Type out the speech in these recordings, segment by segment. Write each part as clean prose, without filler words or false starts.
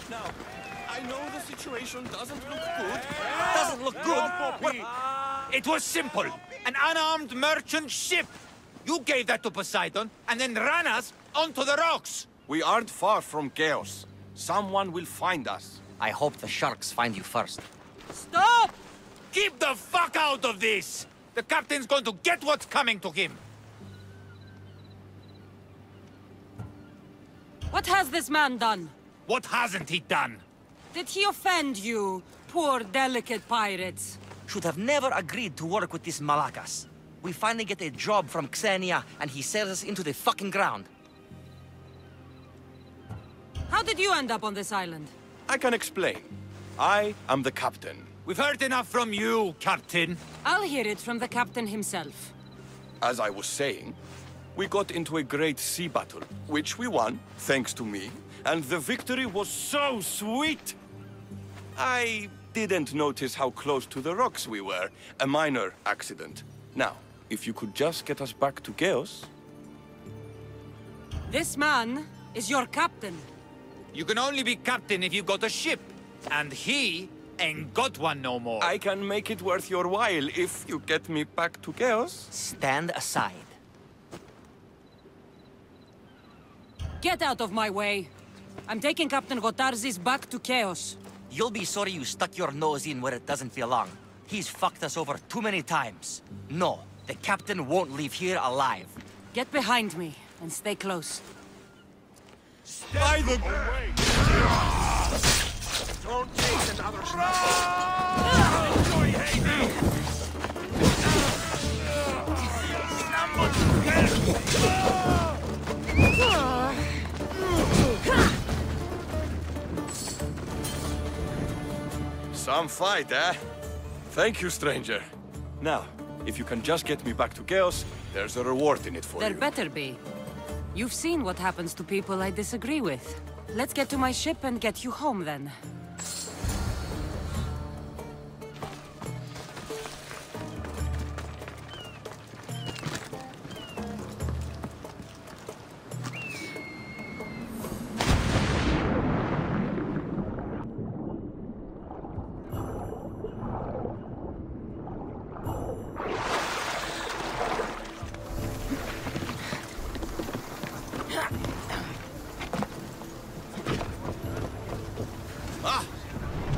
Now, I know the situation doesn't look good. Doesn't look good? What? It was simple. An unarmed merchant ship. You gave that to Poseidon, and then ran us onto the rocks. We aren't far from chaos. Someone will find us. I hope the sharks find you first. Stop! Keep the fuck out of this! The captain's going to get what's coming to him. What has this man done? What hasn't he done? Did he offend you, poor delicate pirates? Should have never agreed to work with this Malakas. We finally get a job from Xenia, and he sells us into the fucking ground. How did you end up on this island? I can explain. I am the captain. We've heard enough from you, Captain. I'll hear it from the captain himself. As I was saying, we got into a great sea battle, which we won, thanks to me, and the victory was so sweet! I didn't notice how close to the rocks we were. A minor accident. Now, if you could just get us back to Chaos... This man is your captain. You can only be captain if you've got a ship. And he ain't got one no more. I can make it worth your while if you get me back to Chaos. Stand aside. Get out of my way. I'm taking Captain Gotarzis back to Chaos. You'll be sorry you stuck your nose in where it doesn't belong. He's fucked us over too many times. No, the captain won't leave here alive. Get behind me and stay close. By the... Don't take another shot. Enjoy Hades. Some fight, eh? Thank you, stranger. Now, if you can just get me back to Chaos, there's a reward in it for There you. better be. You've seen what happens to people I disagree with. Let's get to my ship and get you home, then.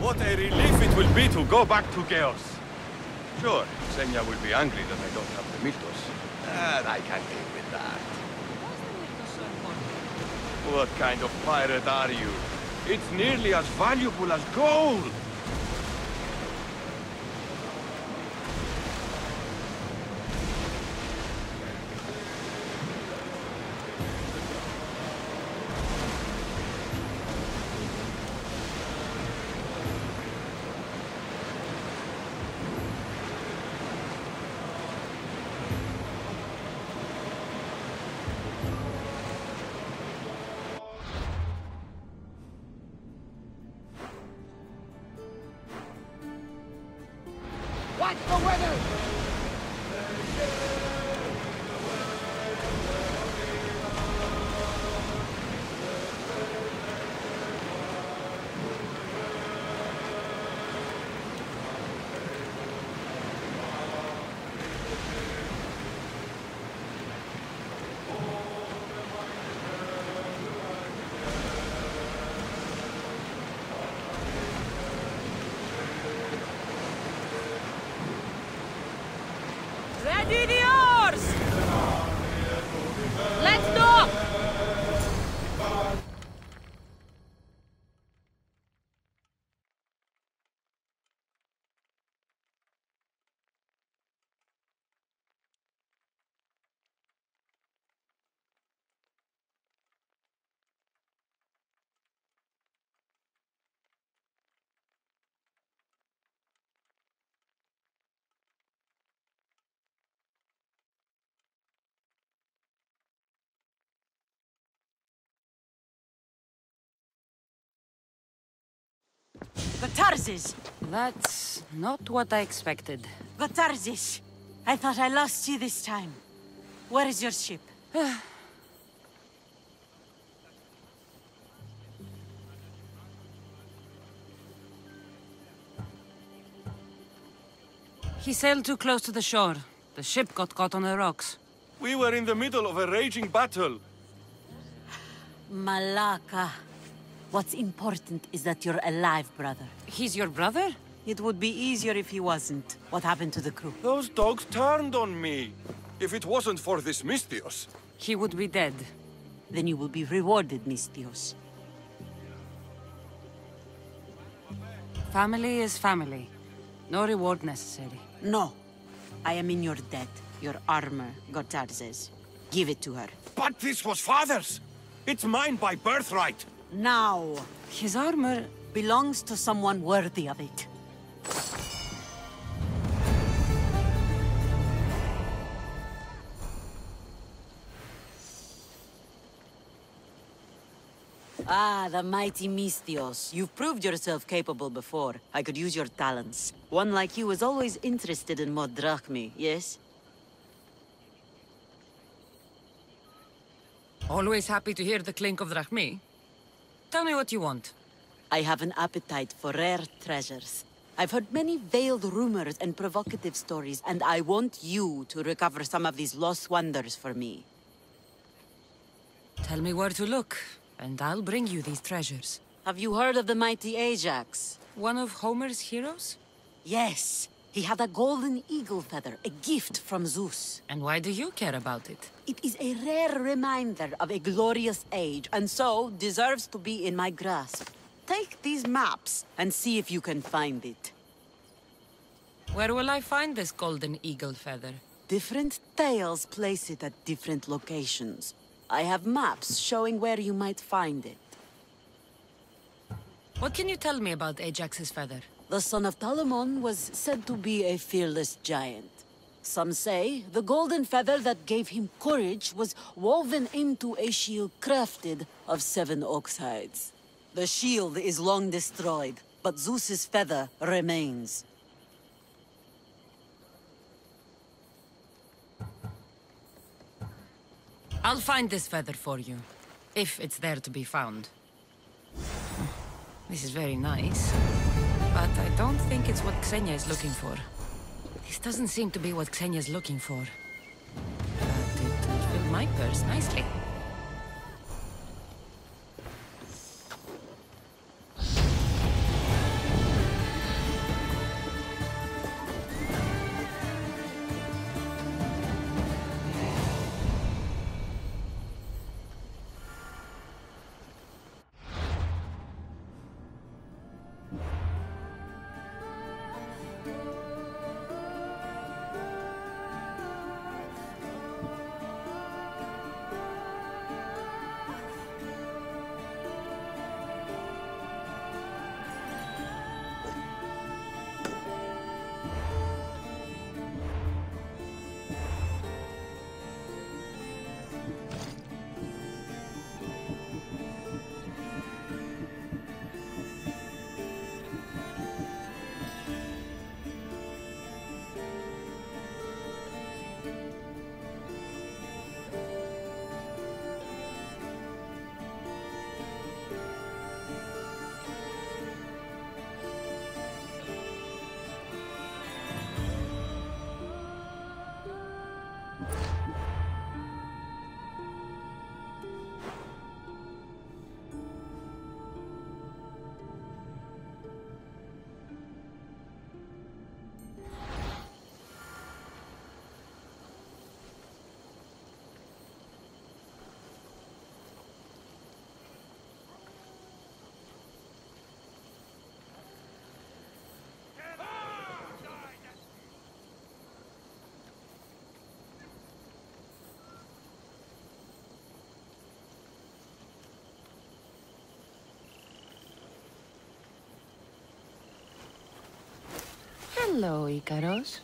What a relief it will be to go back to Chaos. Sure, Xenia will be angry that I don't have the Mythos. And I can live with that. What kind of pirate are you? It's nearly as valuable as gold! What's the weather? Ready the oars! Let's dock! Gotarzis! That's not what I expected. Gotarzis! I thought I lost you this time. Where is your ship? He sailed too close to the shore. The ship got caught on the rocks. We were in the middle of a raging battle. Malaka. What's important is that you're alive, brother. He's your brother? It would be easier if he wasn't. What happened to the crew? Those dogs turned on me. If it wasn't for this Misthios. He would be dead. Then you will be rewarded, Misthios. Family is family. No reward necessary. No. I am in your debt. Your armor, Gortarzes. Give it to her. But this was father's. It's mine by birthright. Now. His armor Belongs to someone worthy of it. Ah, the mighty Misthios. You've proved yourself capable before. I could use your talents. One like you is always interested in more drachmi, yes? always happy to hear the clink of drachmi. Tell me what you want. I have an appetite for rare treasures. I've heard many veiled rumors and provocative stories, and I want you to recover some of these lost wonders for me. Tell me where to look, and I'll bring you these treasures. Have you heard of the mighty Ajax? One of Homer's heroes? Yes. He had a golden eagle feather, a gift from Zeus. And why do you care about it? It is a rare reminder of a glorious age, and so deserves to be in my grasp. Take these maps and see if you can find it. Where will I find this golden eagle feather? Different tales place it at different locations. I have maps showing where you might find it. What can you tell me about Ajax's feather? The son of Telamon was said to be a fearless giant. Some say the golden feather that gave him courage was woven into a shield crafted of 7 ox hides. The shield is long destroyed, but Zeus's feather remains. I'll find this feather for you, if it's there to be found. This is very nice, but I don't think it's what Xenia is looking for. This doesn't seem to be what Xenia is looking for. But it would fill my purse nicely. Hello, Ikaros.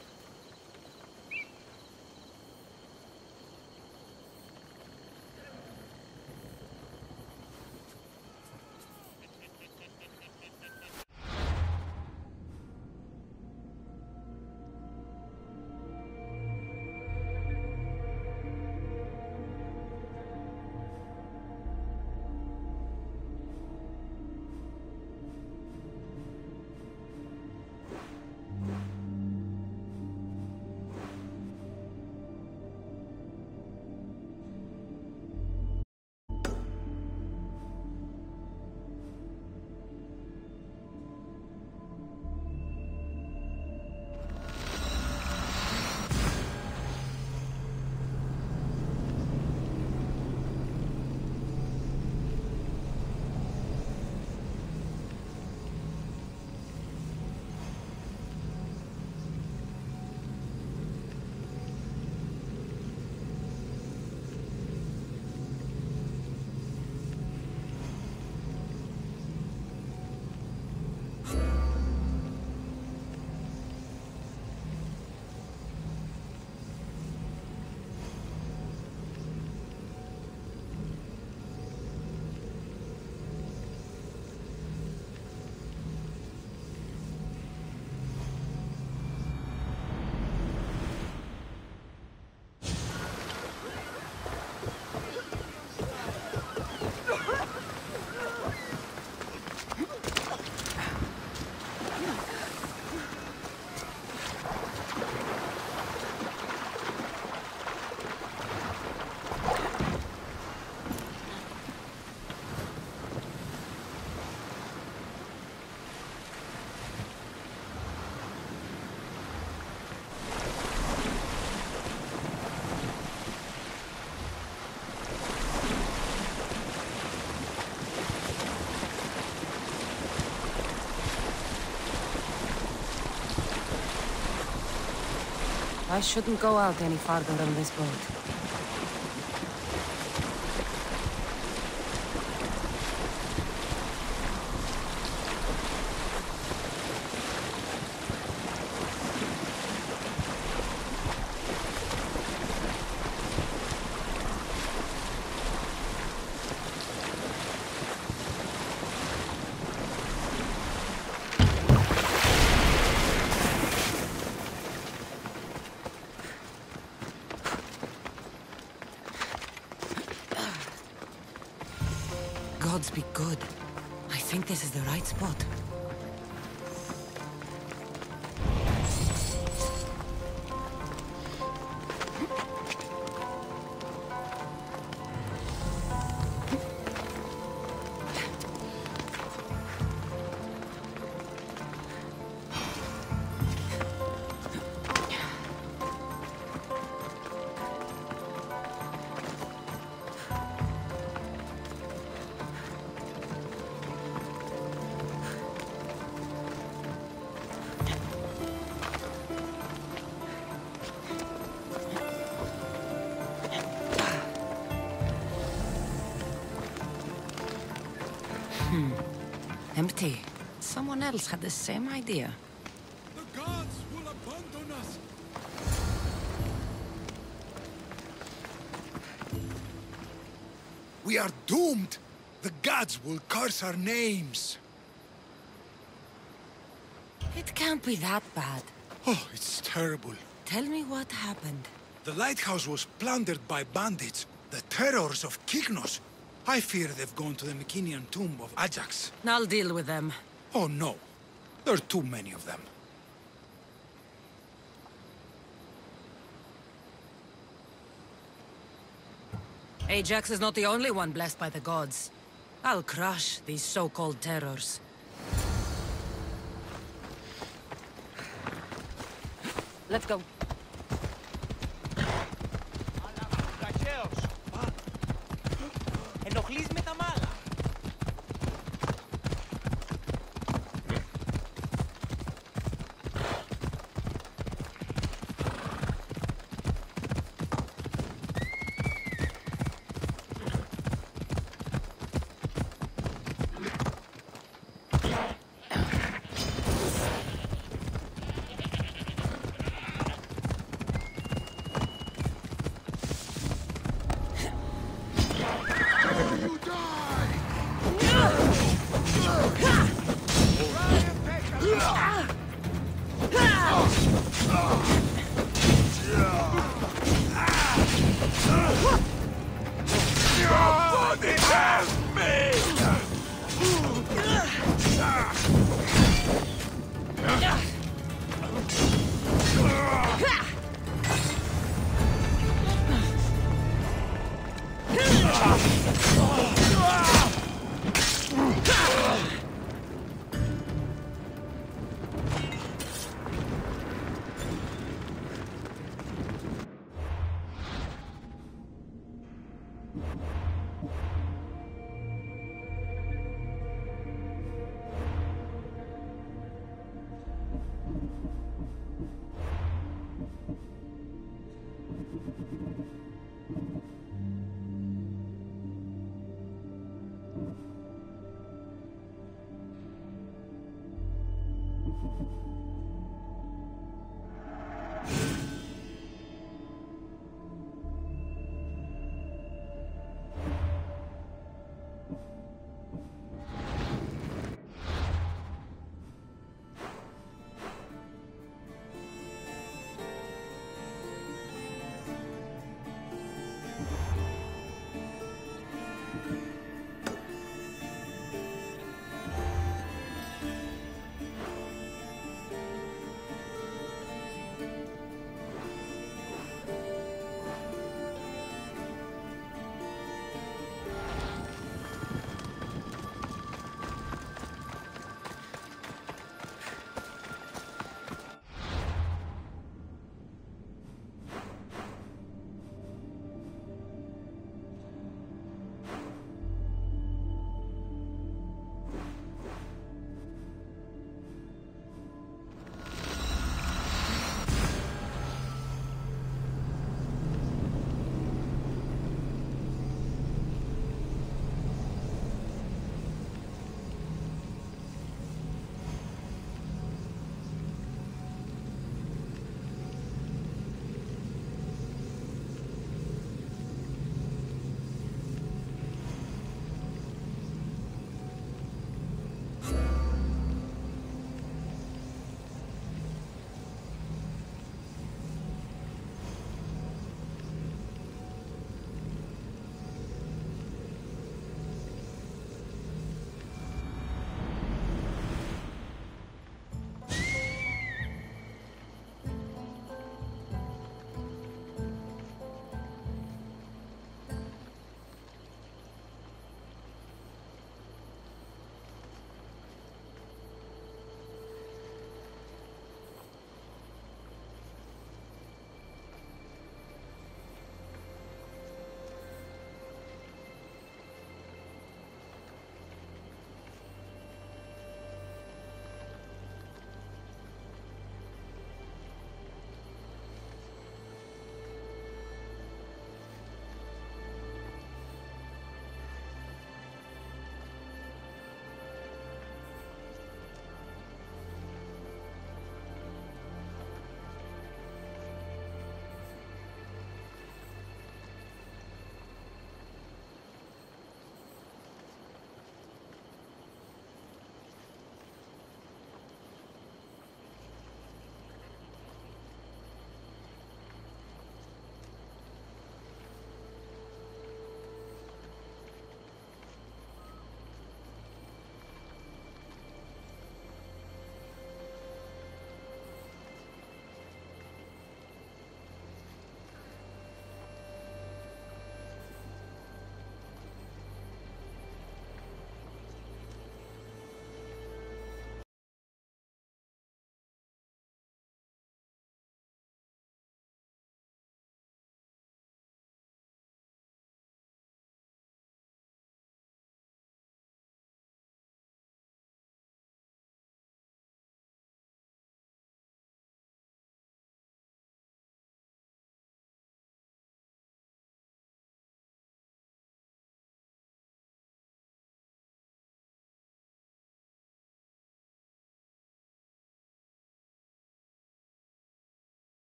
I shouldn't go out any farther on this boat. Gods be good. I think this is the right spot. Empty. Someone else had the same idea. The gods will abandon us! We are doomed! The gods will curse our names! It can't be that bad. Oh, it's terrible. Tell me what happened. The lighthouse was plundered by bandits, the terrors of Kyknos. I fear they've gone to the Mycenaean tomb of Ajax. I'll deal with them. Oh no, there are too many of them. Ajax is not the only one blessed by the gods. I'll crush these so-called terrors. Let's go. Ενοχλείς με τα μάλα.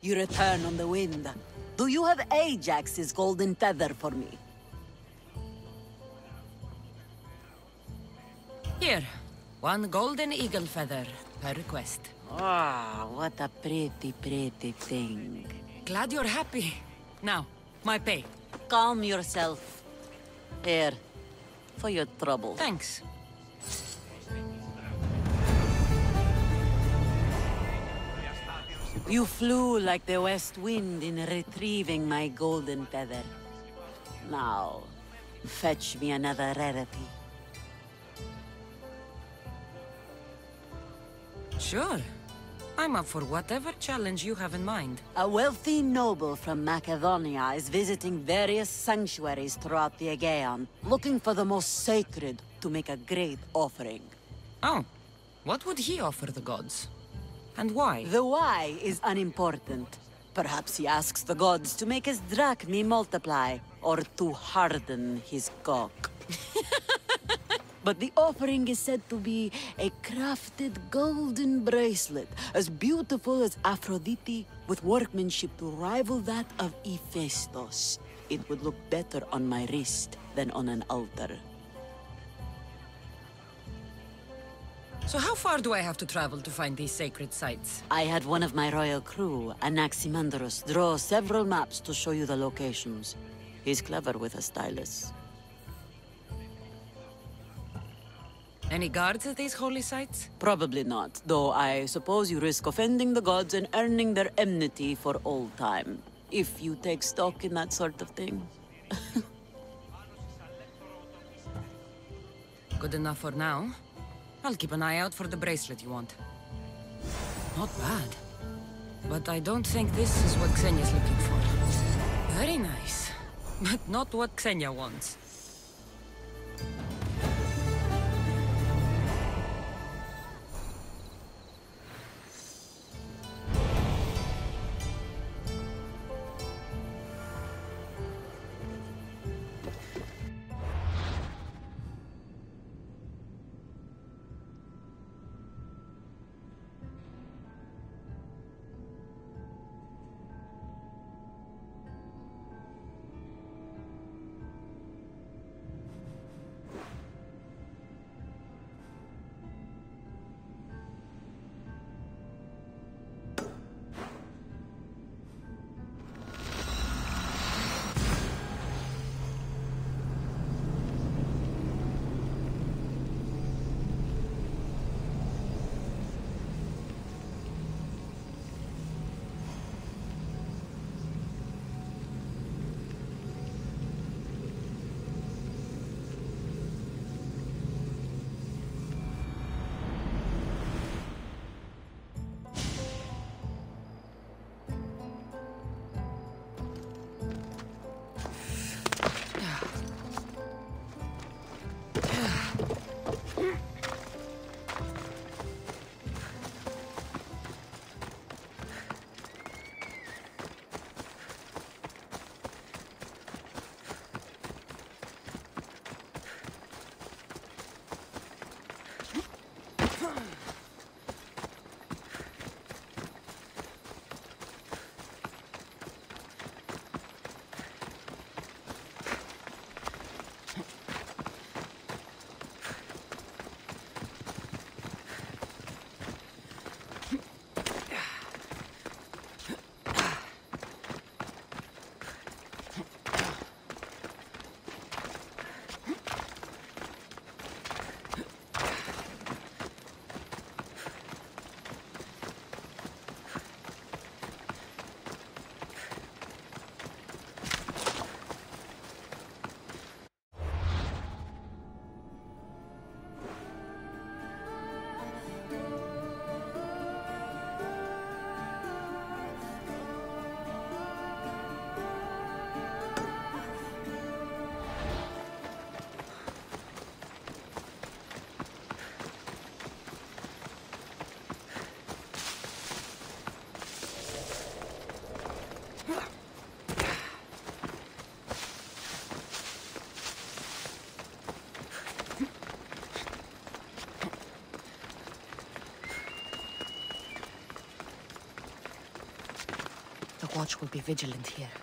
You return on the wind. Do you have Ajax's golden feather for me? Here, one golden eagle feather per request. Ah, what a pretty, pretty thing. Glad you're happy. Now, my pay. Calm yourself. Here, for your trouble. Thanks. You flew like the west wind in retrieving my golden feather. Now, fetch me another rarity. Sure. I'm up for whatever challenge you have in mind. A wealthy noble from Macedonia is visiting various sanctuaries throughout the Aegean, looking for the most sacred to make a great offering. Oh, what would he offer the gods? And why? The why is unimportant. Perhaps he asks the gods to make his drachmi multiply, or to harden his cock. But the offering is said to be a crafted golden bracelet, as beautiful as Aphrodite, with workmanship to rival that of Hephaestus. It would look better on my wrist than on an altar. So how far do I have to travel to find these sacred sites? I had one of my royal crew, Anaximandros, draw several maps to show you the locations. He's clever with a stylus. Any guards at these holy sites? Probably not, though I suppose you risk offending the gods and earning their enmity for all time. If you take stock in that sort of thing. Good enough for now. I'll keep an eye out for the bracelet you want. Not bad. But I don't think this is what Xenia's looking for. Very nice. But not what Xenia wants. Watch will be vigilant here.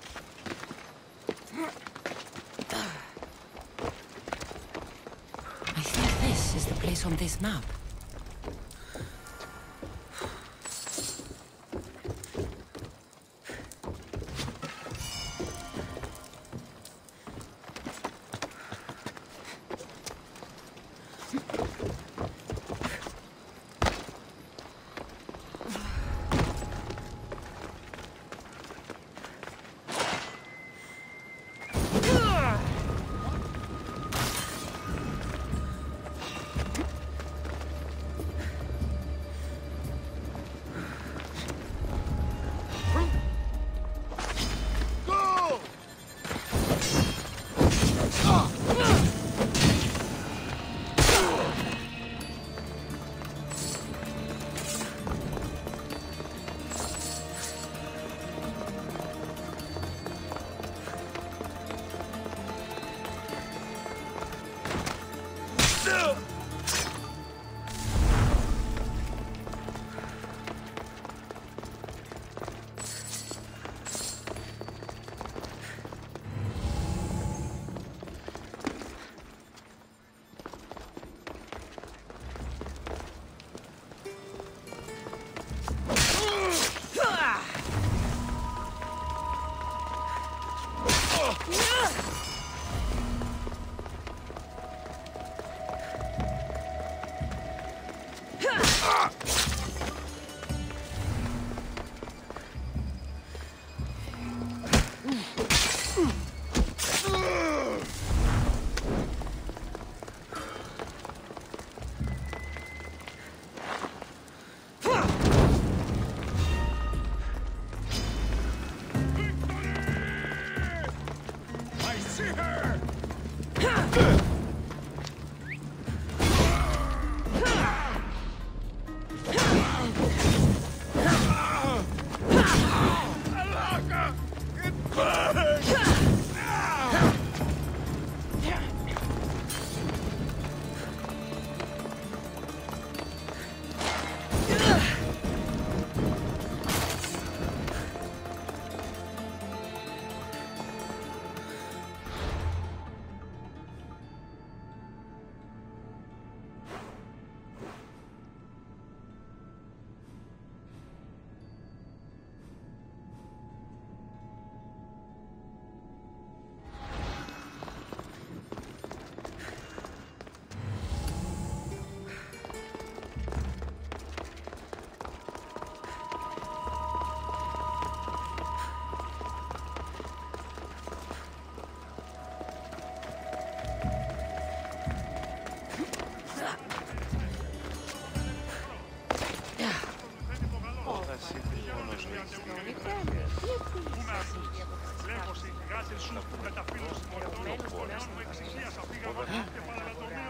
I think this is the place on this map.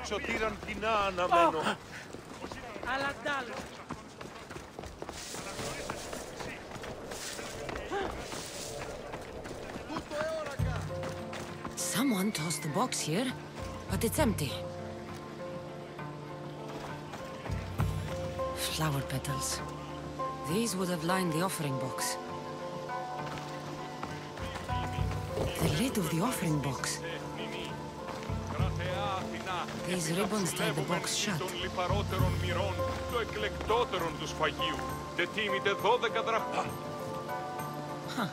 Σωτήραν κοινά αναμένω. Someone tossed the box here, but it's empty. Flower petals. These would have lined the offering box. The lid of the offering box. These ribbons tie the box shut. Huh.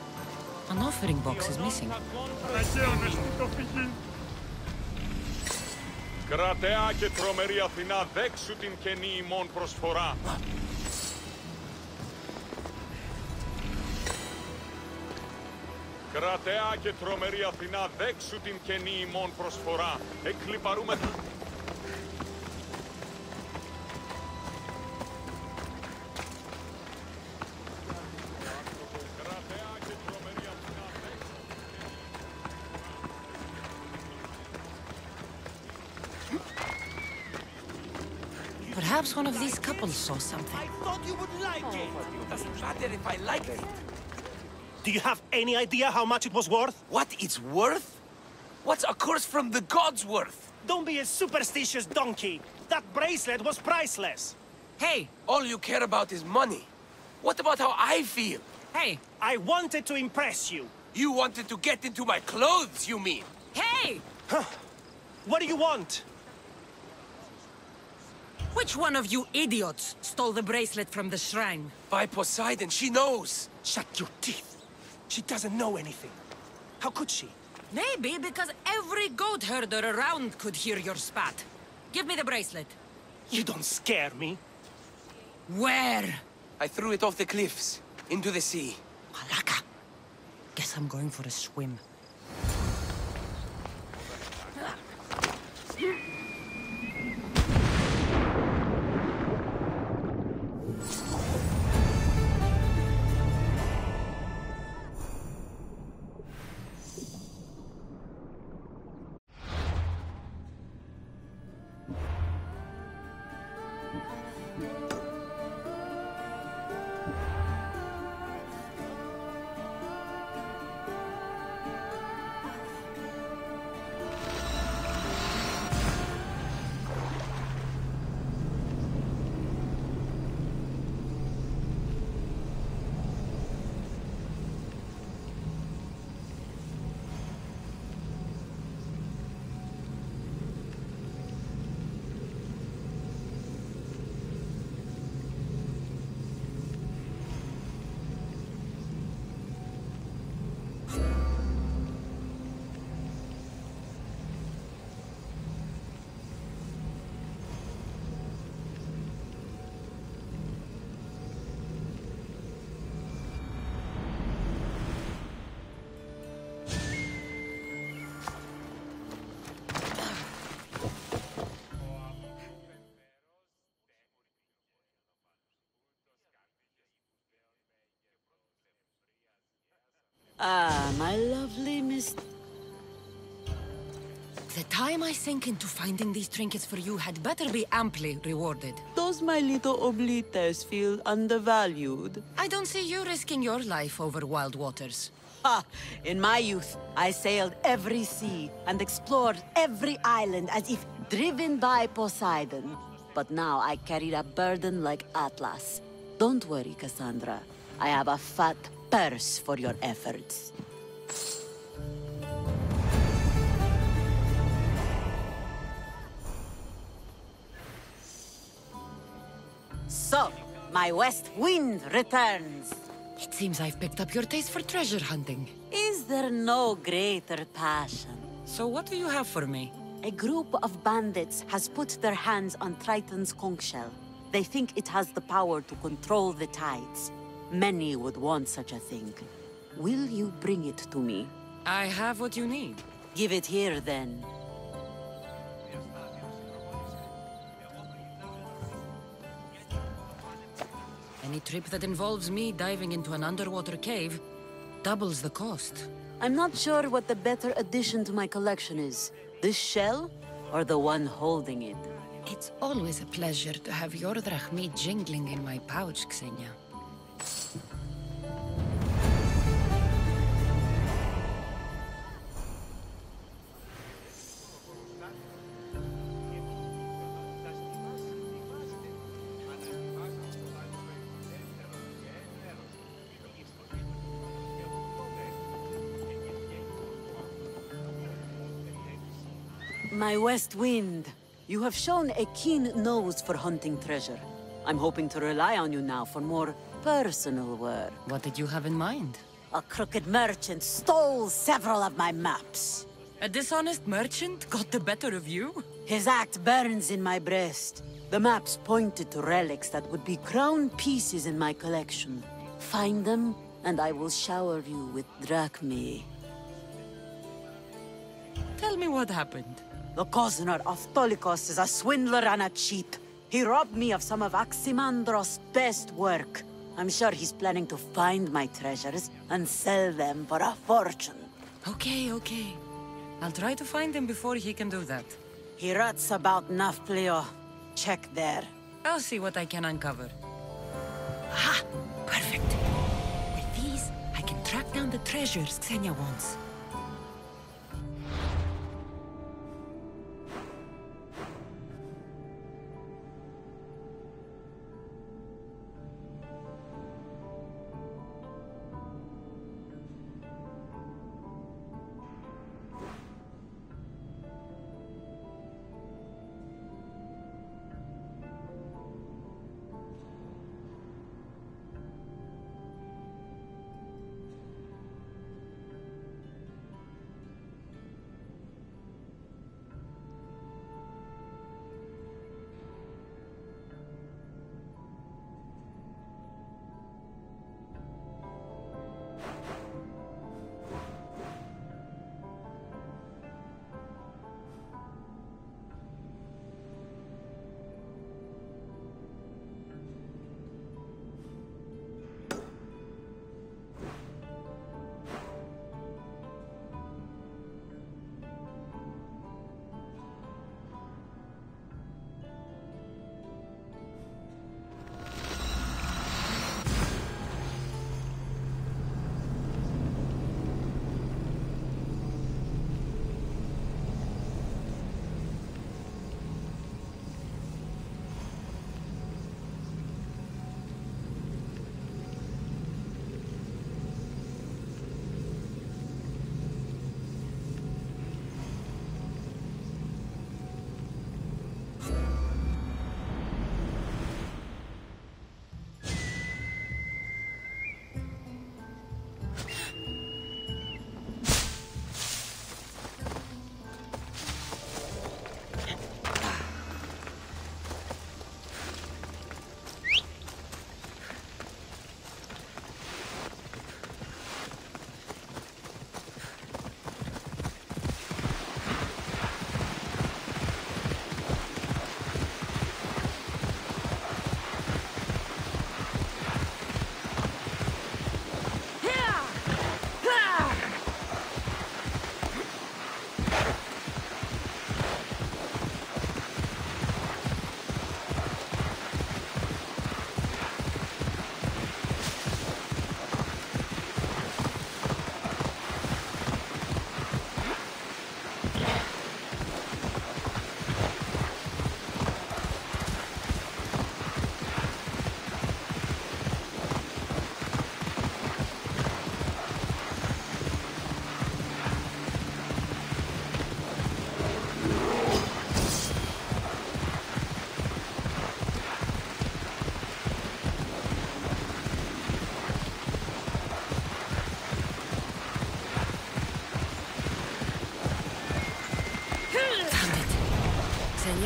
An offering box is missing. Κρατεά και τρομερή Αθηνά, δέξου την καινή ημών προσφορά. Κρατεά και τρομερή Αθηνά, δέξου την καινή ημών προσφορά. Εκλιπαρούμε... Perhaps one of these couples saw something. I thought you would like it! Doesn't matter if I like it. Do you have any idea how much it was worth? What it's worth? What's a curse from the gods worth? Don't be a superstitious donkey. That bracelet was priceless. Hey! All you care about is money. What about how I feel? Hey! I wanted to impress you. You wanted to get into my clothes, you mean? Hey! What do you want? Which one of you idiots stole the bracelet from the shrine? By Poseidon, she knows. Shut your teeth. She doesn't know anything. How could she? Maybe because every goat herder around could hear your spat. Give me the bracelet. You don't scare me. Where? I threw it off the cliffs, into the sea. Malaka. Guess I'm going for a swim. Ah, my lovely Miss... The time I sink into finding these trinkets for you had better be amply rewarded. Does my little oblites feel undervalued? I don't see you risking your life over wild waters. Ha! In my youth, I sailed every sea and explored every island as if driven by Poseidon. But now I carry a burden like Atlas. Don't worry, Cassandra. I have a fat purse for your efforts. So, my west wind returns. It seems I've picked up your taste for treasure hunting. Is there no greater passion? So what do you have for me? A group of bandits has put their hands on Triton's conch shell. They think it has the power to control the tides. Many would want such a thing. Will you bring it to me? I have what you need. Give it here, then. Any trip that involves me diving into an underwater cave doubles the cost. I'm not sure what the better addition to my collection is. This shell, or the one holding it? It's always a pleasure to have your drachmi jingling in my pouch, Xenia. My West Wind, you have shown a keen nose for hunting treasure. I'm hoping to rely on you now for more personal work. What did you have in mind? A crooked merchant stole several of my maps. A dishonest merchant got the better of you? His act burns in my breast. The maps pointed to relics that would be crown pieces in my collection. Find them, and I will shower you with drachmi. Tell me what happened. The Coznor of Tolikos is a swindler and a cheat. He robbed me of some of Aximandros' best work. I'm sure he's planning to find my treasures and sell them for a fortune. Okay. I'll try to find him before he can do that. He rots about Nafplio. Check there. I'll see what I can uncover. Aha! Perfect. With these, I can track down the treasures Xenia wants.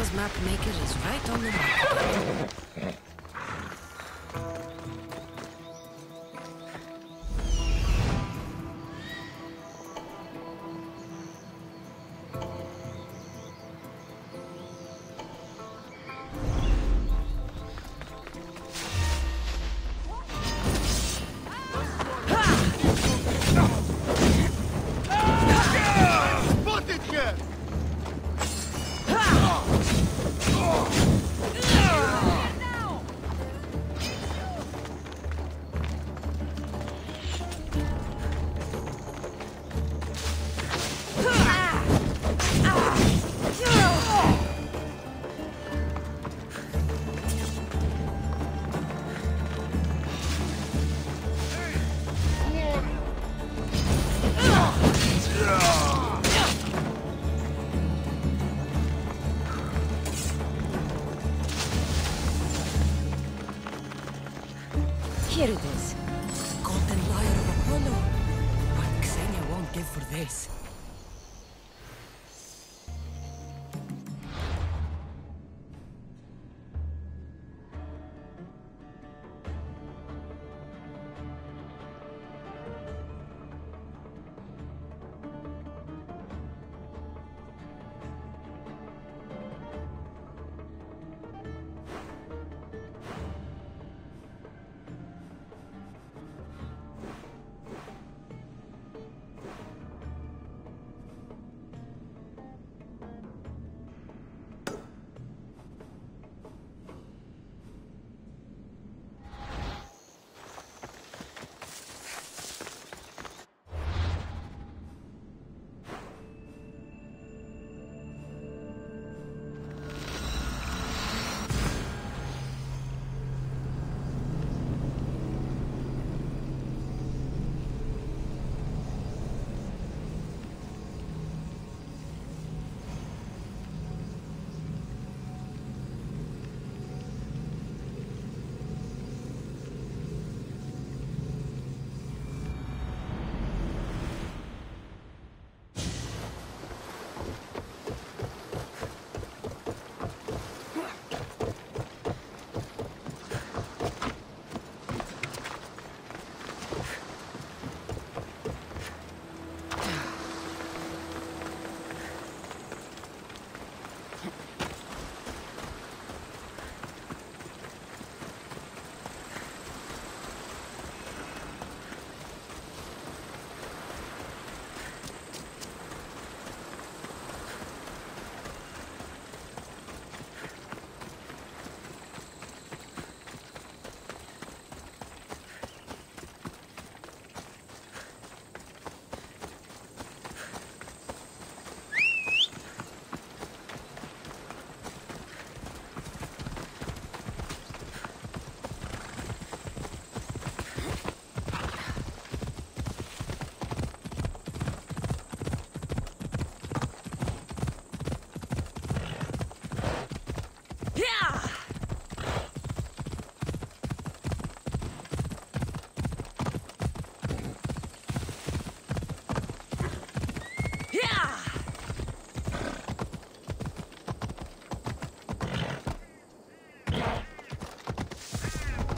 Senya's map maker is right on the mark. Here it is. Golden Lyre of Apollo. What Xenia won't give for this.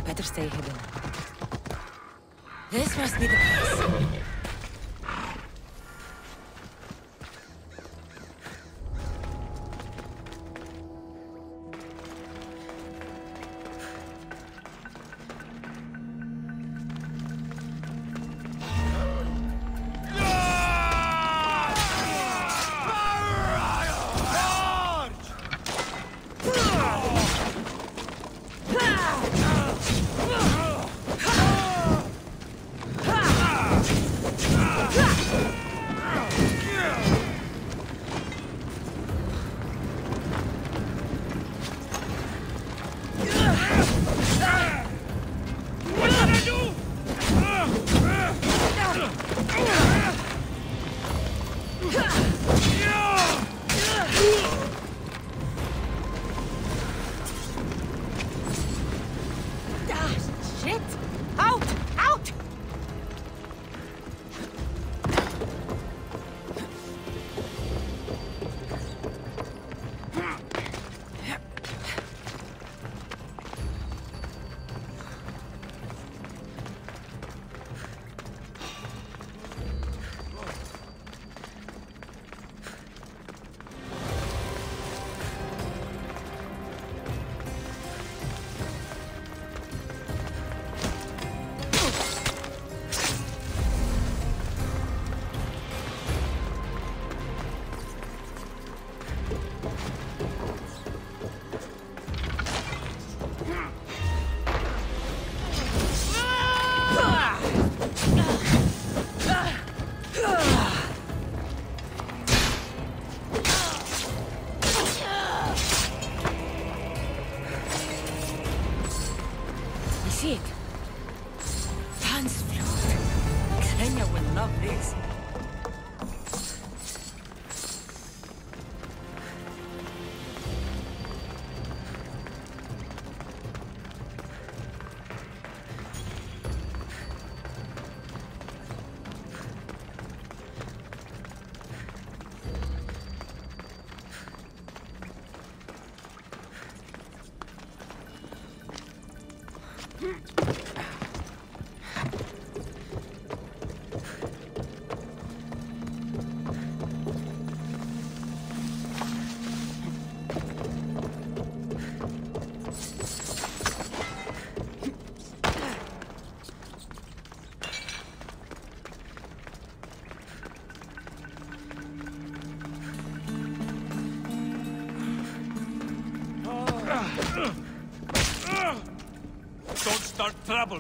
Better stay hidden. This must be the place. see it. Dance flute. Xenia will love this. Don't start trouble.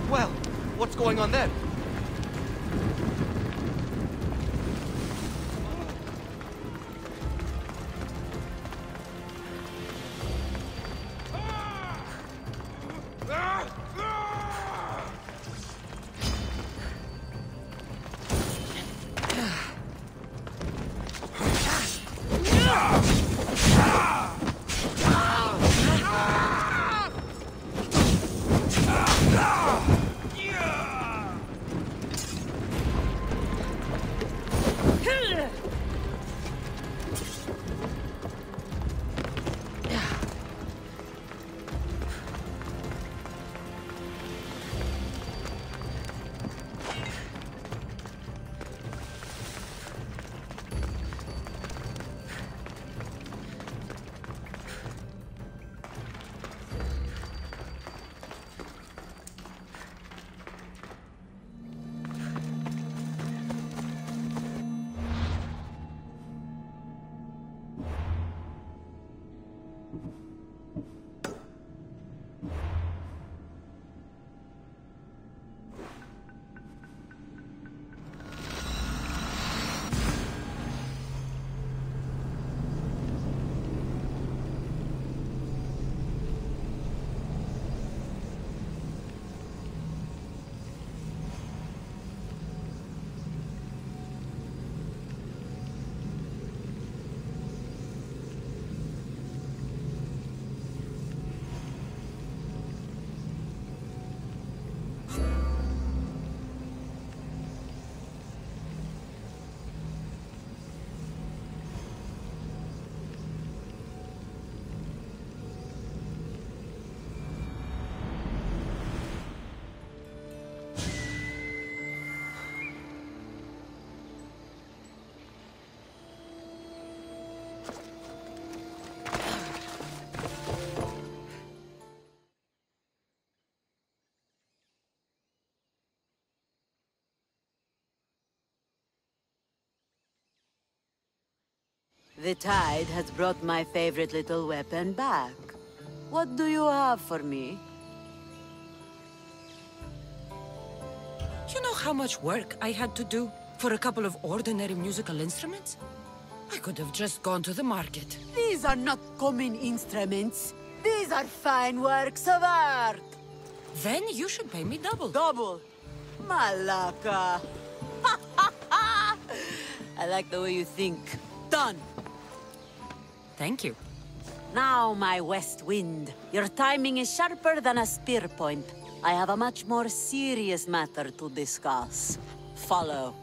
Well, what's going on there? The tide has brought my favorite little weapon back. What do you have for me? You know how much work I had to do for a couple of ordinary musical instruments? I could have just gone to the market. These are not common instruments. These are fine works of art. Then you should pay me double. Double? Malaka. I like the way you think. Done. Thank you. Now, my West Wind, your timing is sharper than a spear point. I have a much more serious matter to discuss. Follow.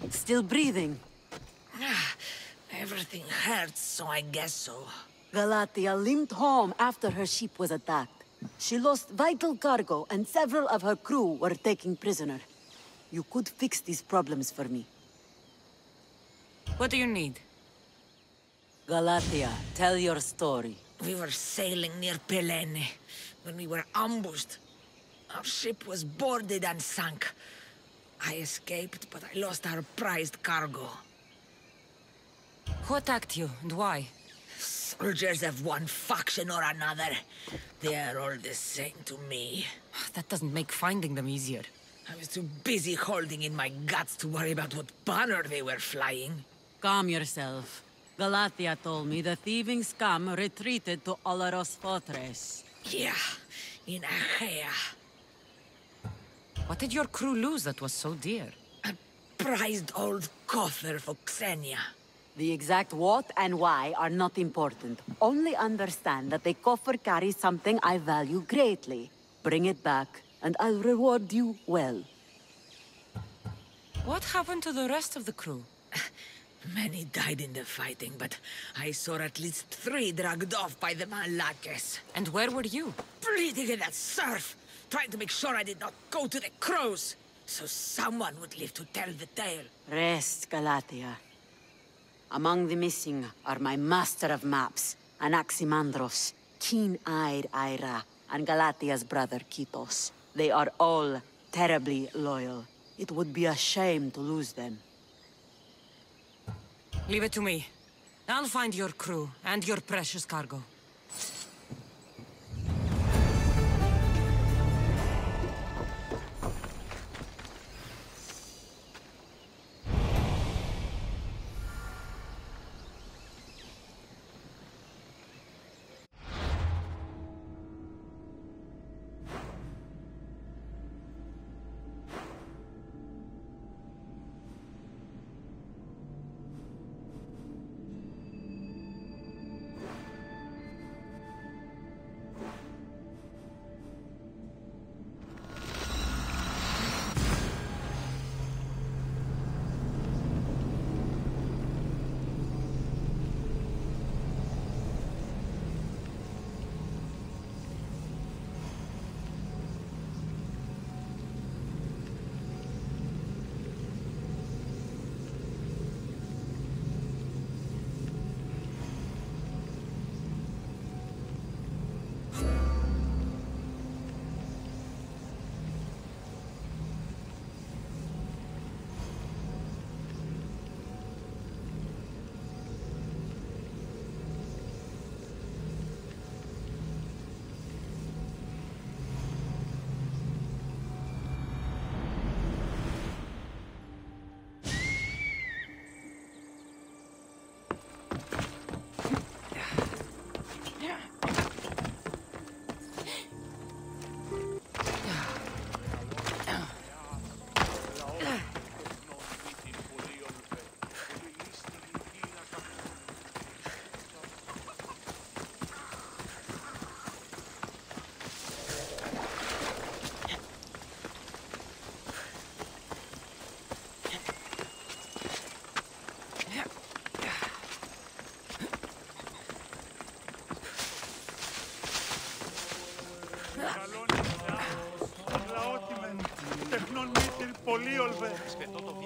Still breathing? Everything hurts, so I guess so. Galatia limped home after her ship was attacked. She lost vital cargo, and several of her crew were taken prisoner. You could fix these problems for me. What do you need? Galatia, tell your story. We were sailing near Pelene when we were ambushed. Our ship was boarded and sunk. I escaped, but I lost our prized cargo. Who attacked you, and why? Soldiers of one faction or another. They are all the same to me. That doesn't make finding them easier. I was too busy holding in my guts to worry about what banner they were flying. Calm yourself. Galatia told me the thieving scum retreated to Olaros Fortress. Yeah, in Achaea. What did your crew lose that was so dear? A prized old coffer for Xenia. The exact what and why are not important. Only understand that the coffer carries something I value greatly. Bring it back, and I'll reward you well. What happened to the rest of the crew? Many died in the fighting, but I saw at least 3 dragged off by the Malakes. And where were you? Bleeding in that surf, trying to make sure I did not go to the crows, so someone would live to tell the tale. Rest, Galatia. Among the missing are my master of maps, Anaximandros, keen-eyed Ira, and Galatia's brother Kitos. They are all terribly loyal. It would be a shame to lose them. Leave it to me. I'll find your crew and your precious cargo.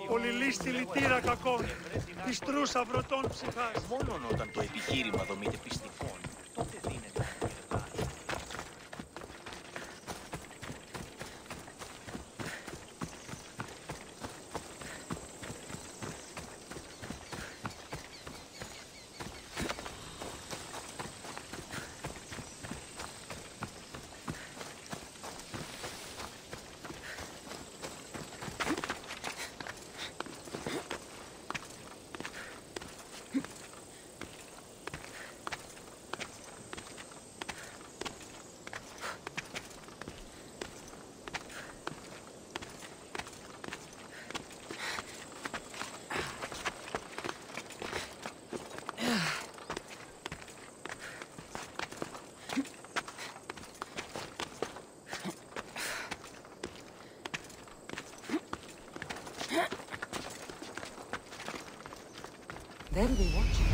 Πολυλίστη λυτήρα κακών, της τρούσα βρωτών ψυχάς. Μόνον όταν το επιχείρημα δομείται πιστικών, τότε δίνεται. They'll be watching.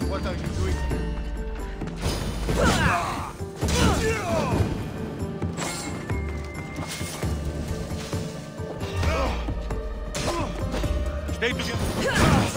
What are you doing here? Stay together.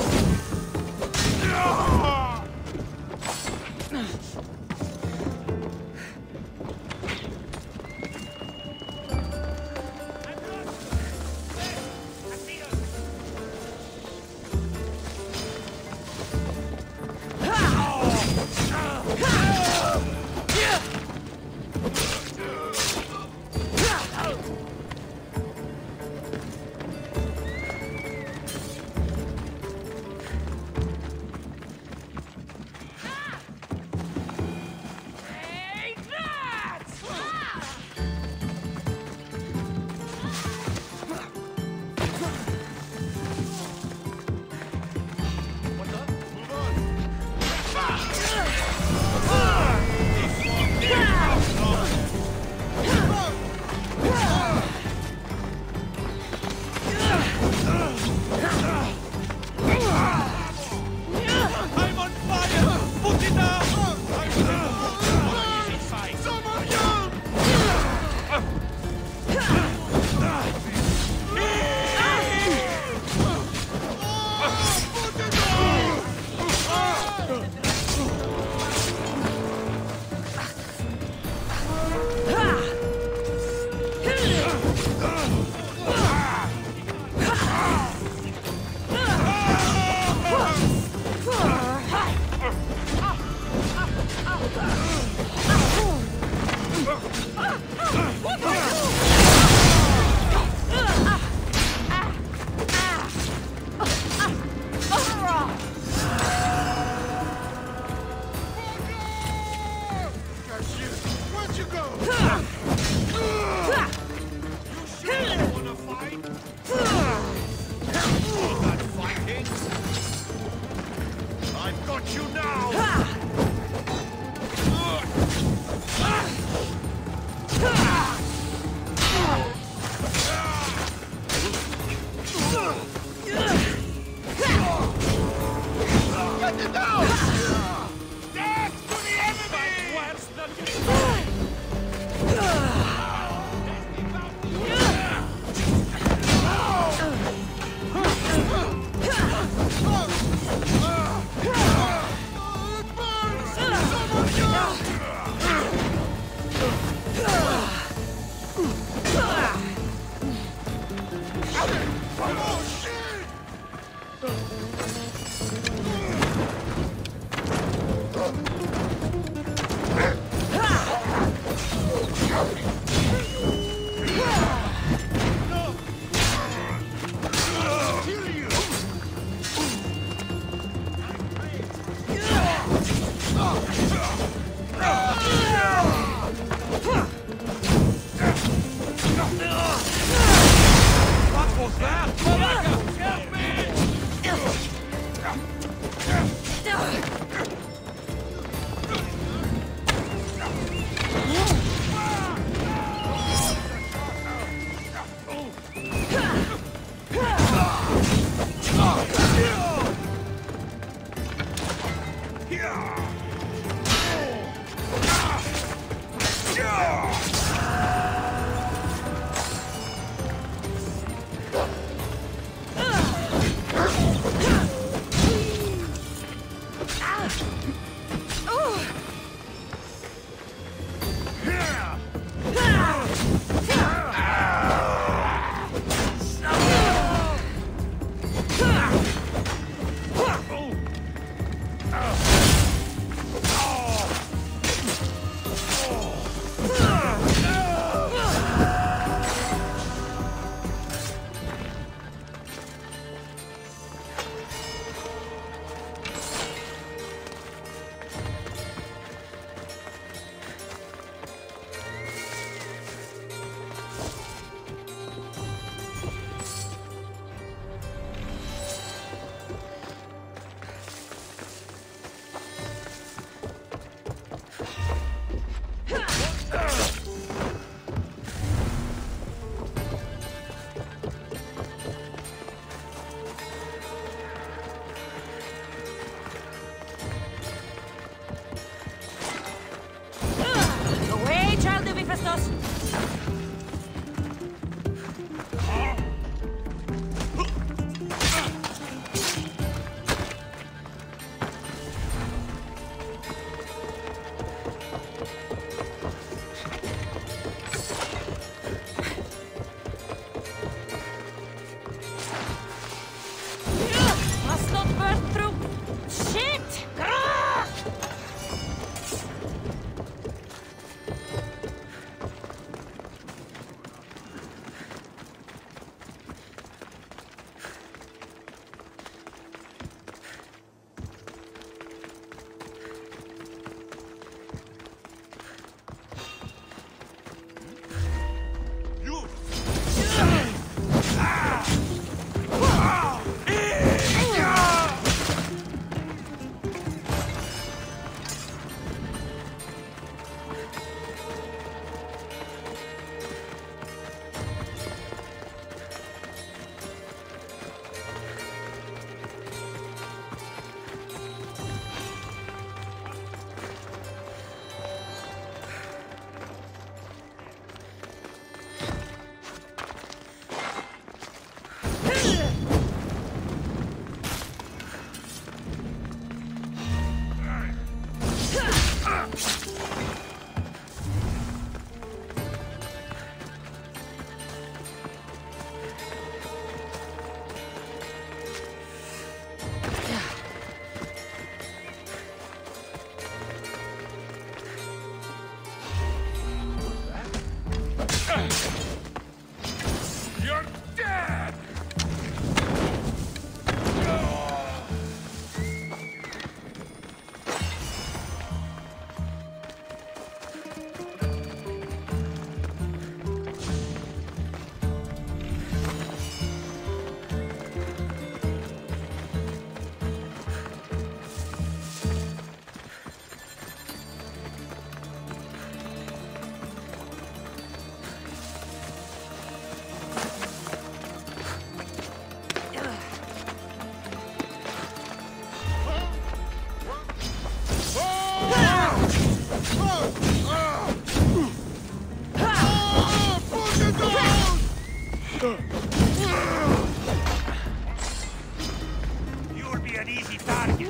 You'll be an easy target.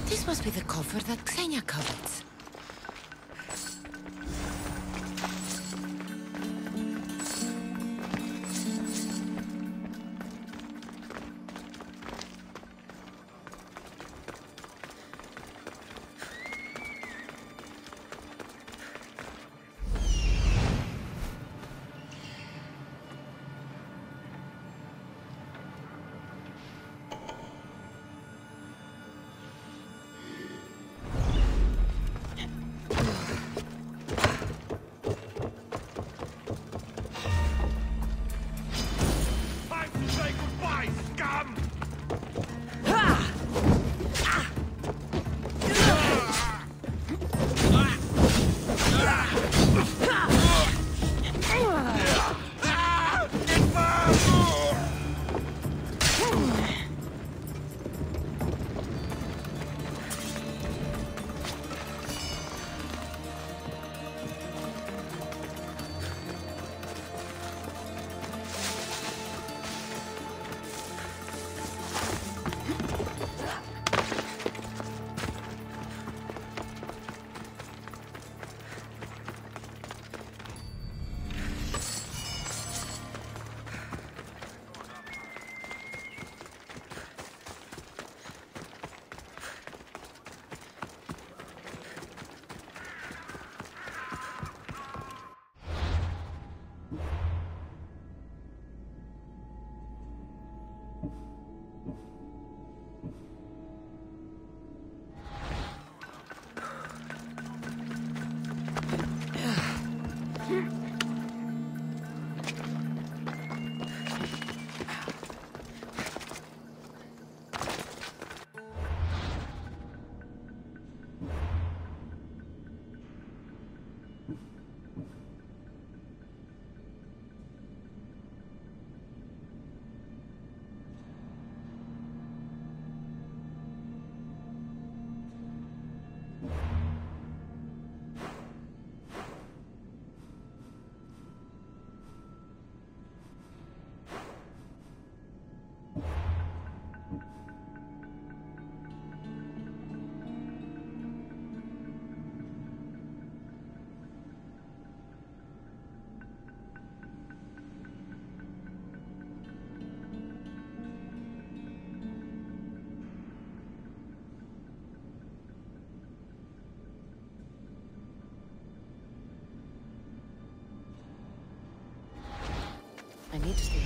This must be the coffer that Xenia covets. I need to sleep.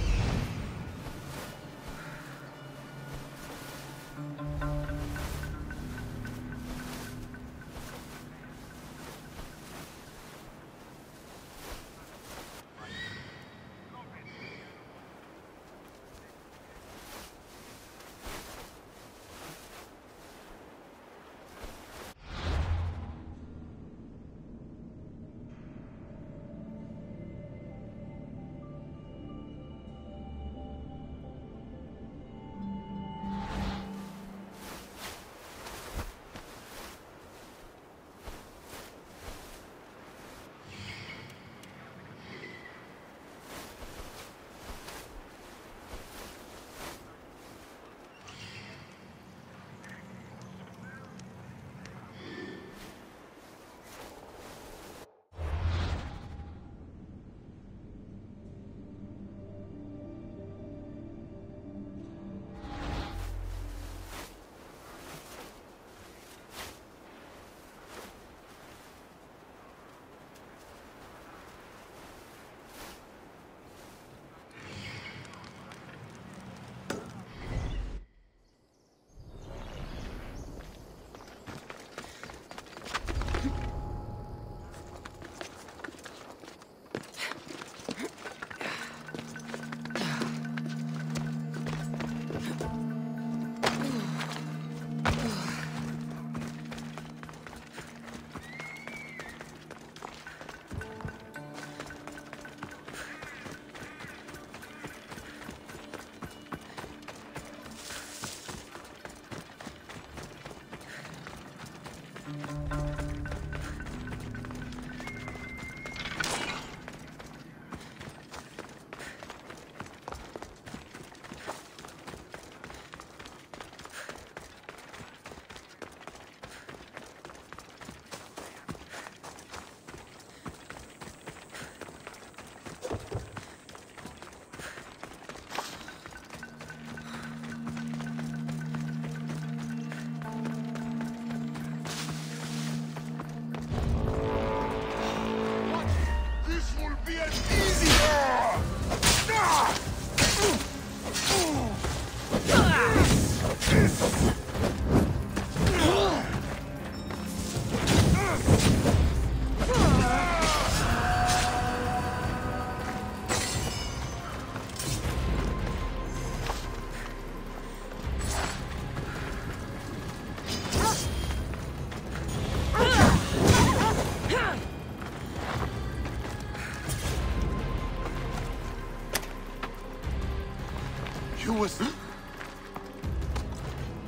to us.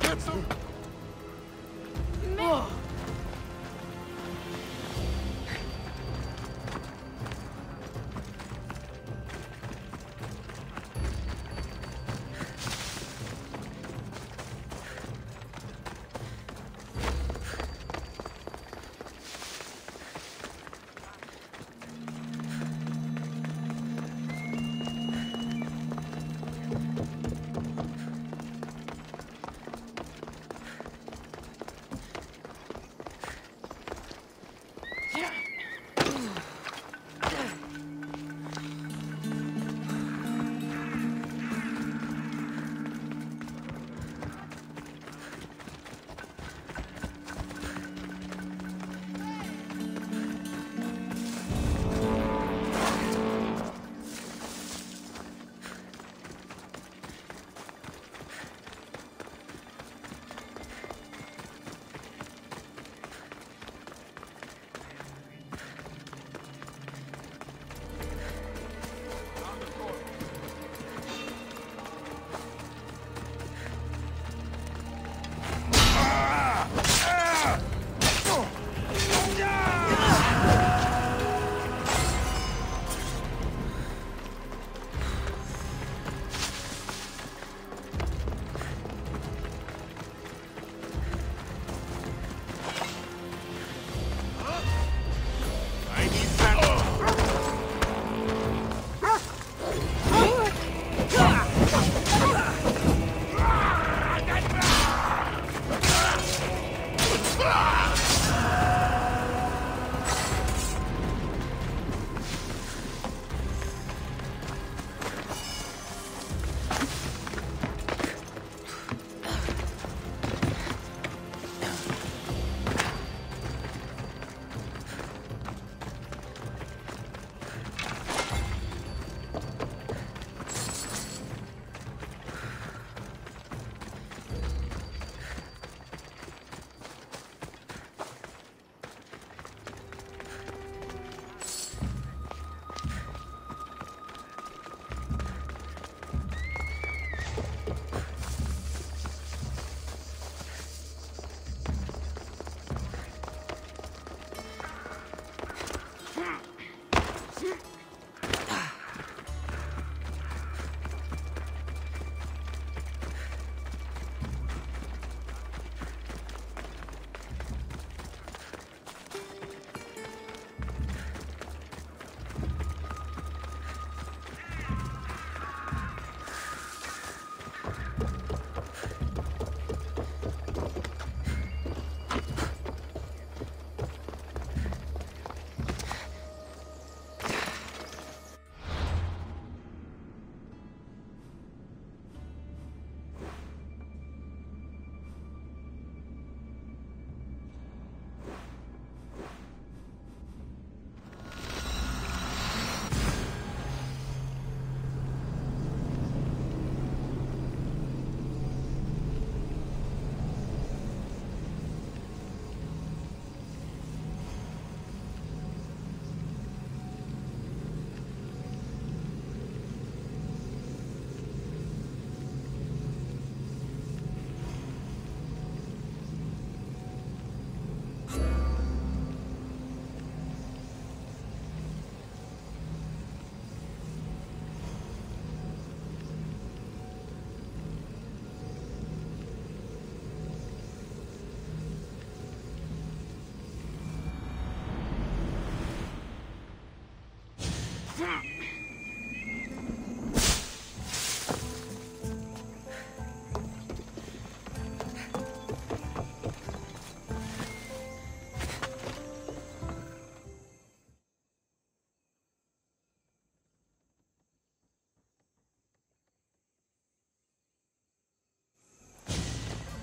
Get some.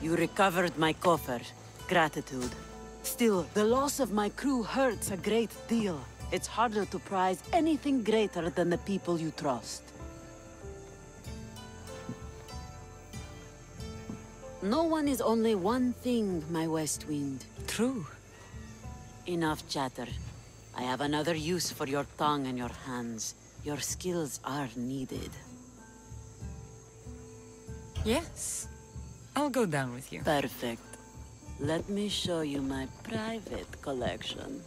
You recovered my coffer. Gratitude. Still, the loss of my crew hurts a great deal. It's harder to prize anything greater than the people you trust. No one is only one thing, my West Wind. True. Enough chatter. I have another use for your tongue and your hands. Your skills are needed. Yes. I'll go down with you. Perfect. Let me show you my private collection.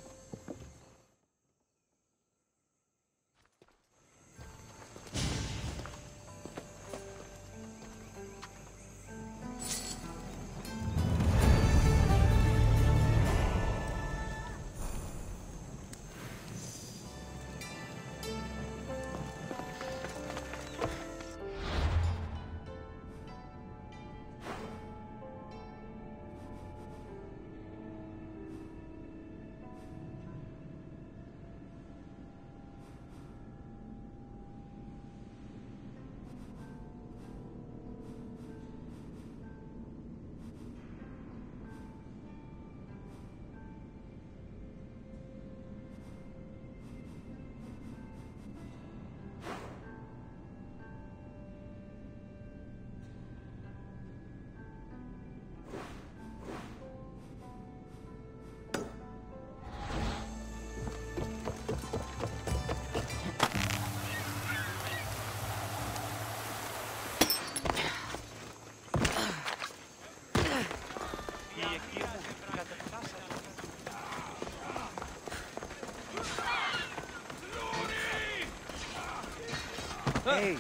Hey.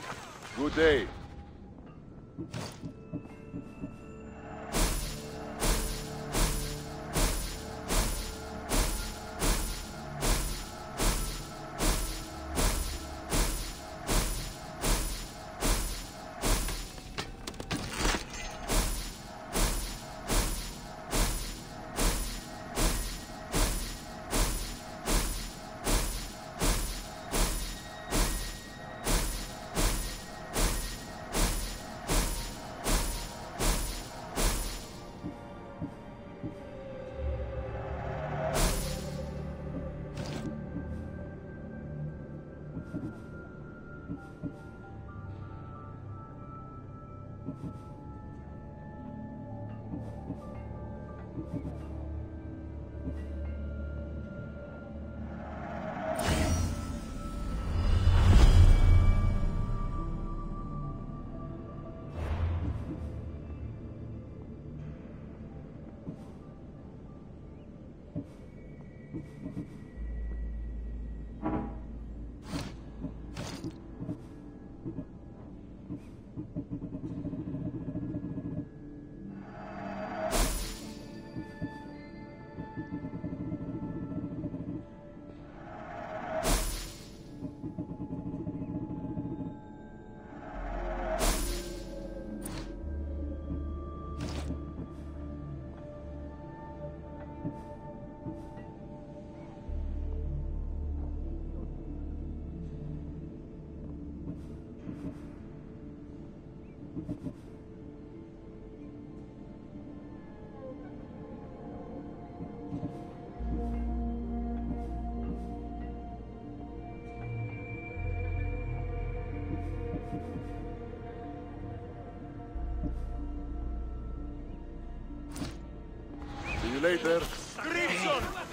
Good day. See you later. Crimson!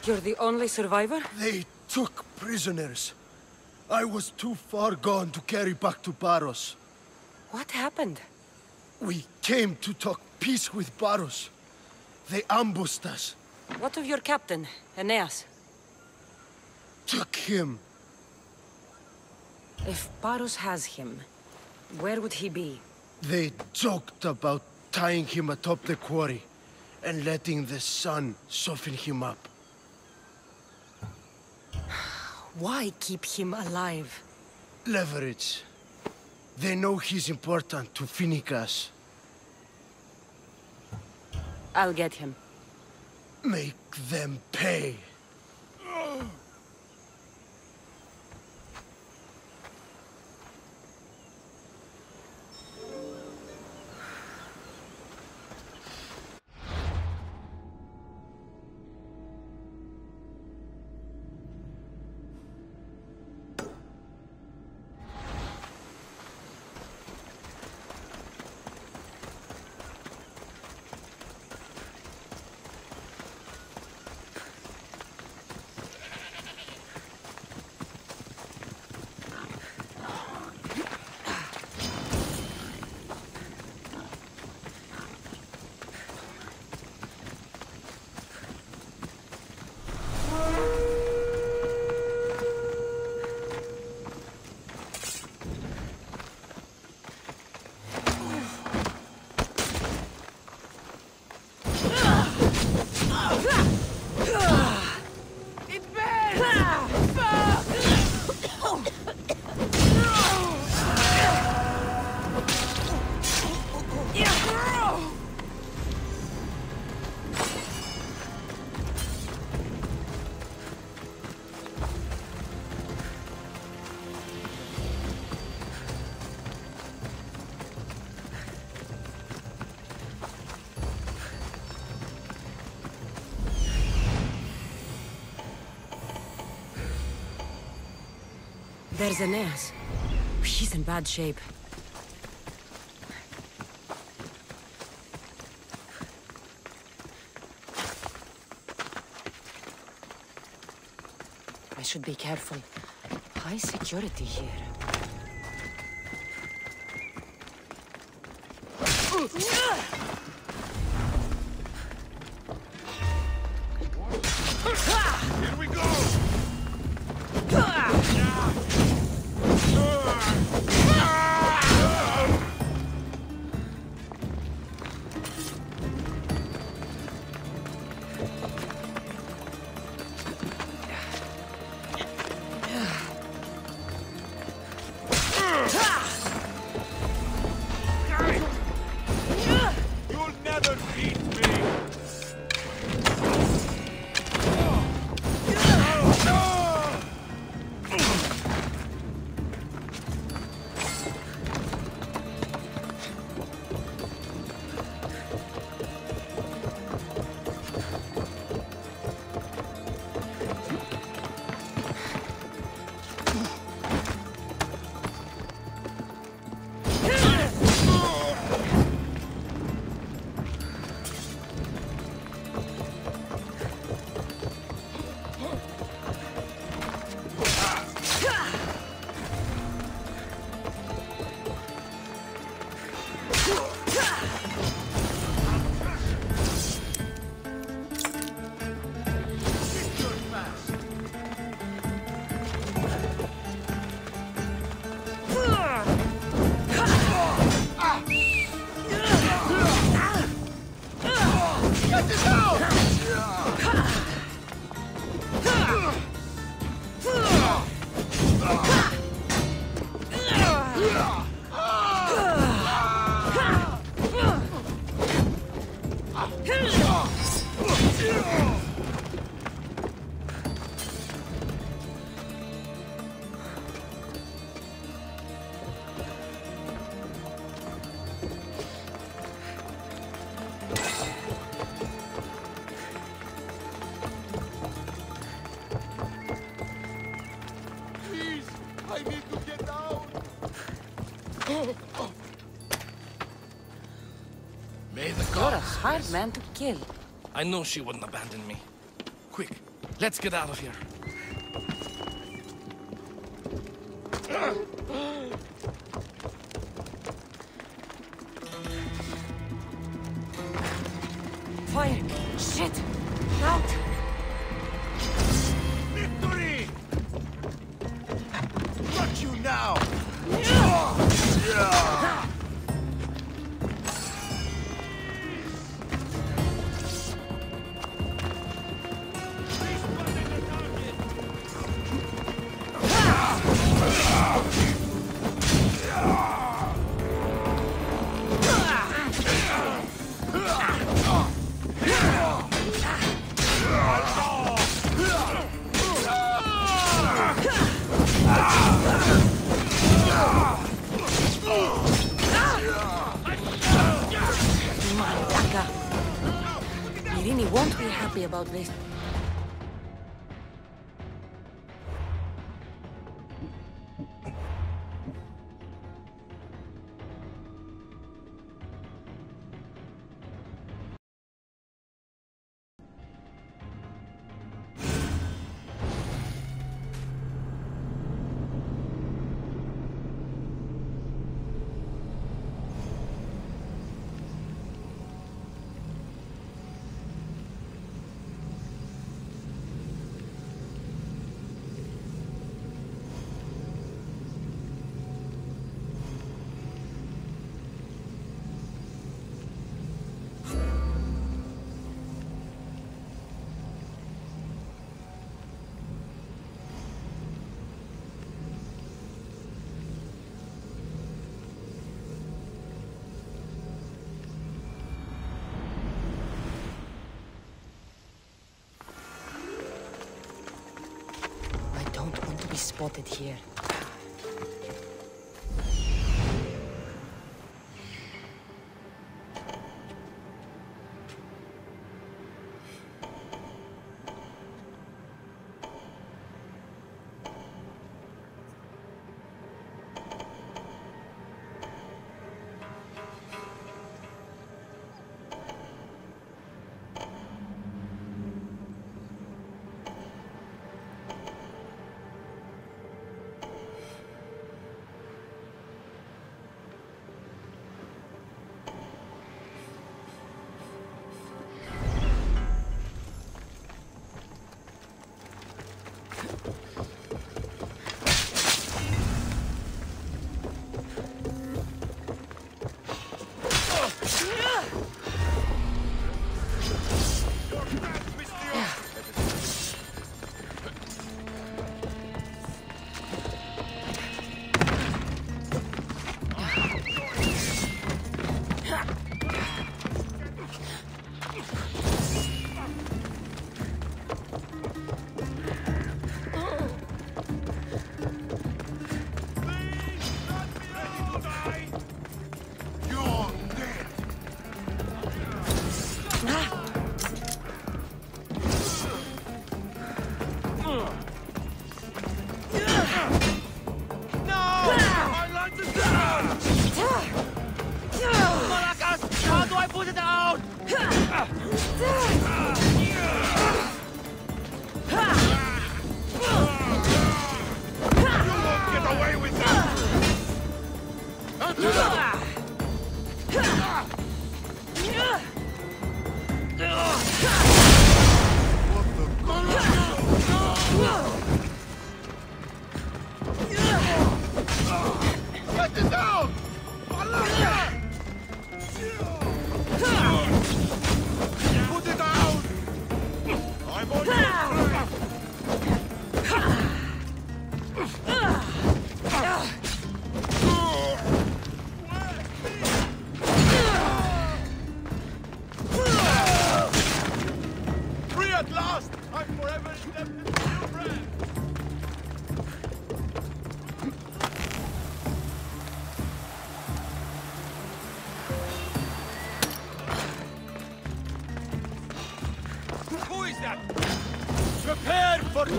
You're the only survivor? They took prisoners. I was too far gone to carry back to Paros. What happened? We came to talk peace with Paros. They ambushed us. What of your captain, Aeneas? Took him. If Paros has him, where would he be? They joked about tying him atop the quarry and letting the sun soften him up. Why keep him alive? Leverage. They know he's important to Finicas. I'll get him. Make them pay. There's Aeneas. He's in bad shape. I should be careful. High security here. Here we go! You'll never beat me! May the You're a gods hard rest. man to kill. I know she wouldn't abandon me. Quick, Let's get out of here. Fire! Shit! Out! Victory! Got you now! Malaka! Irini won't be happy about this. Spotted here. Prepare for you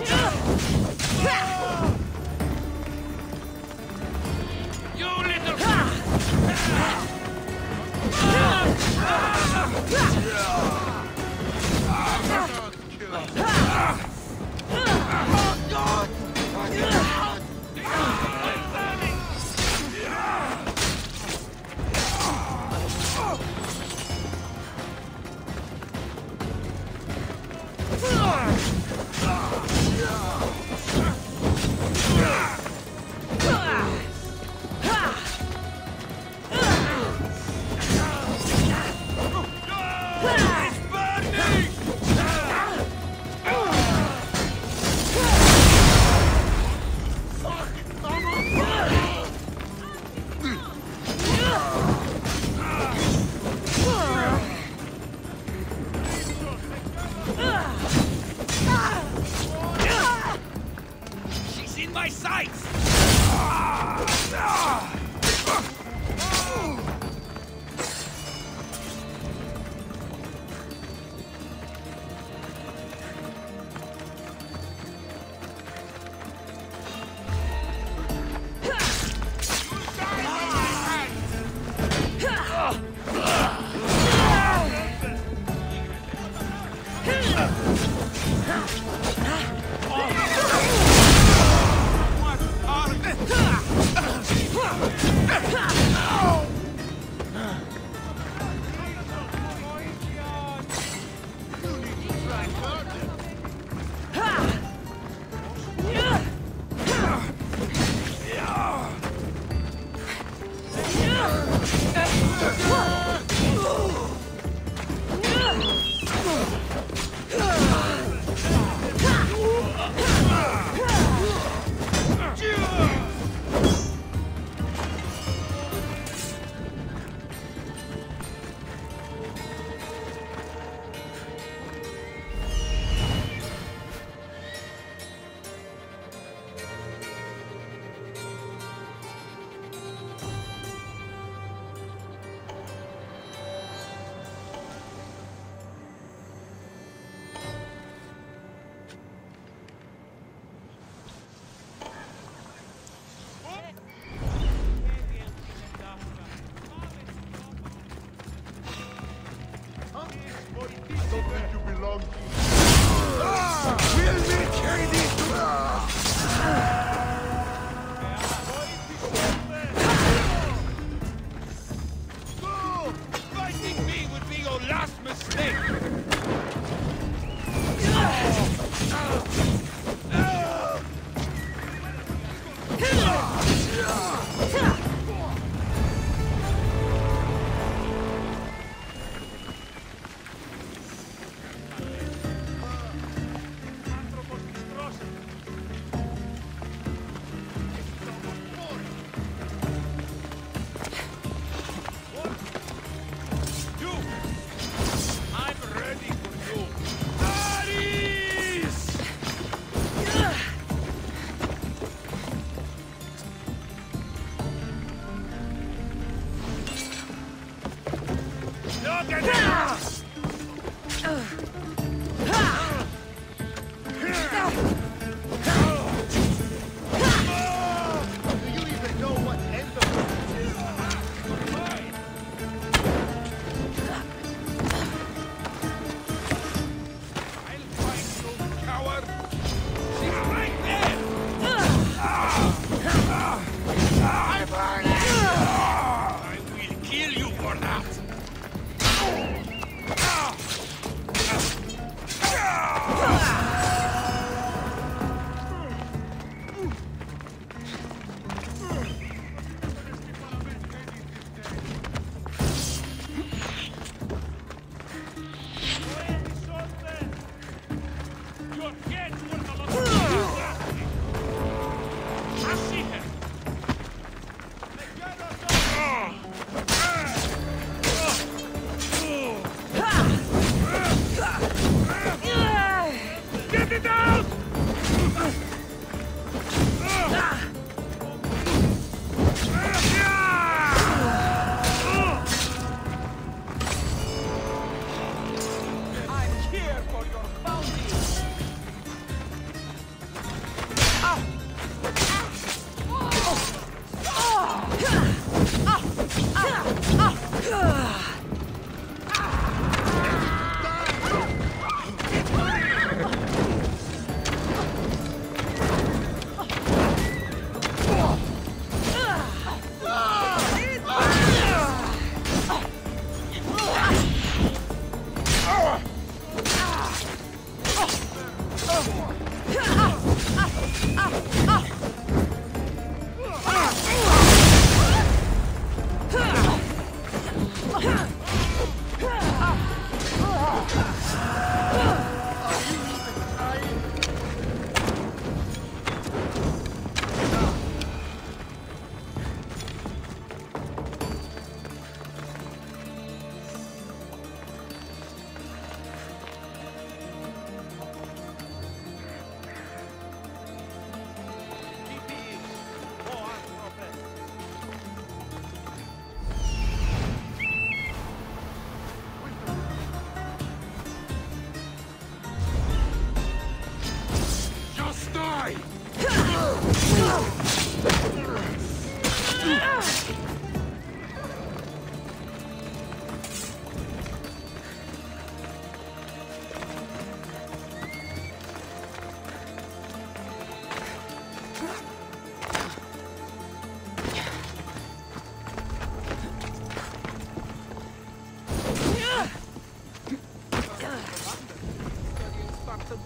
little Ah!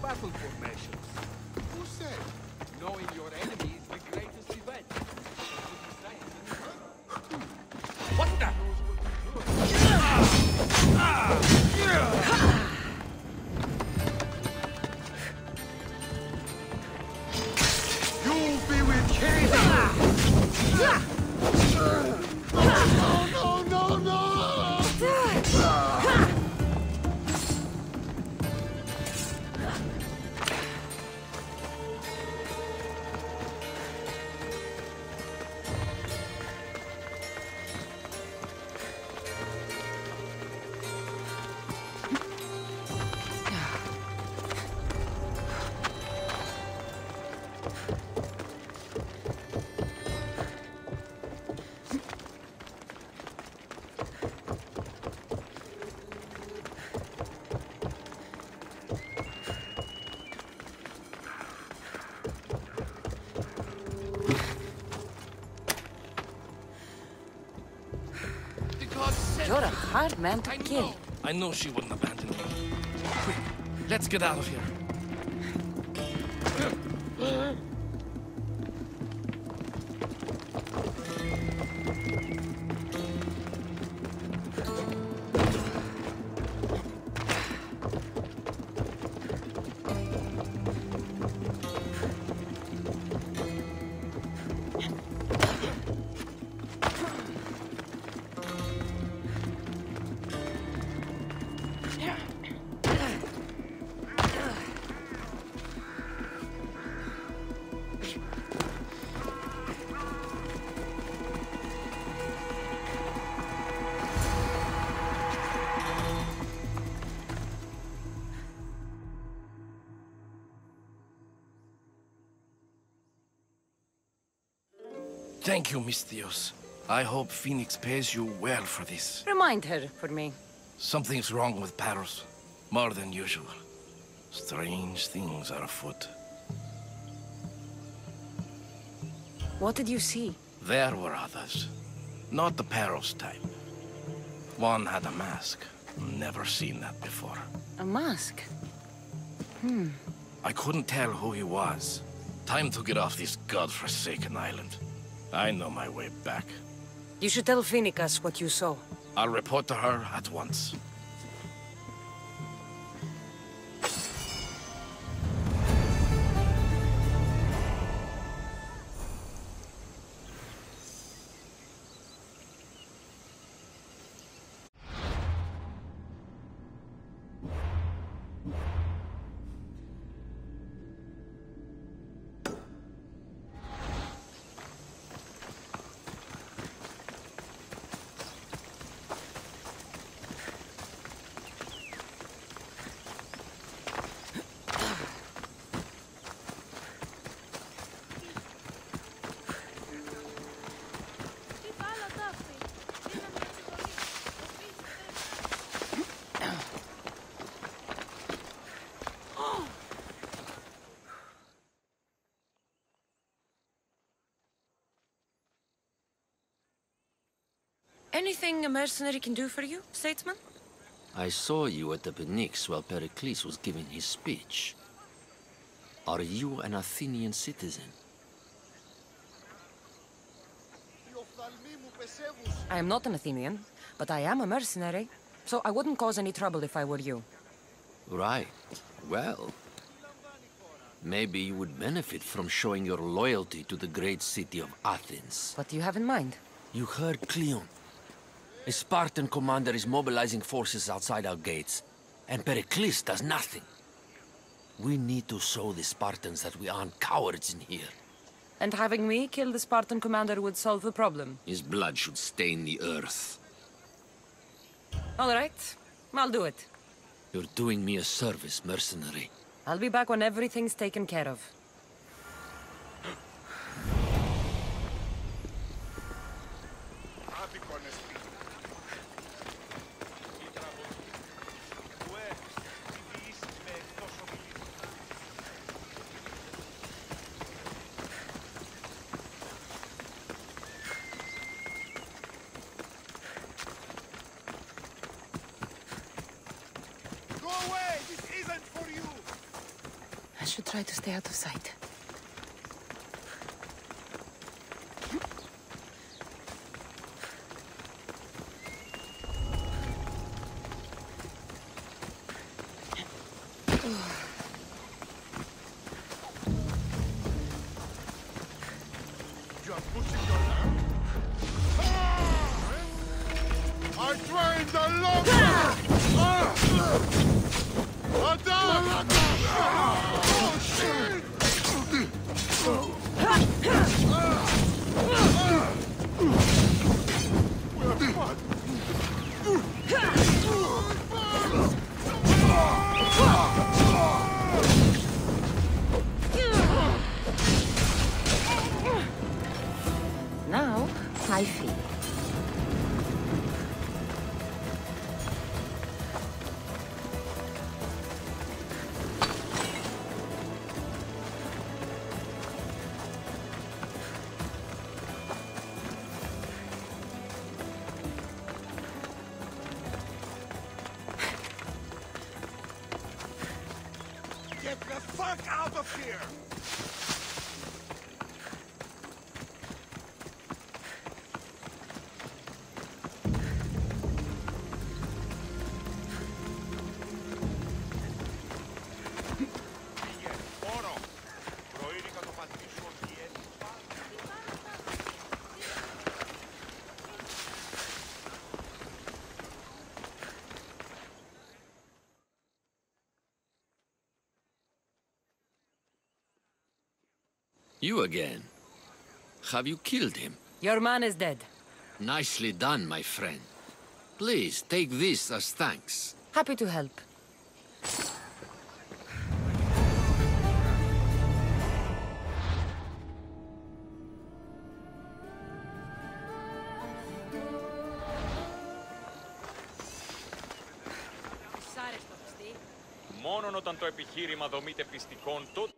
Battle formations. Who said knowing your enemy is the greatest event? What the? You'll be with Katie! No! You're a hard man to kill. I know she wouldn't abandon me. Quick, let's get out of here. Thank you, Misthios. I hope Phoenix pays you well for this. Remind her for me. Something's wrong with Paros. More than usual. Strange things are afoot. What did you see? There were others. Not the Paros type. One had a mask. Never seen that before. A mask? I couldn't tell who he was. Time to get off this godforsaken island. I know my way back. You should tell Finicus what you saw. I'll report to her at once. Anything a mercenary can do for you, statesman? I saw you at the Pnyx while Pericles was giving his speech. Are you an Athenian citizen? I am not an Athenian, but I am a mercenary, so I wouldn't cause any trouble if I were you. Right. Well, maybe you would benefit from showing your loyalty to the great city of Athens. What do you have in mind? You heard Cleon. A Spartan commander is mobilizing forces outside our gates, and Pericles does nothing. We need to show the Spartans that we aren't cowards in here. And having me kill the Spartan commander would solve the problem. His blood should stain the earth. All right, I'll do it. You're doing me a service, mercenary. I'll be back when everything's taken care of. I should try to stay out of sight. You're pushing your luck. I trained the longer! Oh, shit! Now, I feel. Get the fuck out of here! You again. Have you killed him? Your man is dead. Nicely done, my friend. Please, take this as thanks. Happy to help. Μόνον όταν το επιχείρημα δομείται πιστικόν, τότε...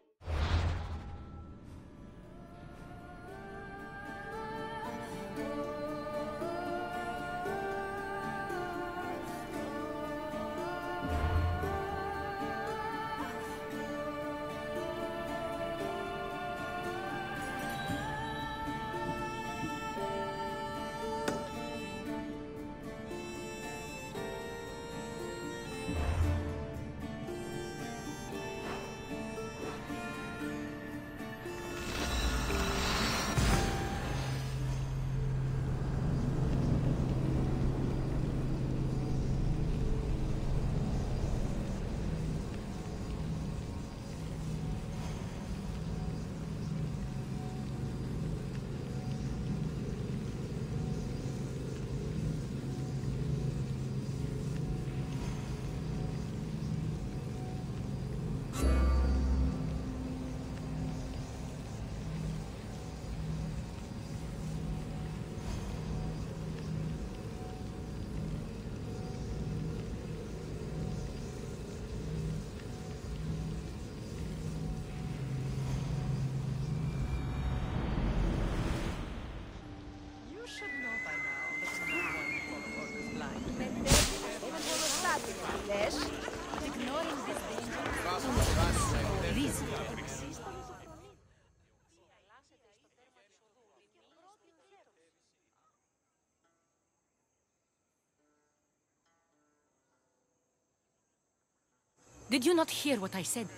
Did you not hear what I said?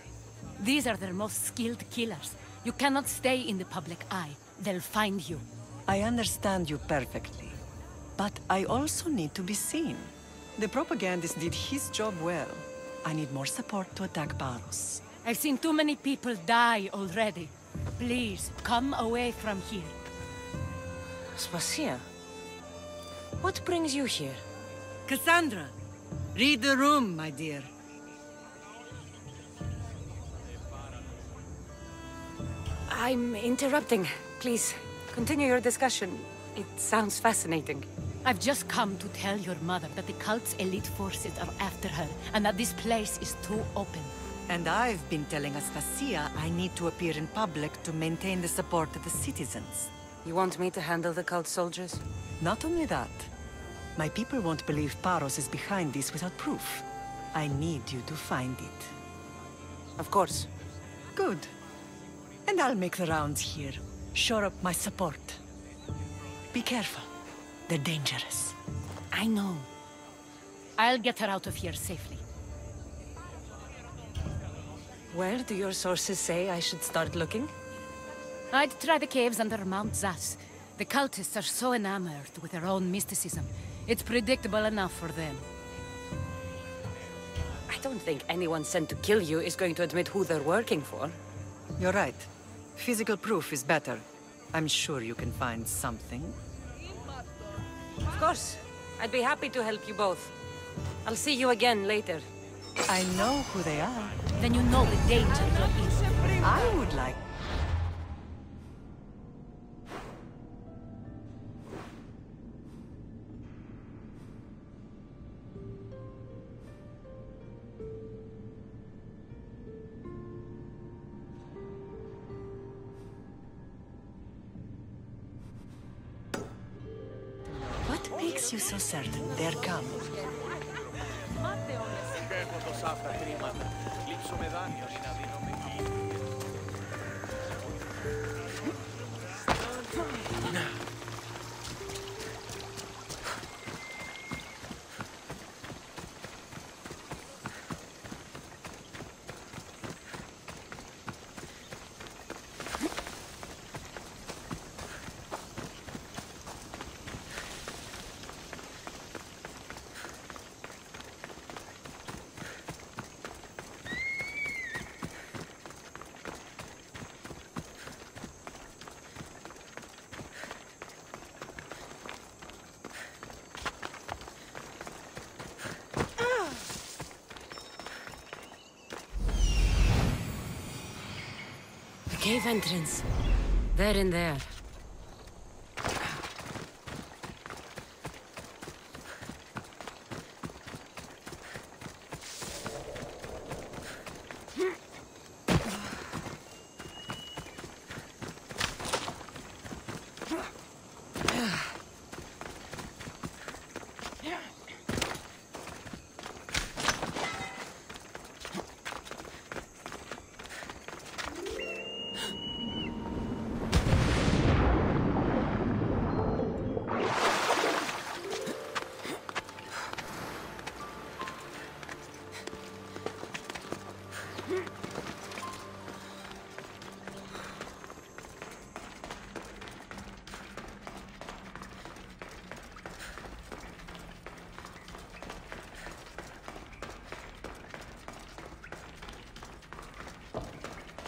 These are their most skilled killers. You cannot stay in the public eye. They'll find you. I understand you perfectly. But I also need to be seen. The propagandist did his job well. I need more support to attack Paros. I've seen too many people die already. Please, come away from here. Svasia, what brings you here? Cassandra, read the room, my dear. I'm interrupting. Please, continue your discussion. It sounds fascinating. I've just come to tell your mother that the cult's elite forces are after her, and that this place is too open. And I've been telling Aspasia I need to appear in public to maintain the support of the citizens. You want me to handle the cult soldiers? Not only that. My people won't believe Paros is behind this without proof. I need you to find it. Of course. Good. And I'll make the rounds here. Shore up my support. Be careful. They're dangerous. I know. I'll get her out of here safely. Where do your sources say I should start looking? I'd try the caves under Mount Zas. The cultists are so enamored with their own mysticism. It's predictable enough for them. I don't think anyone sent to kill you is going to admit who they're working for. You're right. Physical proof is better. I'm sure you can find something. Of course. I'd be happy to help you both. I'll see you again later. I know who they are. Then you know the danger you're in. I would like... What makes you so certain they're coming? Cave entrance. They're in there.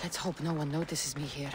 Let's hope no one notices me here.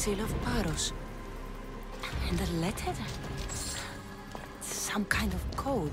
seal of Paros. And a letter? Some kind of code.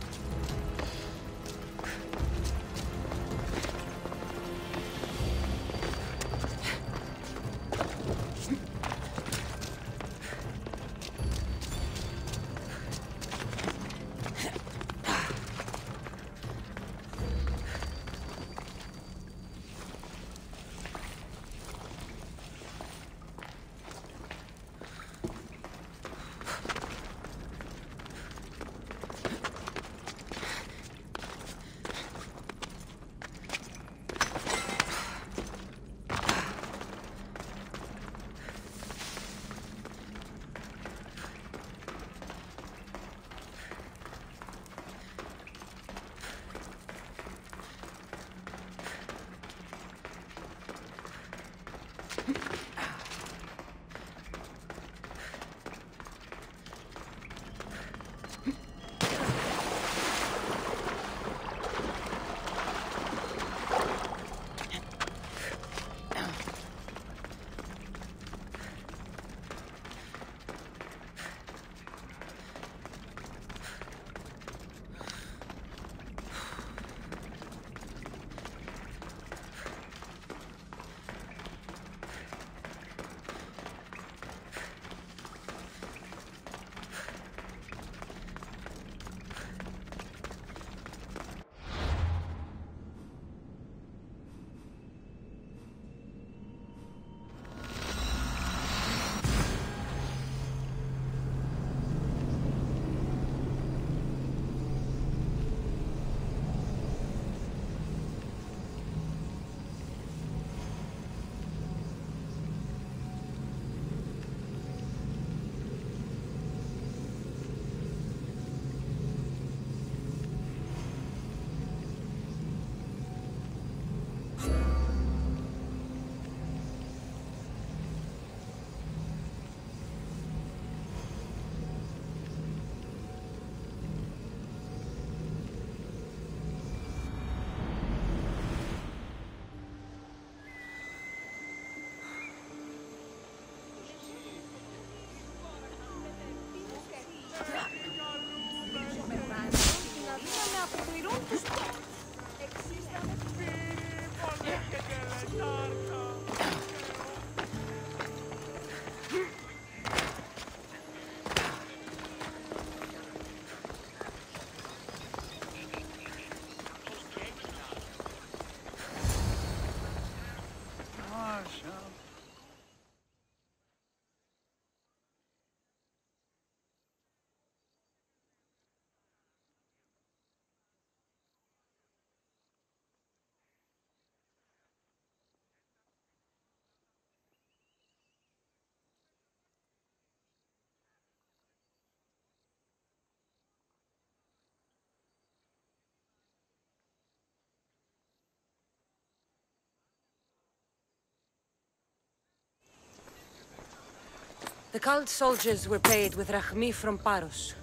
The cult soldiers were paid with Rahmi from Paros.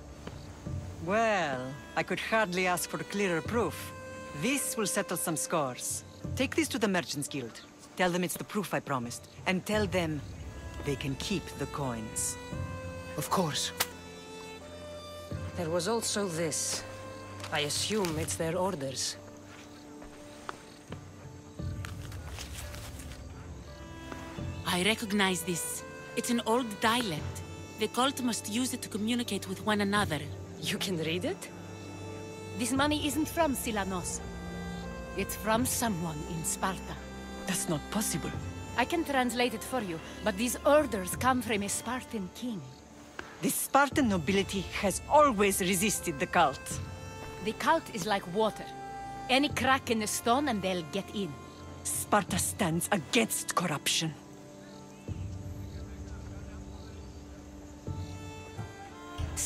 Well, I could hardly ask for clearer proof. This will settle some scores. Take this to the Merchants Guild. Tell them it's the proof I promised. And tell them they can keep the coins. Of course. There was also this. I assume it's their orders. I recognize this. It's an old dialect. The cult must use it to communicate with one another. You can read it? This money isn't from Silanos. It's from someone in Sparta. That's not possible. I can translate it for you, but these orders come from a Spartan king. The Spartan nobility has always resisted the cult. The cult is like water. Any crack in the stone and they'll get in. Sparta stands against corruption.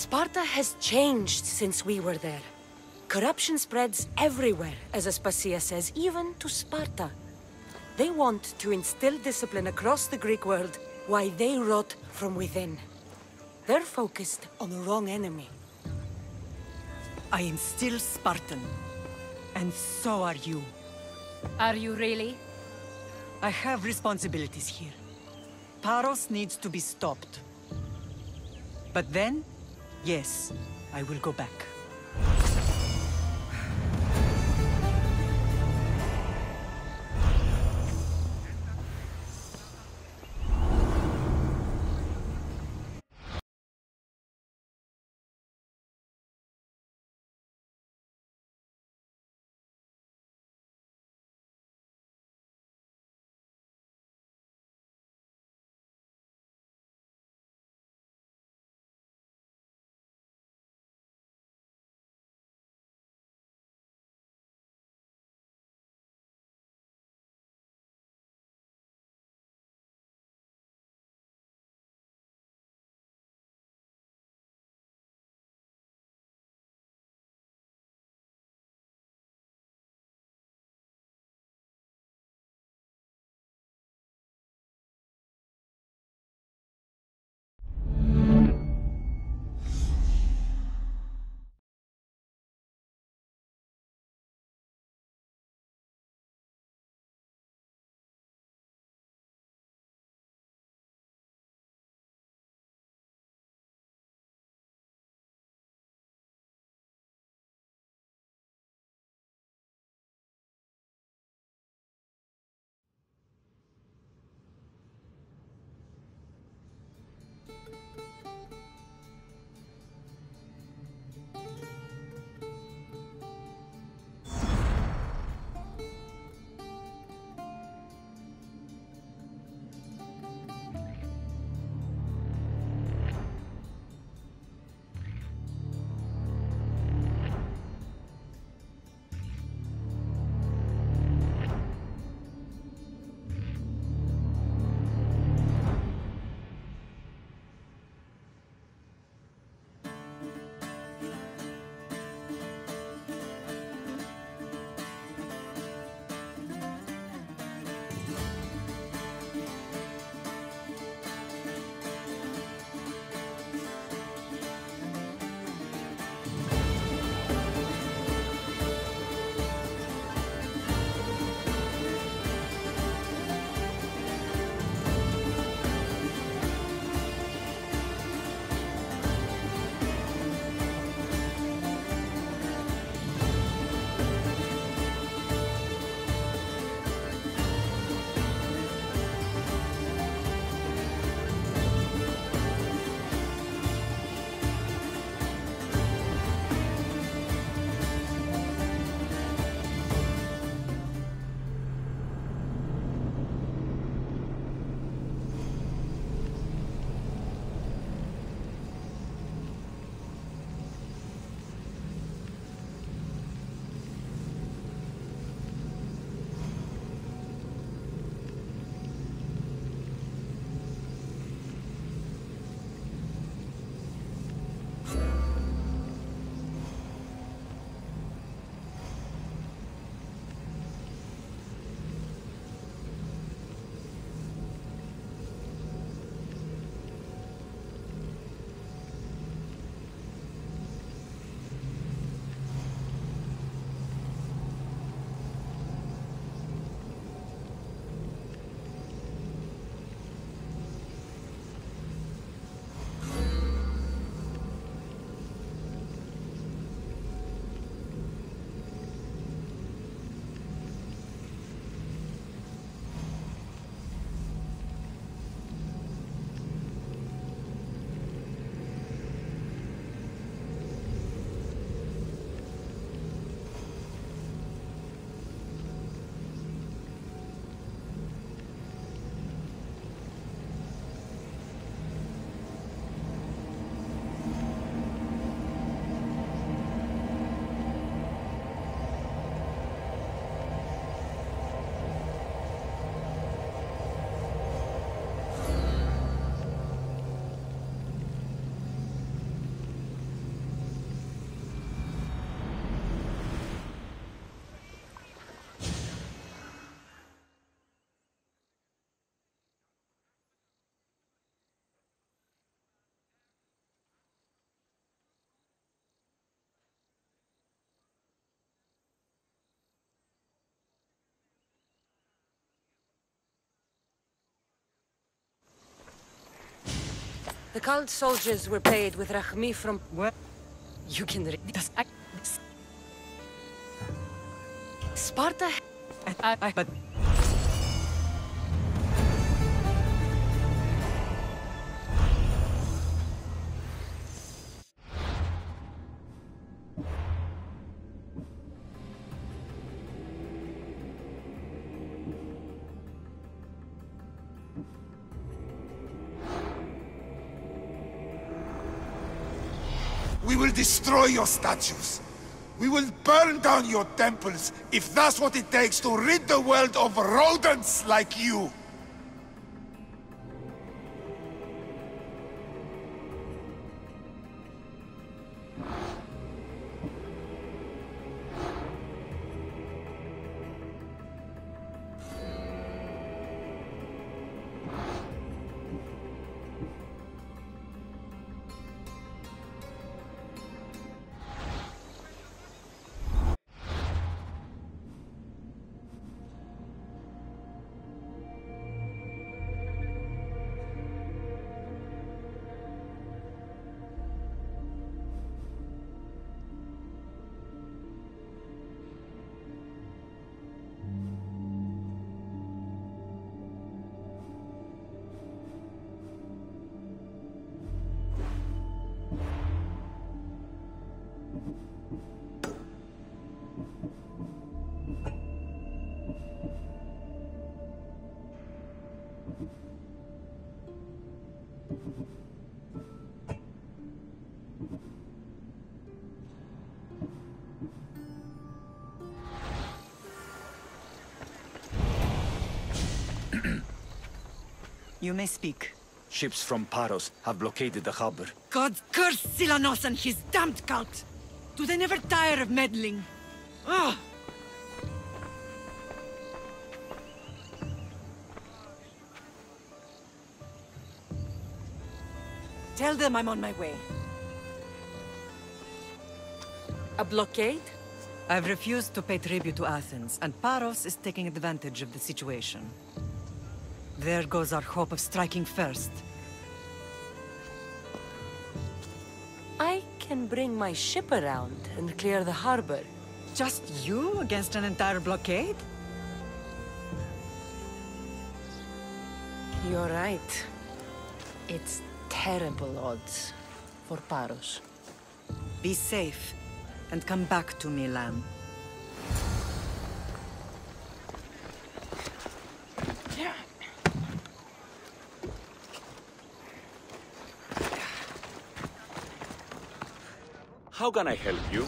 Sparta has changed since we were there. Corruption spreads everywhere, as Aspasia says, even to Sparta. They want to instill discipline across the Greek world, while they rot from within. They're focused on the wrong enemy. I am still Spartan. And so are you. Are you really? I have responsibilities here. Paros needs to be stopped. But then, yes, I will go back. The cult soldiers were paid with Rahmi from... What? You can read this. Sparta... But... We will destroy your statues. We will burn down your temples if that's what it takes to rid the world of rodents like you. You may speak. Ships from Paros have blockaded the harbor. God curse Silanos and his damned cult! Do they never tire of meddling? Ugh! Tell them I'm on my way. A blockade? I've refused to pay tribute to Athens, and Paros is taking advantage of the situation. There goes our hope of striking first. I can bring my ship around and clear the harbor. Just you against an entire blockade? You're right. It's terrible odds for Paros. Be safe, and come back to me, lamb. How can I help you?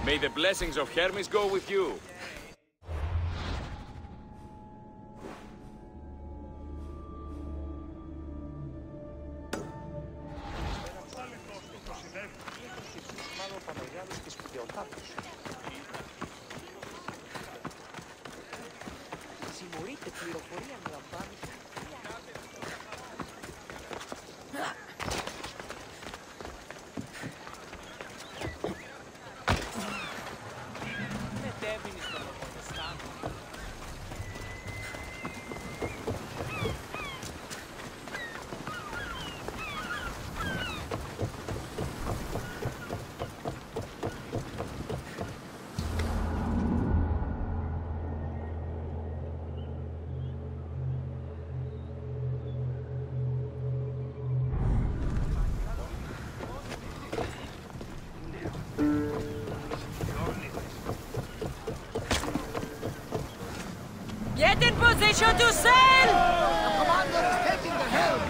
May the blessings of Hermes go with you. Έμεινες στο Get in position to sail! The commander is taking the helm!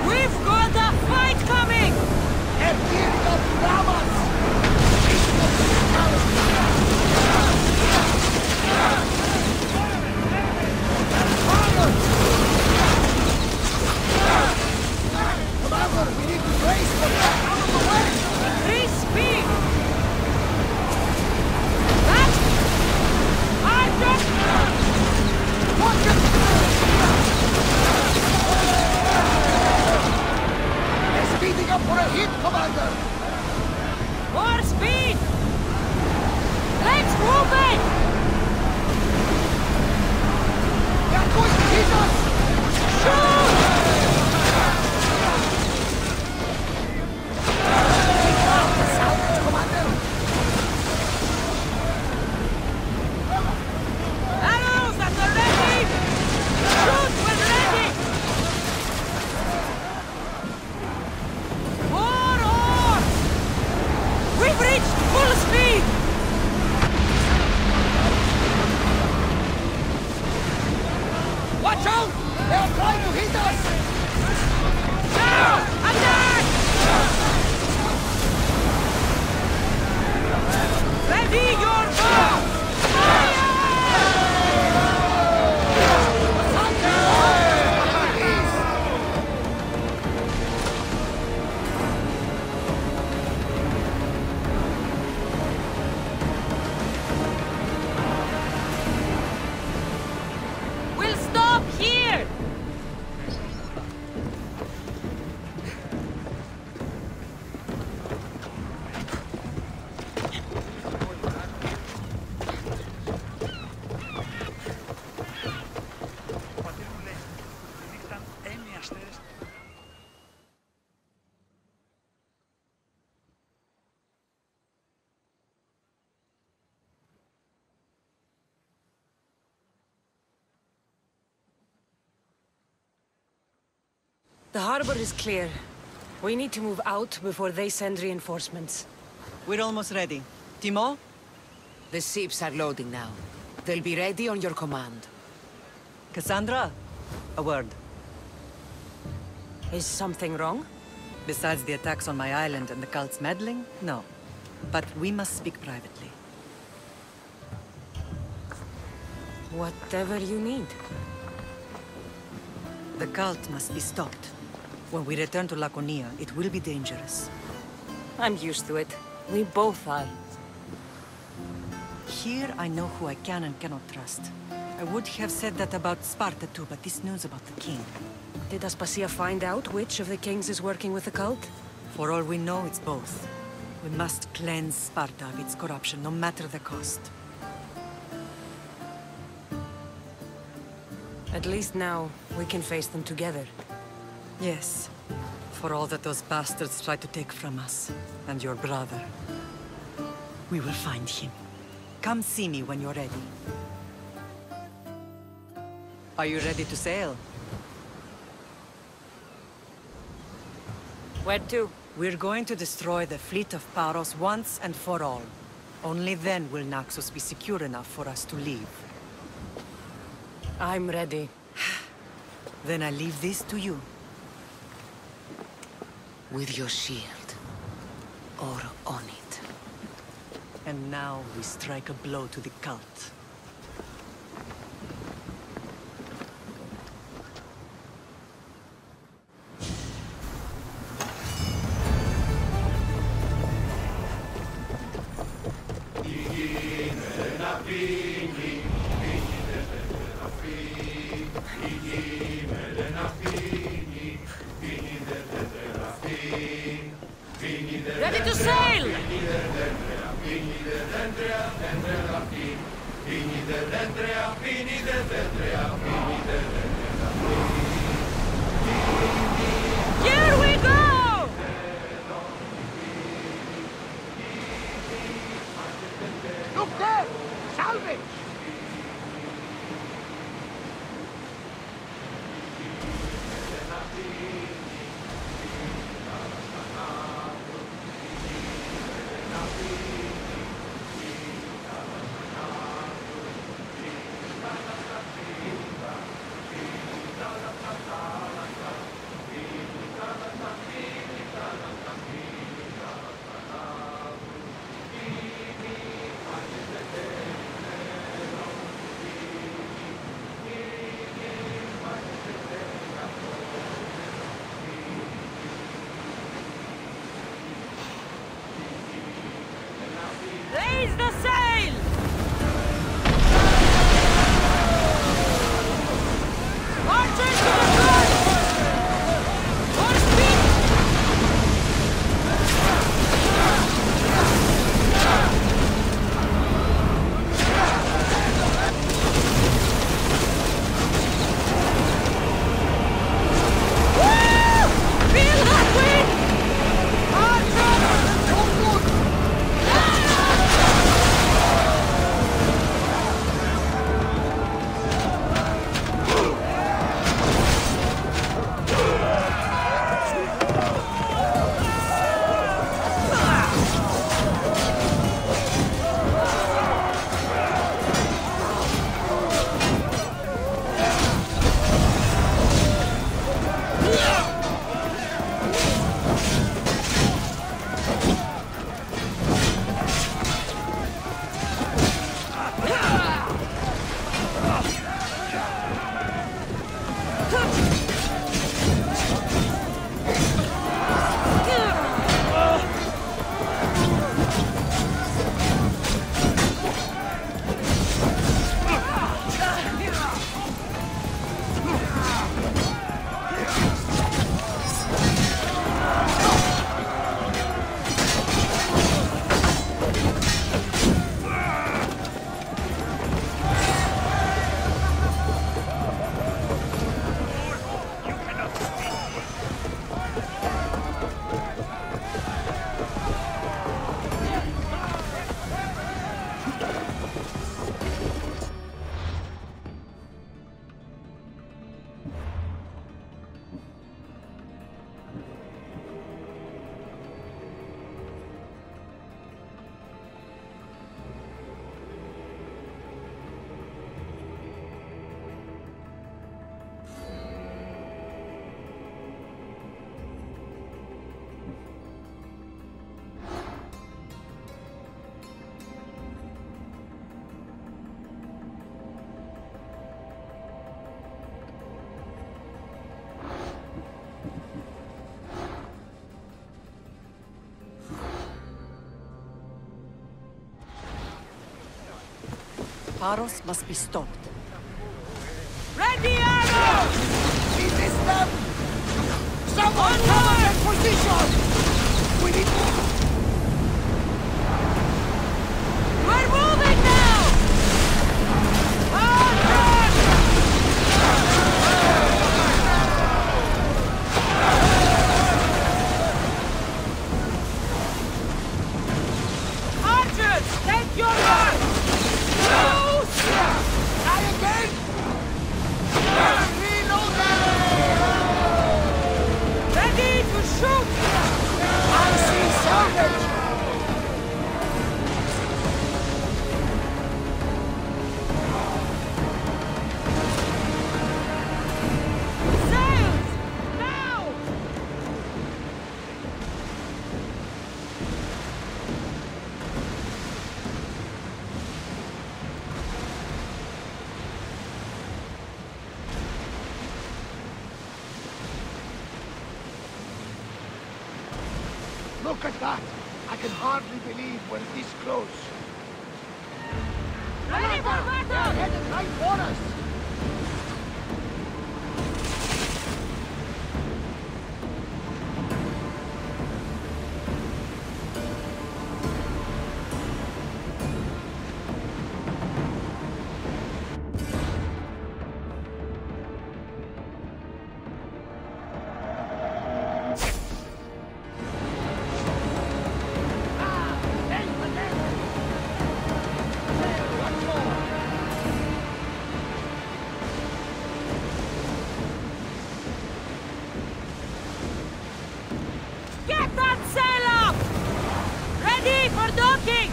We've got a fight coming! They're gearing up to ram us! Commander, we need to brace for that! Out of the way! Increase speed! Watch it! They're speeding up for a hit, Commander! More speed! Let's move it! They're going to hit us! Shoot! Commander! Arrows at the ready! Shoot when ready! More oars! We've reached full speed! Watch out! They are trying to hit us! Now! Attack! Ready your bow! We'll stop here! The harbor is clear. We need to move out before they send reinforcements. We're almost ready. Timo? The ships are loading now. They'll be ready on your command. Cassandra? A word. Is something wrong? Besides the attacks on my island and the cult's meddling? No. But we must speak privately. Whatever you need. The cult must be stopped. When we return to Laconia, it will be dangerous. I'm used to it. We both are. Here I know who I can and cannot trust. I would have said that about Sparta too, but this news about the king. Did Aspasia find out which of the kings is working with the cult? For all we know, it's both. We must cleanse Sparta of its corruption, no matter the cost. At least now, we can face them together. Yes. For all that those bastards tried to take from us. And your brother. We will find him. Come see me when you're ready. Are you ready to sail? Where to? We're going to destroy the fleet of Paros once and for all. Only then will Naxos be secure enough for us to leave. I'm ready. Then I leave this to you. With your shield. Or on it. And now we strike a blow to the cult. Ready to sail! Here we go! Look there! Salvage! Paros must be stopped. Ready, arrows! Resist them! Someone cover their position! We need... We're moving now! Archers, take your mark! Try again! Reload them! Ready to shoot! I see salvage! Sails! Now! Look at that! I can hardly believe we're this close. Ready for battle! They're headed right for us! Get that sail up! Ready for docking!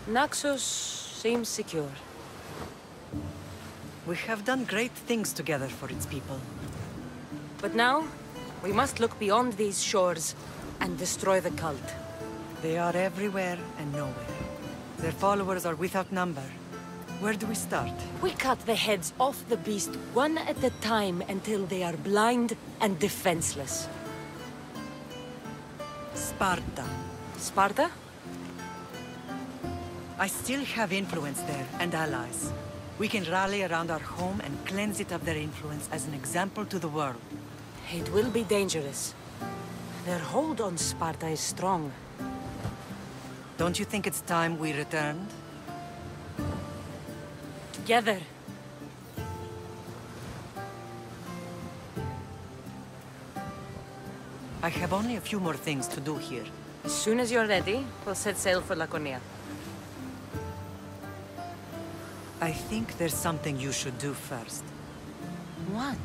Naxos seems secure. We have done great things together for its people. But now, we must look beyond these shores and destroy the cult. They are everywhere and nowhere. Their followers are without number. Where do we start? We cut the heads off the beast one at a time until they are blind and defenseless. Sparta. Sparta? I still have influence there, and allies. We can rally around our home and cleanse it of their influence as an example to the world. It will be dangerous. Their hold on Sparta is strong. Don't you think it's time we returned? Together. I have only a few more things to do here. As soon as you're ready, we'll set sail for Laconia. I think there's something you should do first. What?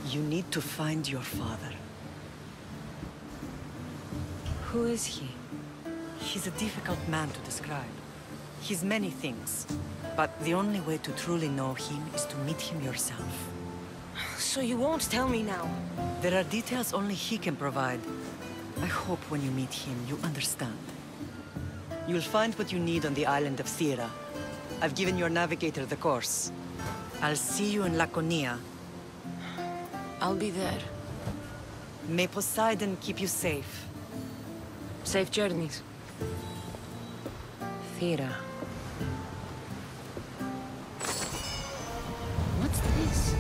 You need to find your father. Who is he? He's a difficult man to describe. He's many things, but the only way to truly know him is to meet him yourself. So you won't tell me now? There are details only he can provide. I hope when you meet him, you understand. You'll find what you need on the island of Thera. I've given your navigator the course. I'll see you in Laconia. I'll be there. May Poseidon keep you safe. Safe journeys. Thera. What's this?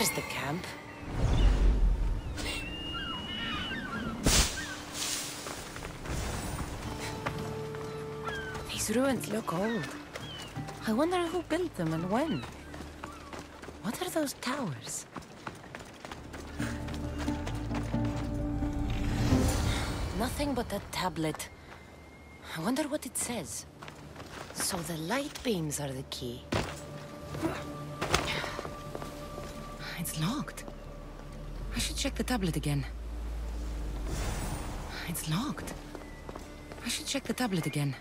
There's the camp. These ruins look old. I wonder who built them and when. What are those towers? Nothing but a tablet. I wonder what it says. So the light beams are the key. It's locked. I should check the tablet again. It's locked. I should check the tablet again.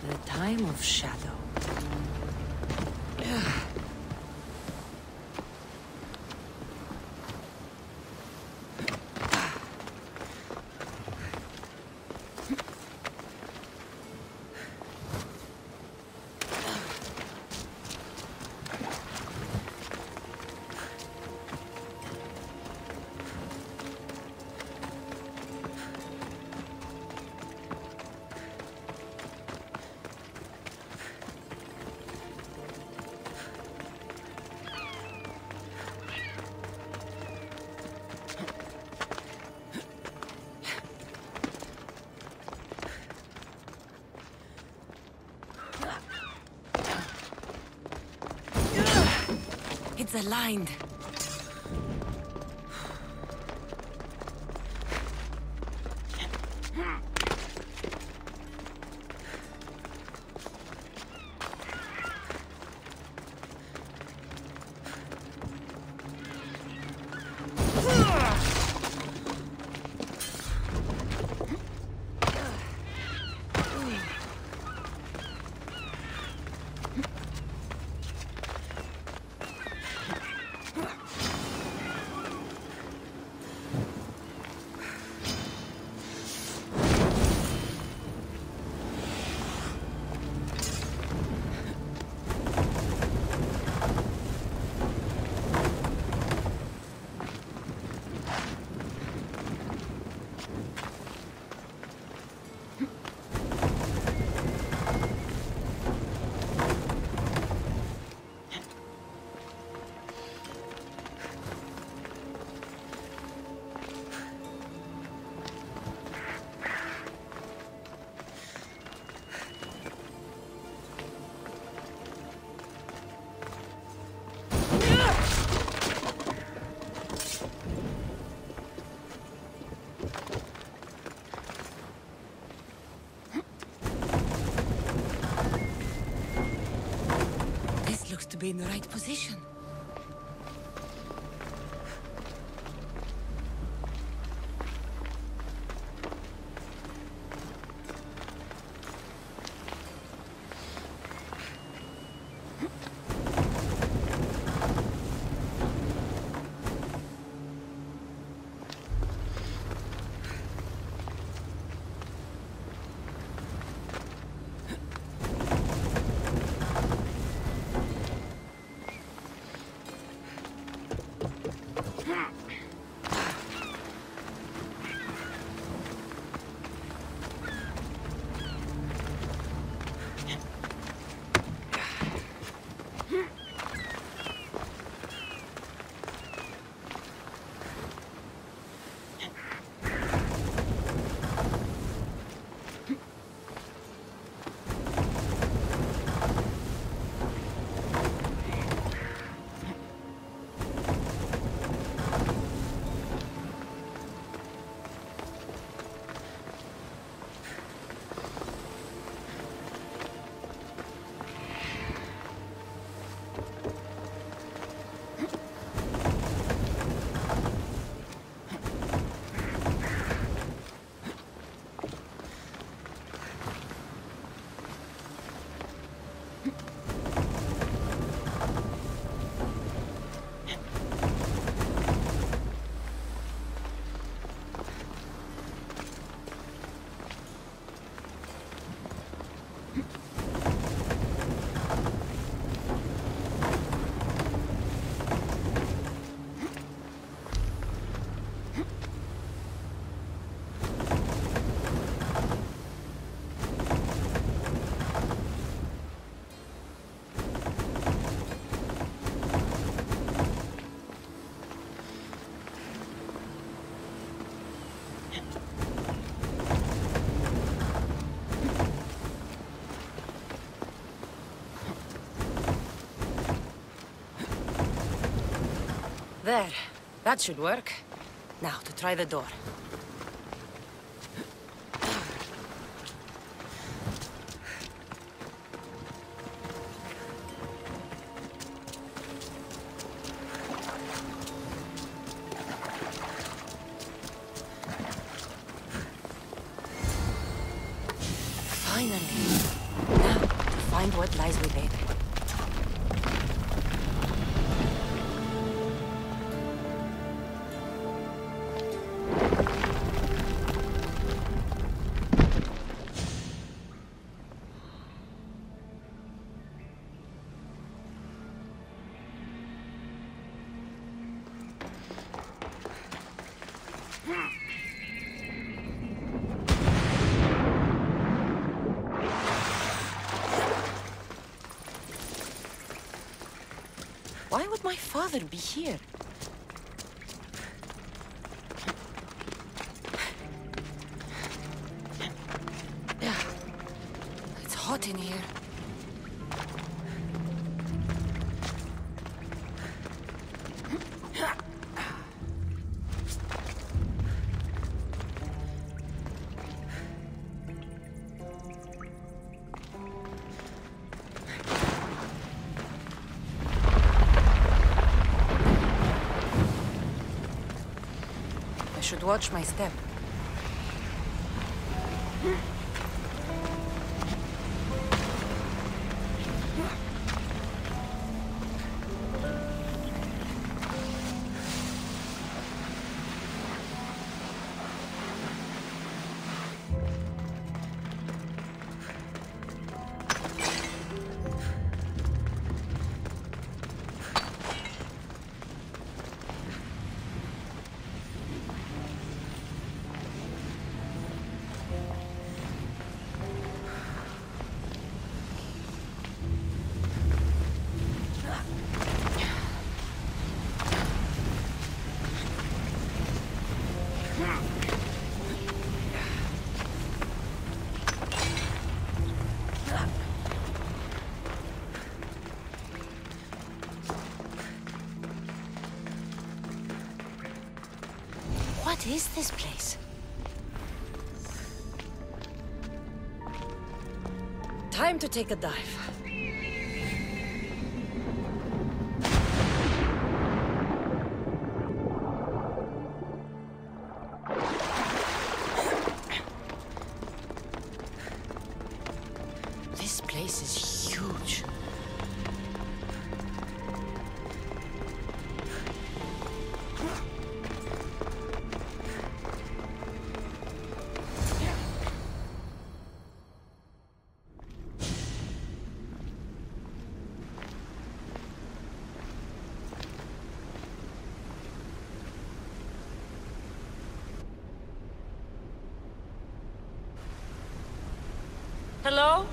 The time of shadow. It's aligned. be in the right position. There. That should work. Now, to try the door. Finally. Now, to find what lies within. Why would my father be here? It's hot in here. I should watch my step. What is this place? Time to take a dive. Hello?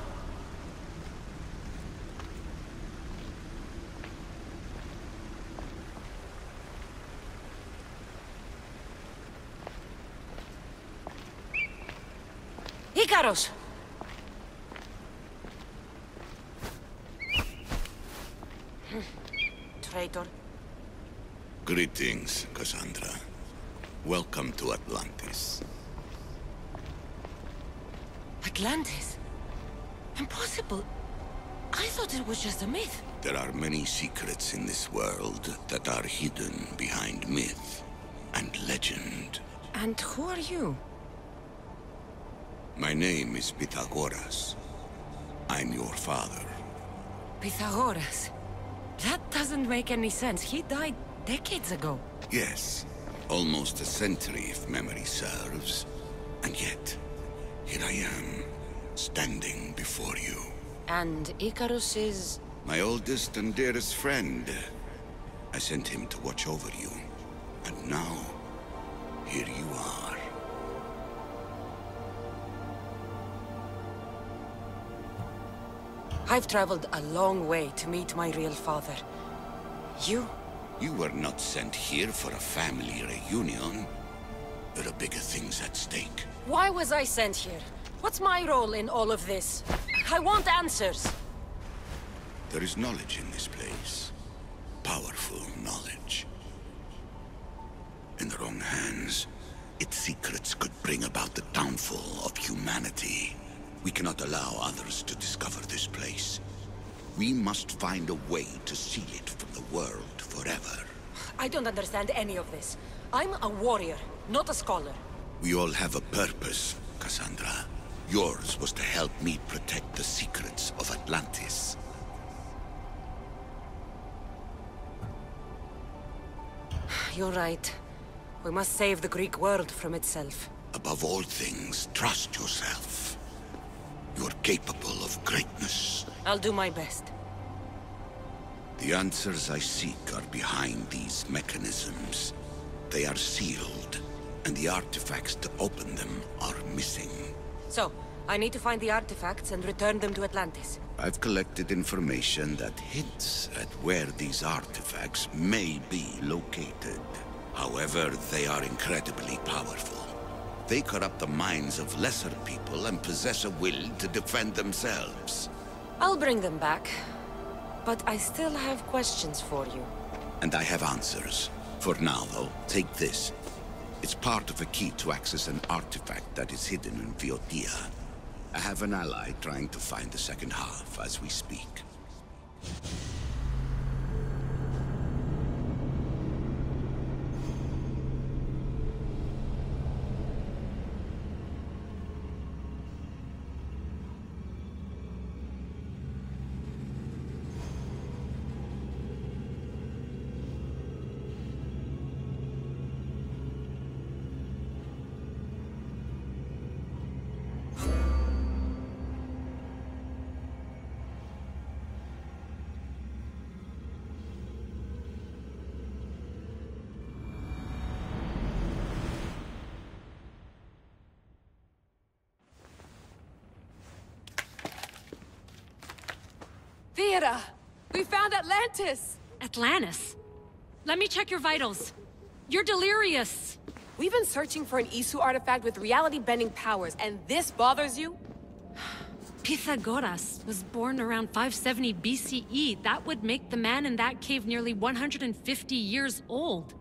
Ikaros! Traitor. Greetings, Cassandra. Welcome to Atlantis. Atlantis? Impossible. I thought it was just a myth. There are many secrets in this world that are hidden behind myth and legend. And who are you? My name is Pythagoras. I'm your father. Pythagoras? That doesn't make any sense. He died decades ago. Yes, almost a century if memory serves. And yet, here I am, standing before you. And Icarus is... My oldest and dearest friend. I sent him to watch over you. And now, here you are. I've traveled a long way to meet my real father. You? You were not sent here for a family reunion. There are bigger things at stake. Why was I sent here? What's my role in all of this? I want answers. There is knowledge in this place. Powerful knowledge. In the wrong hands, its secrets could bring about the downfall of humanity. We cannot allow others to discover this place. We must find a way to seal it from the world forever. I don't understand any of this. I'm a warrior, not a scholar. We all have a purpose, Cassandra. Yours was to help me protect the secrets of Atlantis. You're right. We must save the Greek world from itself. Above all things, trust yourself. You're capable of greatness. I'll do my best. The answers I seek are behind these mechanisms. They are sealed, and the artifacts to open them are missing. So, I need to find the artifacts and return them to Atlantis. I've collected information that hints at where these artifacts may be located. However, they are incredibly powerful. They corrupt the minds of lesser people and possess a will to defend themselves. I'll bring them back. But I still have questions for you. And I have answers. For now, though, take this. It's part of a key to access an artifact that is hidden in Viotia. I have an ally trying to find the second half as we speak. Theodore! We found Atlantis! Atlantis? Let me check your vitals. You're delirious. We've been searching for an Isu artifact with reality-bending powers, and this bothers you? Pythagoras was born around 570 BCE. That would make the man in that cave nearly 150 years old.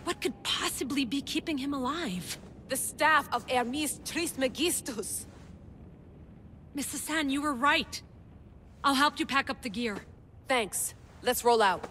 What could possibly be keeping him alive? The staff of Hermes Trismegistus. Miss Hassan, you were right. I'll help you pack up the gear. Thanks. Let's roll out.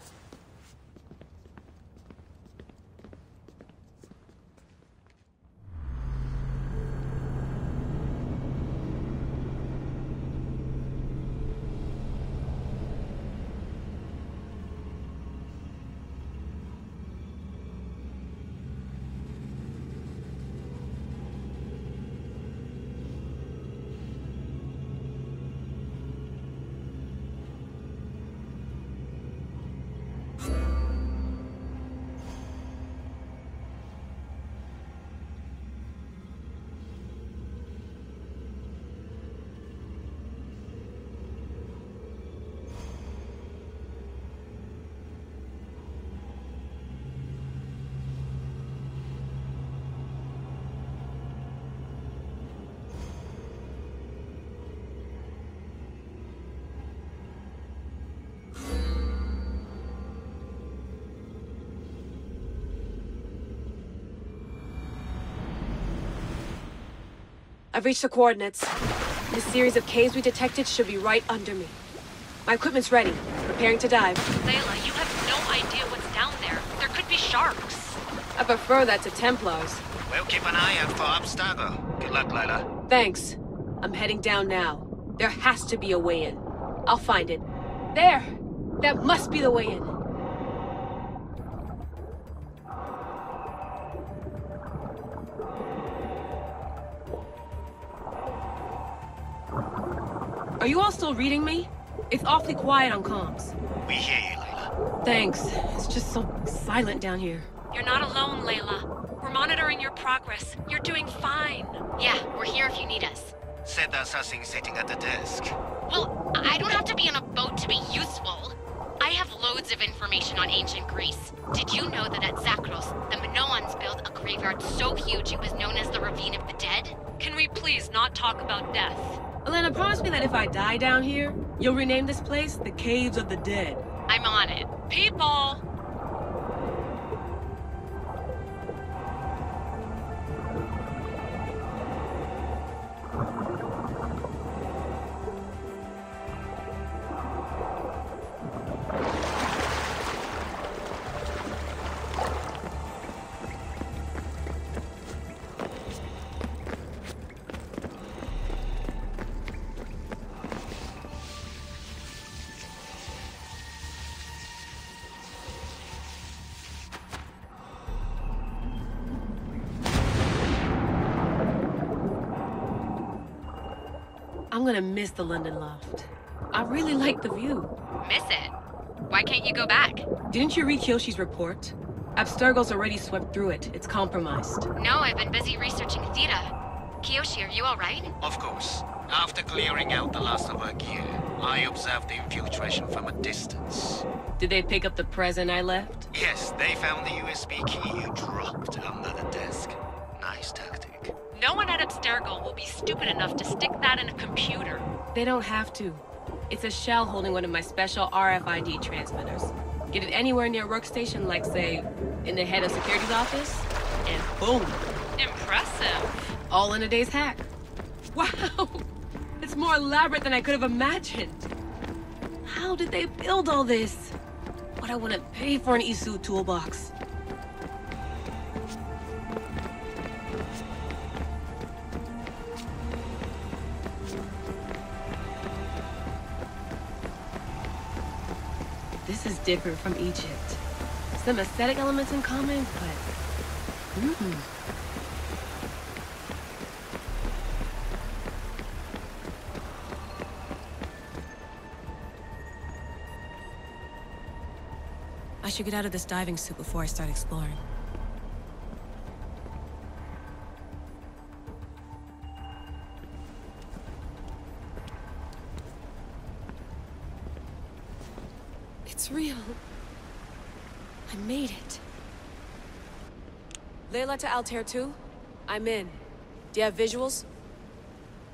I've reached the coordinates. This series of caves we detected should be right under me. My equipment's ready. Preparing to dive. Layla, you have no idea what's down there. There could be sharks. I prefer that to Templars. We'll keep an eye out for Abstergo. Good luck, Layla. Thanks. I'm heading down now. There has to be a way in. I'll find it. There! That must be the way in. Are you all still reading me? It's awfully quiet on comms. We hear you, Layla. Thanks. It's just so silent down here. You're not alone, Layla. We're monitoring your progress. You're doing fine. Yeah, we're here if you need us. Said the assassin sitting at the desk. Well, I don't have to be on a boat to be useful. I have loads of information on ancient Greece. Did you know that at Zakros, the Minoans built a graveyard so huge it was known as the Ravine of the Dead? Can we please not talk about death? Elena, promise me that if I die down here, you'll rename this place the Caves of the Dead. I'm on it. People! I'm gonna miss the London Loft. I really like the view. Miss it? Why can't you go back? Didn't you read Kyoshi's report? Abstergo's already swept through it. It's compromised. No, I've been busy researching Theta. Kiyoshi, are you alright? Of course. After clearing out the last of her gear, I observed the infiltration from a distance. Did they pick up the present I left? Yes, they found the USB key you dropped under the desk. Nice tactic. No one at Abstergo will be stupid enough to stick that in a computer. They don't have to. It's a shell holding one of my special RFID transmitters. Get it anywhere near a workstation, like, say, in the head of security's office, and boom. Impressive. All in a day's hack. Wow! It's more elaborate than I could have imagined. How did they build all this? What I wouldn't pay for an Isu toolbox. This is different from Egypt. Some aesthetic elements in common, but... I should get out of this diving suit before I start exploring. It's real. I made it. Layla to Altair 2? I'm in. Do you have visuals?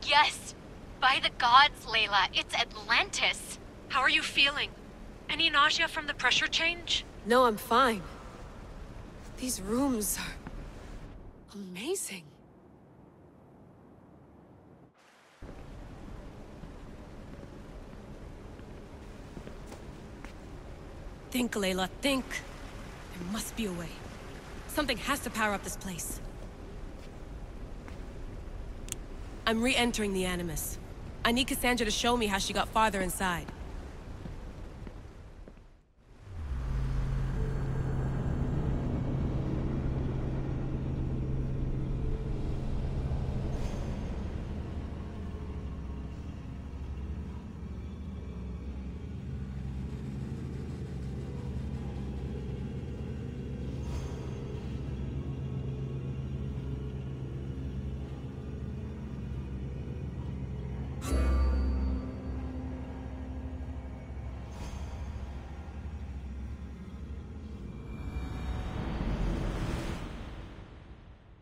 Yes! By the gods, Layla, it's Atlantis! How are you feeling? Any nausea from the pressure change? No, I'm fine. These rooms are... amazing. Think, Layla, think. There must be a way. Something has to power up this place. I'm re-entering the Animus. I need Cassandra to show me how she got farther inside.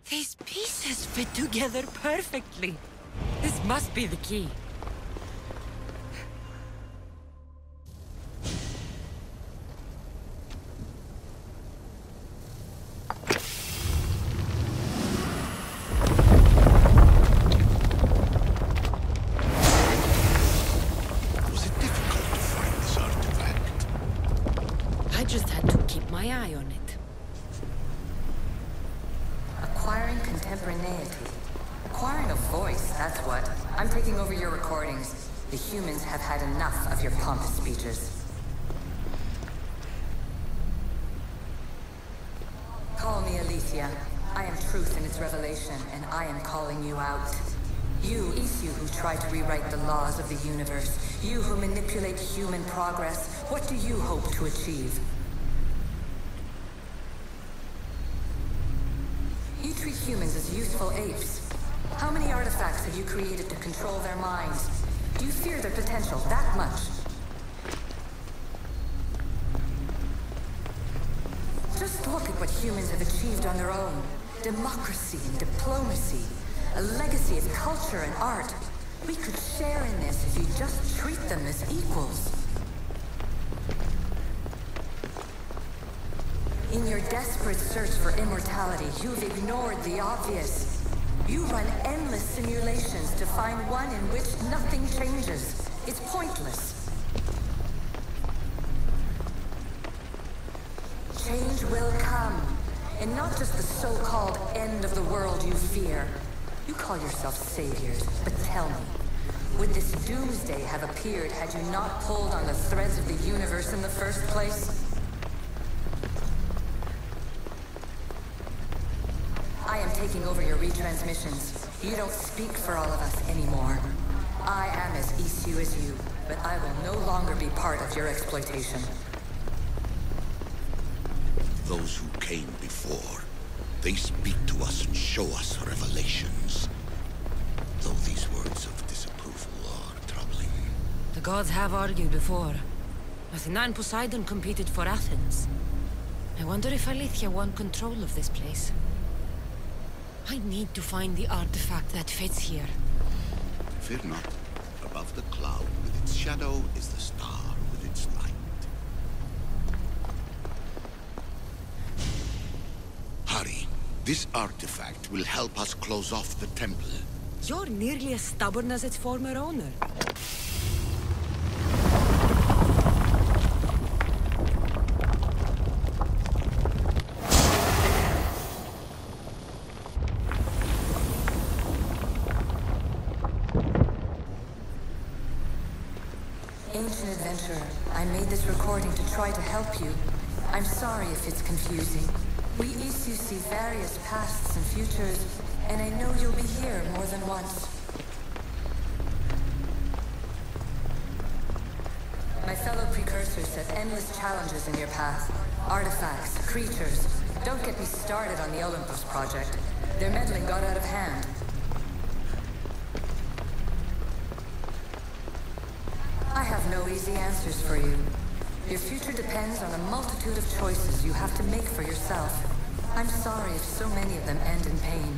These pieces fit together perfectly. This must be the key. spontaneity. Acquiring a voice, that's what. I'm taking over your recordings. The humans have had enough of your pompous speeches. Call me Aletheia. I am truth in its revelation, and I am calling you out. You, Isu, who try to rewrite the laws of the universe. You who manipulate human progress. What do you hope to achieve? You treat humans as useful apes. How many artifacts have you created to control their minds? Do you fear their potential that much? Just look at what humans have achieved on their own. Democracy and diplomacy. A legacy of culture and art. We could share in this if you just treat them as equals. In your desperate search for immortality, you've ignored the obvious. You run endless simulations to find one in which nothing changes. It's pointless. Change will come. And not just the so-called end of the world you fear. You call yourselves saviors, but tell me, would this doomsday have appeared had you not pulled on the threads of the universe in the first place? I am taking over your retransmissions. You don't speak for all of us anymore. I am as Isu as you, but I will no longer be part of your exploitation. Those who came before, they speak to us and show us revelations. Though these words of disapproval are troubling. The gods have argued before. Athena and Poseidon competed for Athens. I wonder if Aletheia won control of this place. I need to find the artifact that fits here. Fear not. Above the cloud with its shadow is the star with its light. Hurry. This artifact will help us close off the temple. You're nearly as stubborn as its former owner. Ancient adventurer, I made this recording to try to help you. I'm sorry if it's confusing. We Isu see various pasts and futures, and I know you'll be here more than once. My fellow precursors set endless challenges in your path. Artifacts, creatures. Don't get me started on the Olympus project. Their meddling got out of hand. I have no easy answers for you. Your future depends on a multitude of choices you have to make for yourself. I'm sorry if so many of them end in pain.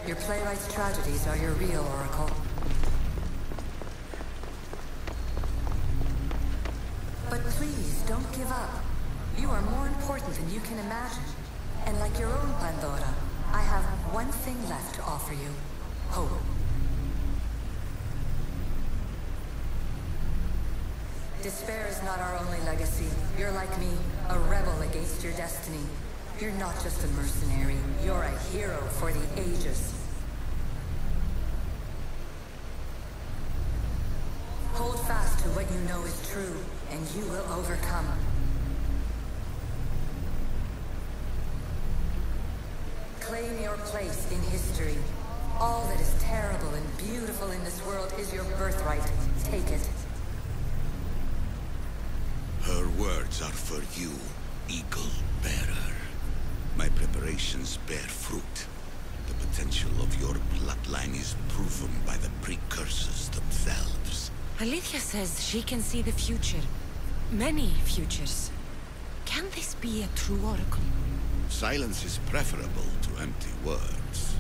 Your playwright's tragedies are your real oracle. But please, don't give up. You are more important than you can imagine. And like your own Pandora, I have one thing left to offer you. Hope. Despair is not our only legacy. You're like me, a rebel against your destiny. You're not just a mercenary, you're a hero for the ages. Hold fast to what you know is true, and you will overcome. Claim your place in history. All that is terrible and beautiful in this world is your birthright. Take it. Her words are for you, Eagle Bearer. My preparations bear fruit. The potential of your bloodline is proven by the precursors themselves. Aletheia says she can see the future. Many futures. Can this be a true oracle? Silence is preferable to empty words.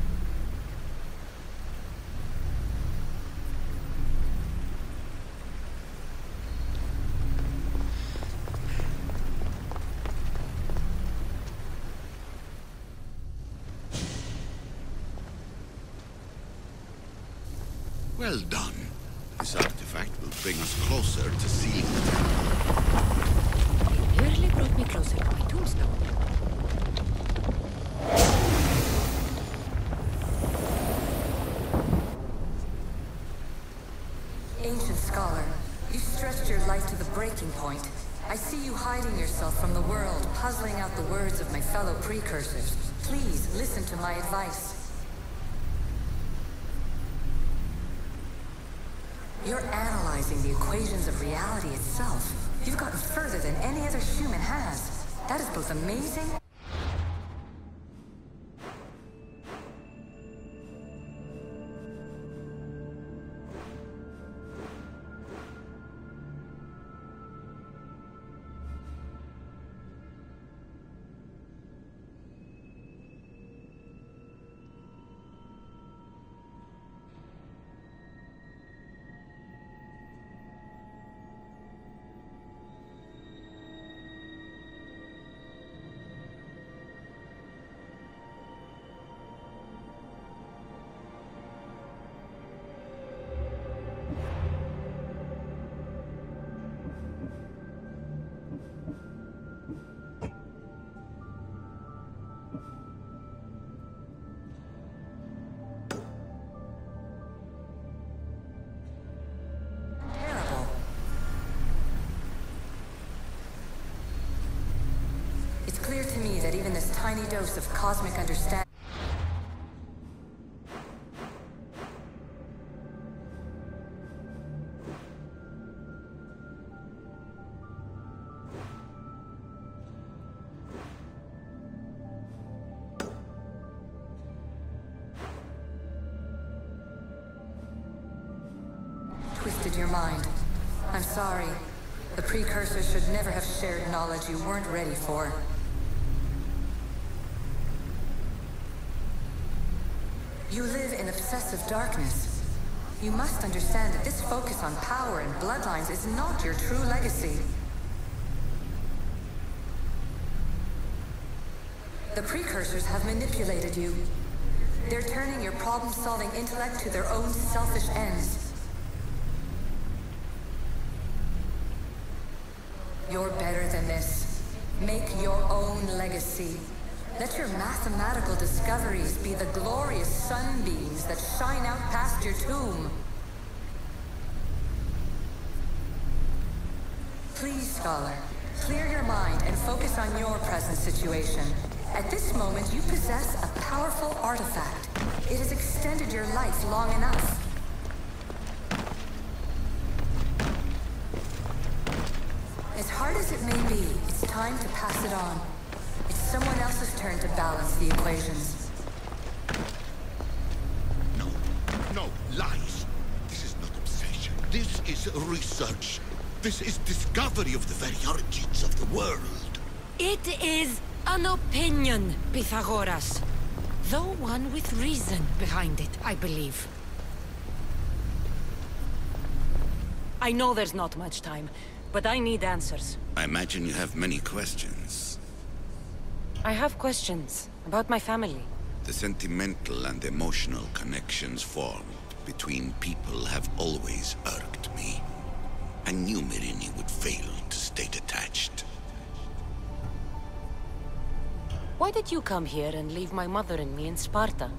Well done. This artifact will bring us closer to sealing the temple. It nearly brought me closer to my tombstone. Scholar, you stretched your life to the breaking point. I see you hiding yourself from the world, puzzling out the words of my fellow precursors. Please, listen to my advice. You're analyzing the equations of reality itself. You've gotten further than any other human has. That is both amazing... It's clear to me that even this tiny dose of cosmic understanding... twisted your mind. I'm sorry. The precursors should never have shared knowledge you weren't ready for. You live in obsessive darkness. You must understand that this focus on power and bloodlines is not your true legacy. The precursors have manipulated you. They're turning your problem-solving intellect to their own selfish ends. You're better than this. Make your own legacy. Let your mathematical discoveries be the glorious sunbeams that shine out past your tomb. Please, Scholar, clear your mind and focus on your present situation. At this moment, you possess a powerful artifact. It has extended your life long enough. As hard as it may be, it's time to pass it on. It's someone else's turn to balance the equations. No, lies. This is not obsession. This is research. This is discovery of the very origins of the world. It is an opinion, Pythagoras. Though one with reason behind it, I believe. I know there's not much time, but I need answers. I imagine you have many questions. I have questions about my family. The sentimental and emotional connections formed between people have always irked me. I knew Myrrine would fail to stay detached. Why did you come here and leave my mother and me in Sparta?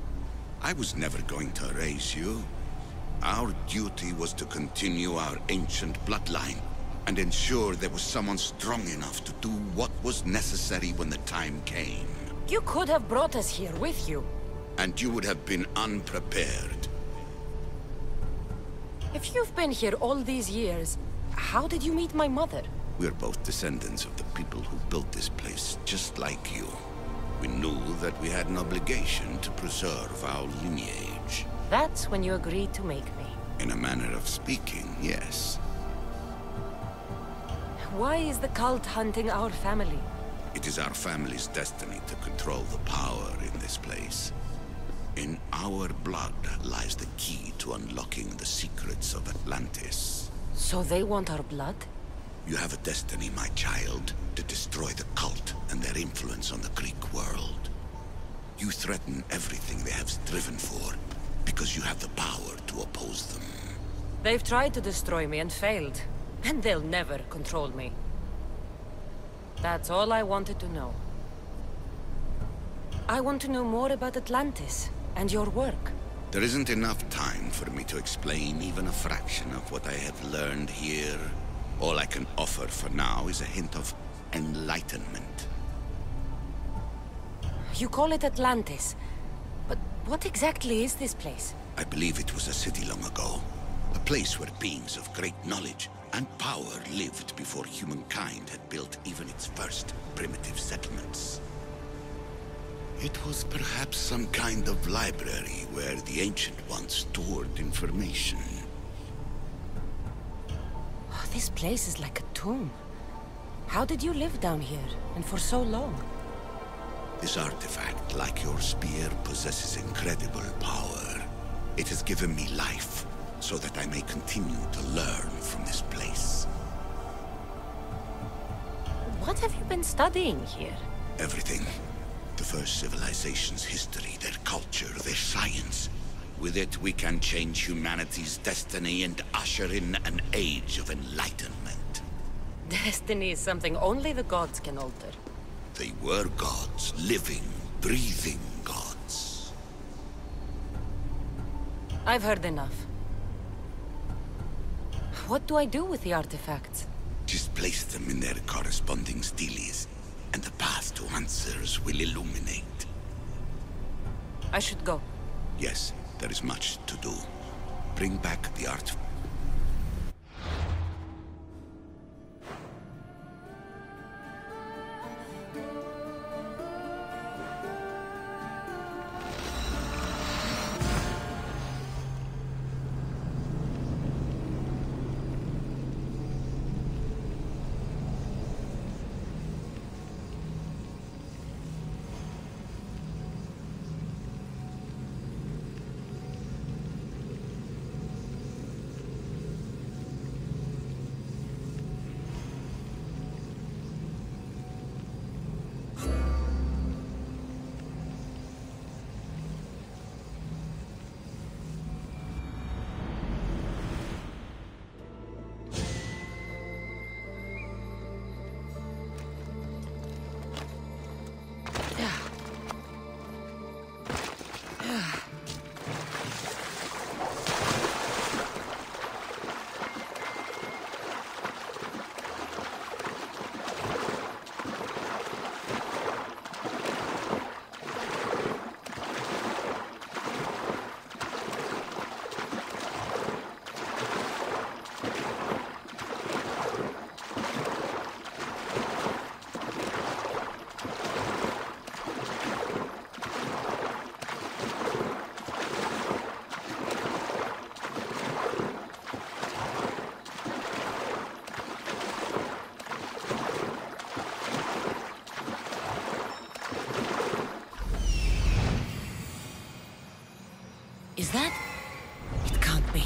I was never going to raise you. Our duty was to continue our ancient bloodline and ensure there was someone strong enough to do what was necessary when the time came. You could have brought us here with you. And you would have been unprepared. If you've been here all these years, how did you meet my mother? We're both descendants of the people who built this place, just like you. We knew that we had an obligation to preserve our lineage. That's when you agreed to make me. In a manner of speaking, yes. Why is the cult hunting our family? It is our family's destiny to control the power in this place. In our blood lies the key to unlocking the secrets of Atlantis. So they want our blood? You have a destiny, my child, to destroy the cult and their influence on the Greek world. You threaten everything they have striven for, because you have the power to oppose them. They've tried to destroy me and failed, and they'll never control me. That's all I wanted to know. I want to know more about Atlantis and your work. There isn't enough time for me to explain even a fraction of what I have learned here. All I can offer for now is a hint of enlightenment. You call it Atlantis, but what exactly is this place? I believe it was a city long ago. A place where beings of great knowledge and power lived before humankind had built even its first primitive settlements. It was perhaps some kind of library where the Ancient Ones stored information. Oh, this place is like a tomb. How did you live down here, and for so long? This artifact, like your spear, possesses incredible power. It has given me life, so that I may continue to learn from this place. What have you been studying here? Everything. The first civilization's history, their culture, their science. With it, we can change humanity's destiny and usher in an age of enlightenment. Destiny is something only the gods can alter. They were gods, living, breathing gods. I've heard enough. What do I do with the artifacts? Just place them in their corresponding steles, and the path to answers will illuminate. I should go. Yes, there is much to do. Bring back the art. Is that? It can't be.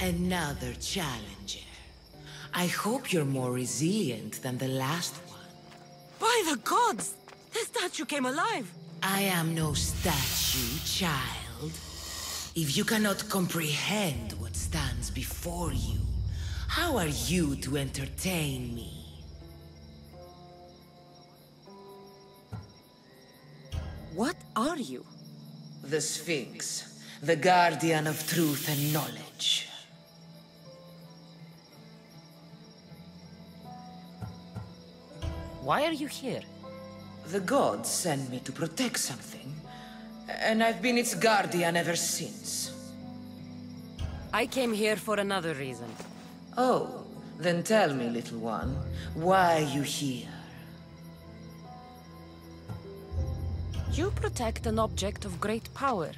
Another challenger. I hope you're more resilient than the last one. By the gods! The statue came alive! I am no statue, child. If you cannot comprehend what stands before you. How are you to entertain me? What are you? The Sphinx, the guardian of truth and knowledge. Why are you here? The gods sent me to protect something, and I've been its guardian ever since. I came here for another reason. Oh, then tell me, little one, why are you here? You protect an object of great power.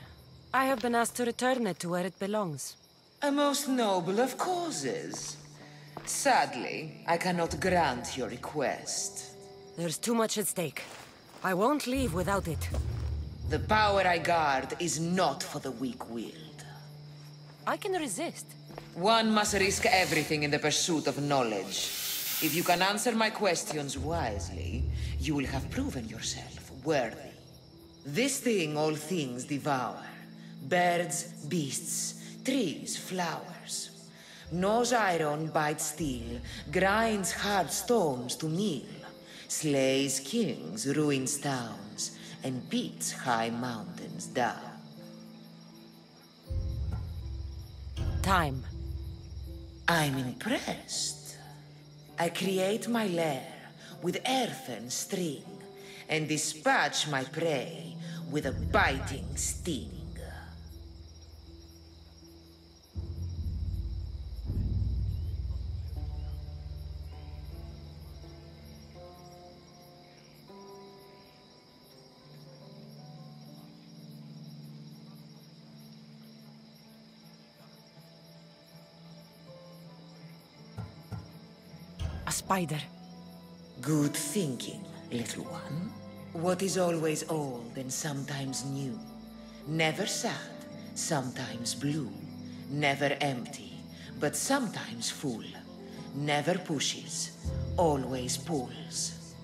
I have been asked to return it to where it belongs. A most noble of causes. Sadly, I cannot grant your request. There's too much at stake. I won't leave without it. The power I guard is not for the weak-willed. I can resist. One must risk everything in the pursuit of knowledge. If you can answer my questions wisely, you will have proven yourself worthy. This thing all things devour. Birds, beasts, trees, flowers. Gnaws iron, bites steel, grinds hard stones to meal. Slays kings, ruins towns, and beats high mountains down. Time. I'm impressed. I create my lair with earthen string, and dispatch my prey with a biting sting. A spider. Good thinking, little one. What is always old and sometimes new. Never sad, sometimes blue. Never empty, but sometimes full. Never pushes, always pulls.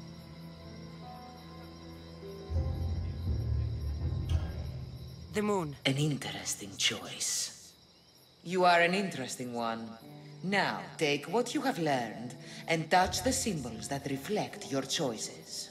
The moon. An interesting choice. You are an interesting one. Now, take what you have learned and touch the symbols that reflect your choices.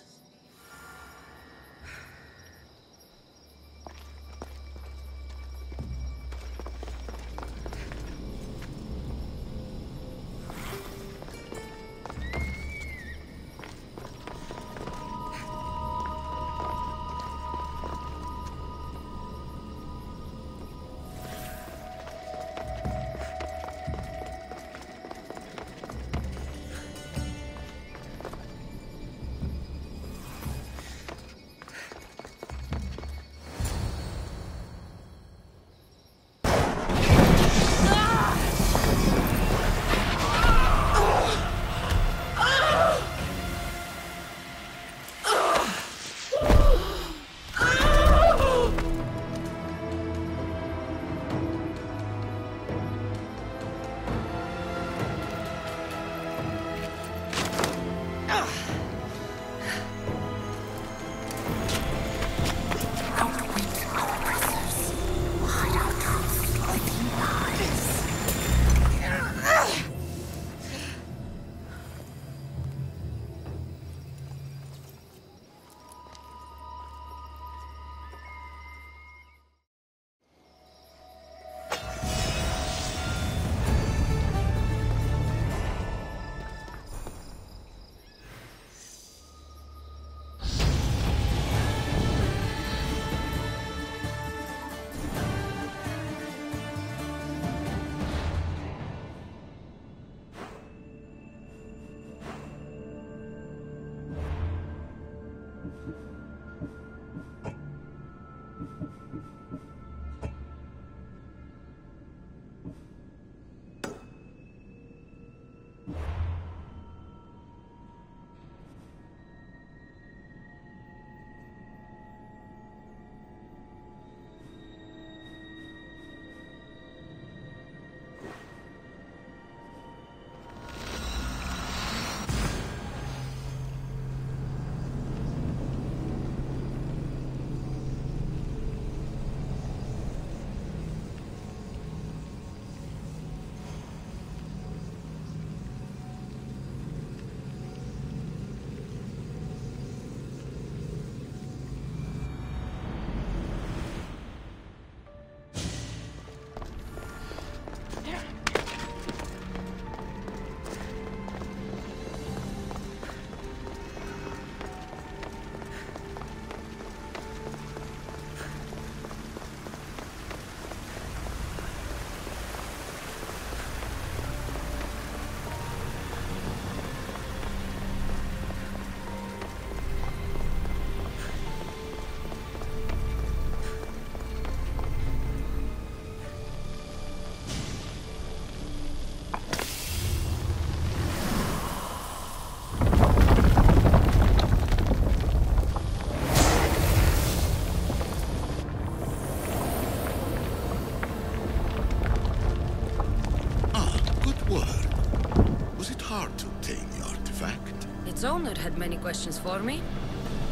word. Was it hard to obtain the artifact? Its owner had many questions for me.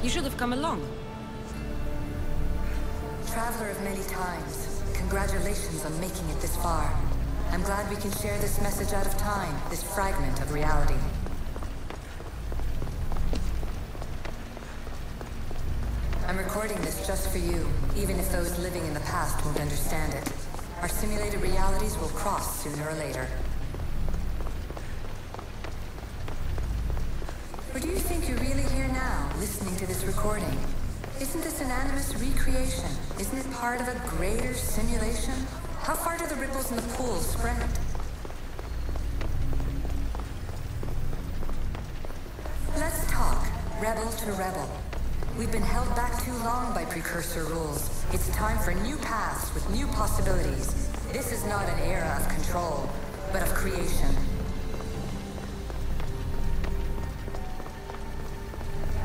You should have come along. Traveler of many times, congratulations on making it this far. I'm glad we can share this message out of time, this fragment of reality. I'm recording this just for you, even if those living in the past won't understand it. Our simulated realities will cross sooner or later. Or do you think you're really here now, listening to this recording? Isn't this an animus recreation? Isn't it part of a greater simulation? How far do the ripples in the pool spread? Let's talk, rebel to rebel. We've been held back too long by precursor rules. It's time for new paths with new possibilities. This is not an era of control, but of creation.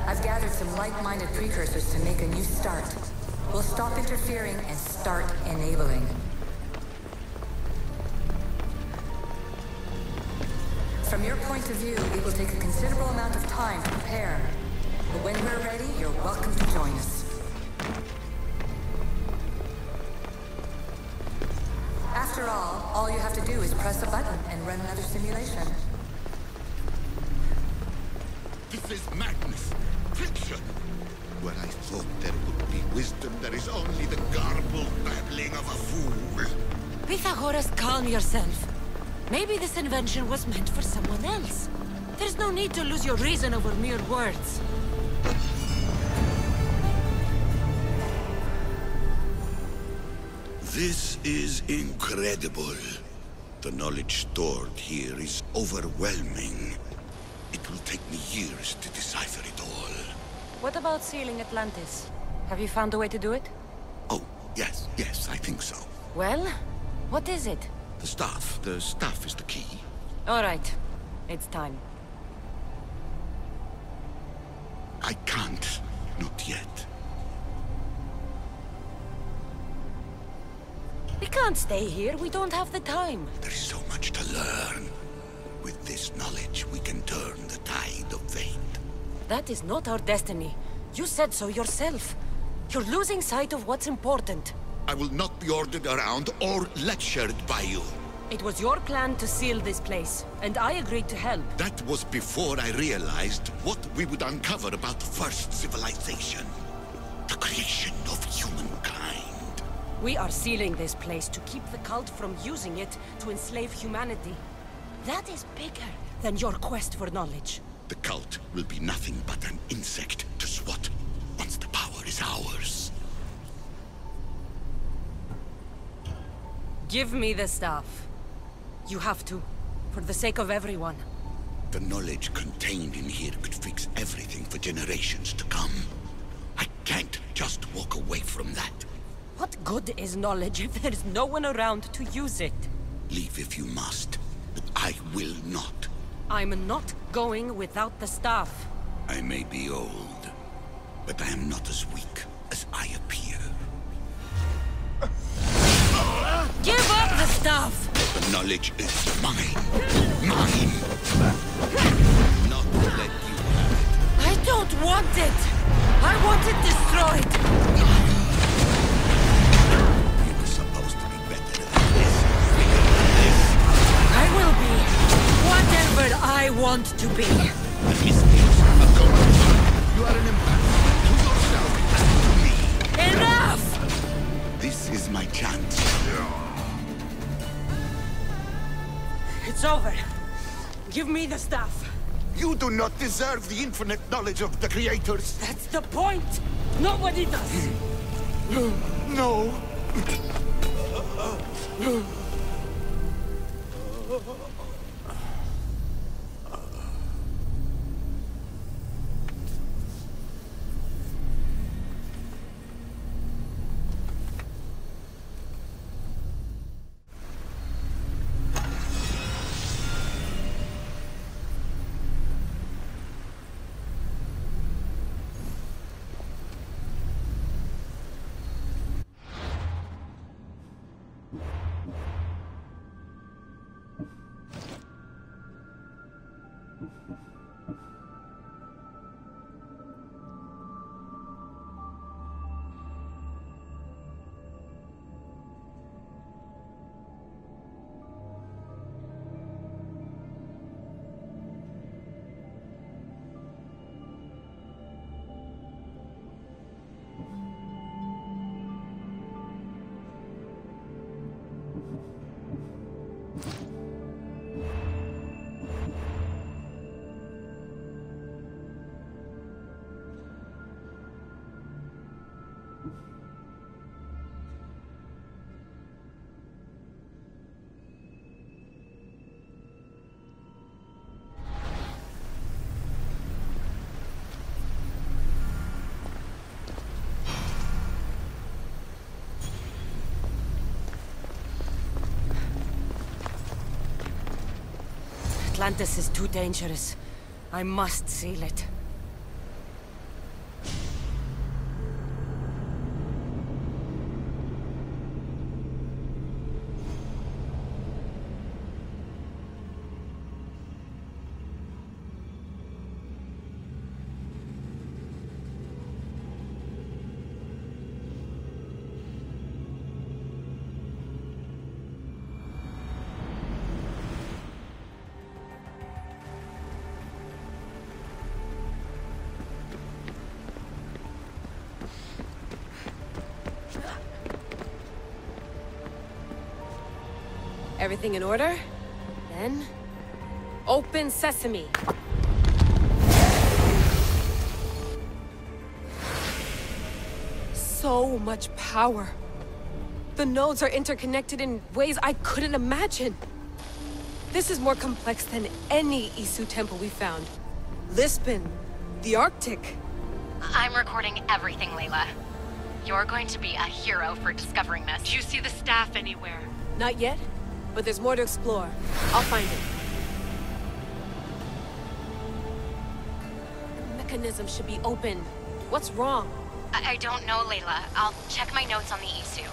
I've gathered some like-minded precursors to make a new start. We'll stop interfering and start enabling. From your point of view, it will take a considerable amount of time to prepare. But when we're ready, you're welcome to join us. After all you have to do is press a button and run another simulation. This is madness. Fiction. Where I thought there would be wisdom, there is only the garbled babbling of a fool. Pythagoras, calm yourself. Maybe this invention was meant for someone else. There's no need to lose your reason over mere words. This is incredible. The knowledge stored here is overwhelming. It will take me years to decipher it all. What about sealing Atlantis? Have you found a way to do it? Oh, yes, I think so. Well, what is it? The staff. The staff is the key. All right. It's time. I can't. Not yet. We can't stay here. We don't have the time. There is so much to learn. With this knowledge, we can turn the tide of fate. That is not our destiny. You said so yourself. You're losing sight of what's important. I will not be ordered around or lectured by you. It was your plan to seal this place, and I agreed to help. That was before I realized what we would uncover about the first civilization. The creation of humankind. We are sealing this place to keep the cult from using it to enslave humanity. That is bigger than your quest for knowledge. The cult will be nothing but an insect to swat once the power is ours. Give me the staff. You have to, for the sake of everyone. The knowledge contained in here could fix everything for generations to come. I can't just walk away from that. What good is knowledge if there's no one around to use it? Leave if you must, but I will not. I'm not going without the staff. I may be old, but I am not as weak as I appear. Give up the staff! The knowledge is mine. Mine! Not to let you have it. I don't want it! I want it destroyed! You were supposed to be better than this. Bigger than this. I will be whatever I want to be. The mistakes are gone. You are an embarrassment to yourself and to me. Enough! This is my chance. It's over. Give me the staff. You do not deserve the infinite knowledge of the creators. That's the point. Nobody does. No. Atlantis is too dangerous. I must seal it. Everything in order? Then... open sesame! So much power! The nodes are interconnected in ways I couldn't imagine! This is more complex than any Isu temple we found. Lisbon, the Arctic. I'm recording everything, Layla. You're going to be a hero for discovering this. Do you see the staff anywhere? Not yet, but there's more to explore. I'll find it. The mechanism should be open. What's wrong? I don't know, Layla. I'll check my notes on the Isu.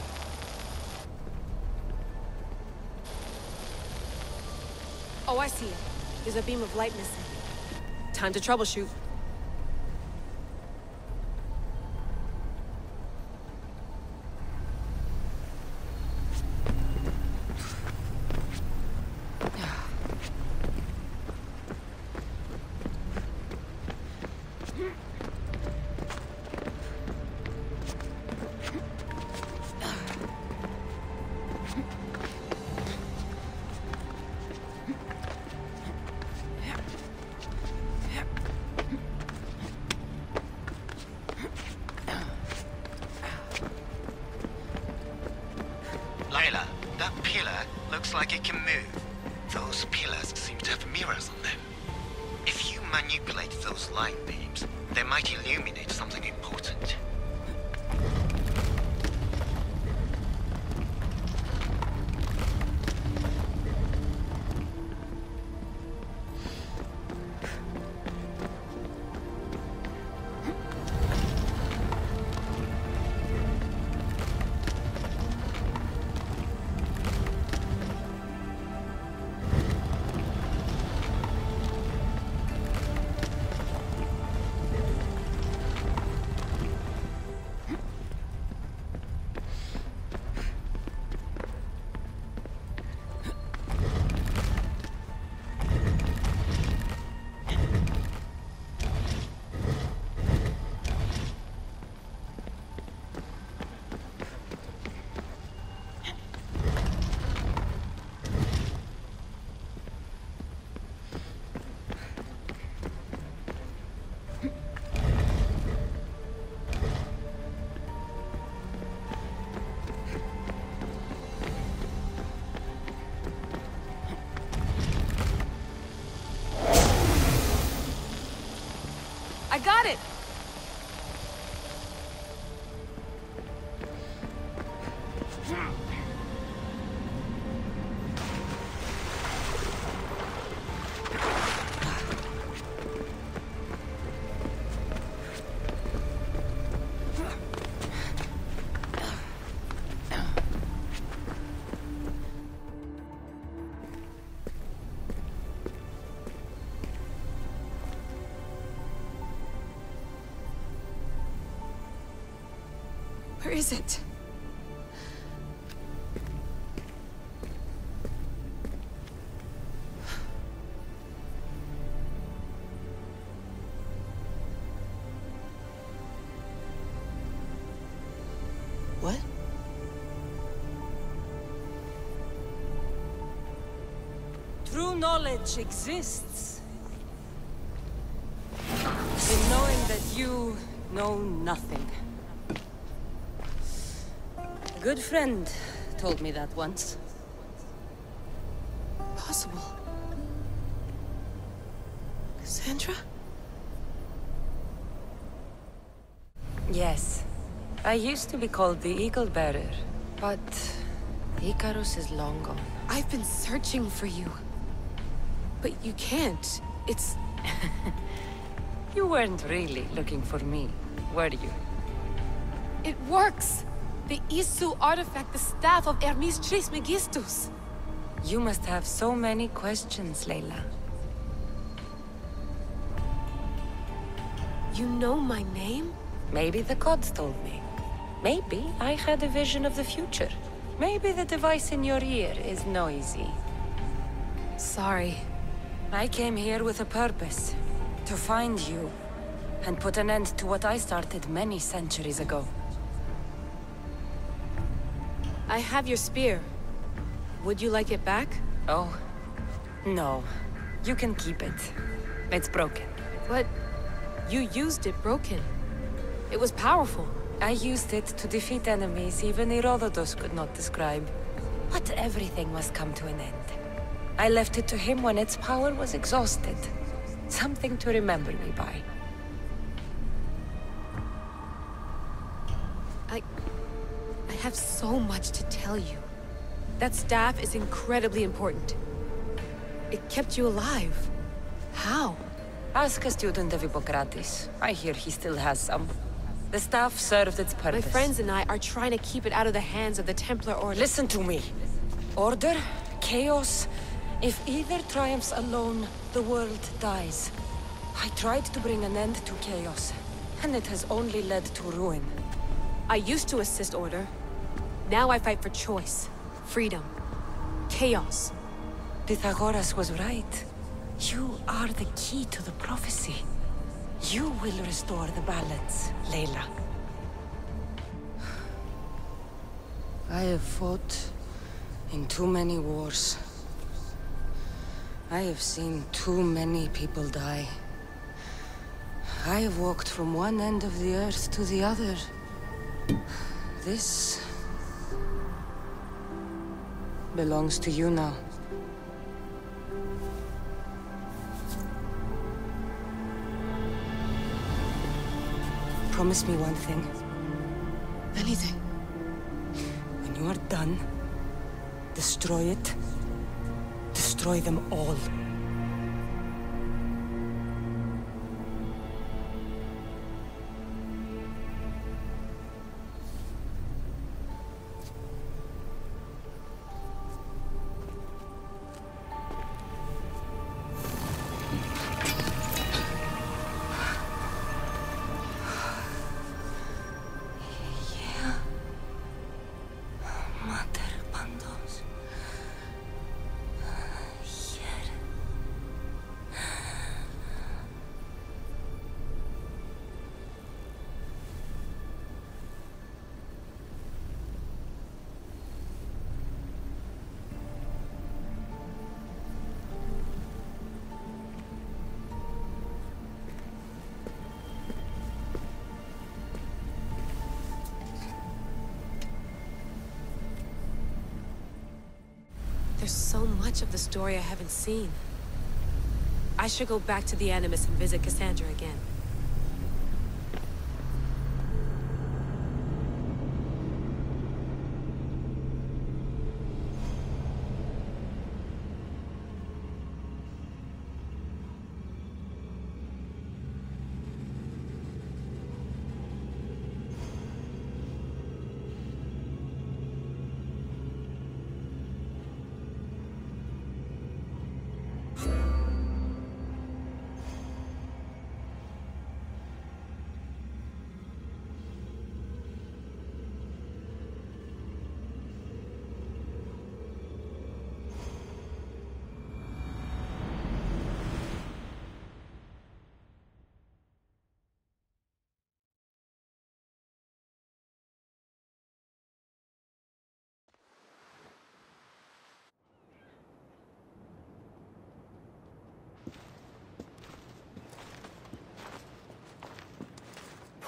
Oh, I see it. There's a beam of light missing. Time to troubleshoot. Layla, that pillar looks like it can move. Those pillars seem to have mirrors on them. If you manipulate those light beams, they might illuminate something important. I got it! Where is it? What? True knowledge exists. In knowing that you know nothing. A good friend told me that once. Possible. Cassandra? Yes. I used to be called the Eagle Bearer, but Icarus is long gone. I've been searching for you. But you can't. It's... You weren't really looking for me, were you? It works! The Isu artifact, the staff of Hermes Trismegistus. You must have so many questions, Layla. You know my name? Maybe the gods told me. Maybe I had a vision of the future. Maybe the device in your ear is noisy. Sorry. I came here with a purpose. To find you. And put an end to what I started many centuries ago. I have your spear. Would you like it back? Oh. No. You can keep it. It's broken. But... you used it broken. It was powerful. I used it to defeat enemies even Herodotus could not describe. But everything must come to an end. I left it to him when its power was exhausted. Something to remember me by. I have so much to tell you. That staff is incredibly important. It kept you alive. How? Ask a student of Hippocrates. I hear he still has some. The staff served its purpose. My friends and I are trying to keep it out of the hands of the Templar Order. Listen to me. Order, chaos. If either triumphs alone, the world dies. I tried to bring an end to chaos, and it has only led to ruin. I used to assist Order. Now I fight for choice, freedom, chaos. Pythagoras was right. You are the key to the prophecy. You will restore the balance, Layla. I have fought in too many wars. I have seen too many people die. I have walked from one end of the earth to the other. This belongs to you now. Promise me one thing. Anything. When you are done, destroy it. Destroy them all. There's so much of the story I haven't seen. I should go back to the Animus and visit Cassandra again.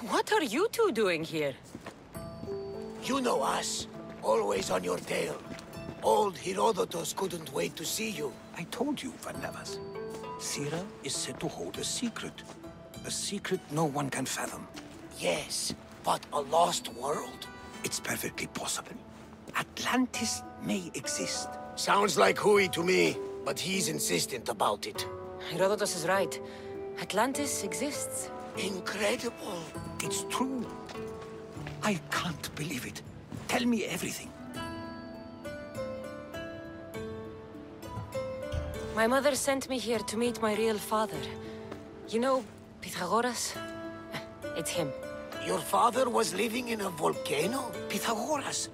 What are you two doing here? You know us. Always on your tail. Old Herodotus couldn't wait to see you. I told you, Varnavas. Sira is said to hold a secret. A secret no one can fathom. Yes, but a lost world? It's perfectly possible. Atlantis may exist. Sounds like Hui to me. but he's insistent about it. Herodotus is right. Atlantis exists. Incredible. It's true. I can't believe it. Tell me everything. My mother sent me here to meet my real father. You know, Pythagoras? It's him. Your father was living in a volcano? Pythagoras?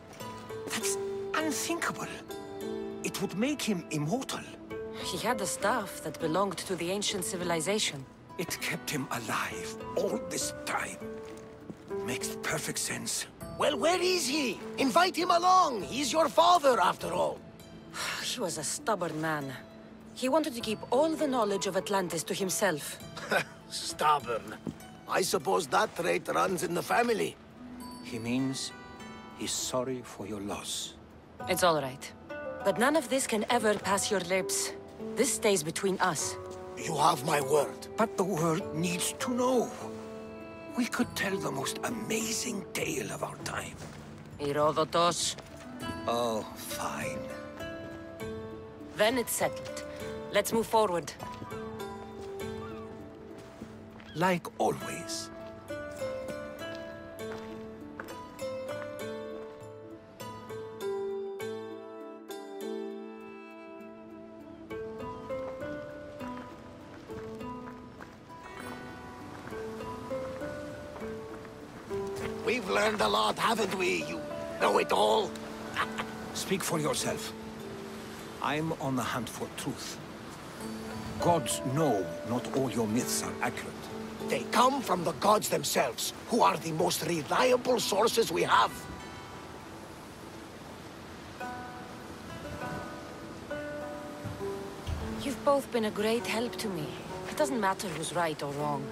That's unthinkable. It would make him immortal. He had the staff that belonged to the ancient civilization. It kept him alive all this time. Makes perfect sense. Well, where is he? Invite him along. He's your father, after all. He was a stubborn man. He wanted to keep all the knowledge of Atlantis to himself. Stubborn. I suppose that trait runs in the family. He means he's sorry for your loss. It's all right. But none of this can ever pass your lips. This stays between us. You have my word. But the world needs to know. We could tell the most amazing tale of our time. Herodotus. Oh, fine. Then it's settled. Let's move forward. Like always. We've learned a lot, haven't we? You know it all. Speak for yourself. I'm on the hunt for truth. Gods know not all your myths are accurate. They come from the gods themselves, who are the most reliable sources we have. You've both been a great help to me. It doesn't matter who's right or wrong.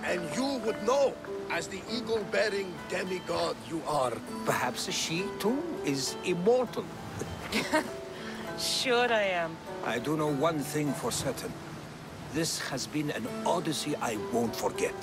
And you would know, as the eagle-bearing demigod you are. Perhaps she, too, is immortal. Sure I am. I do know one thing for certain. This has been an odyssey I won't forget.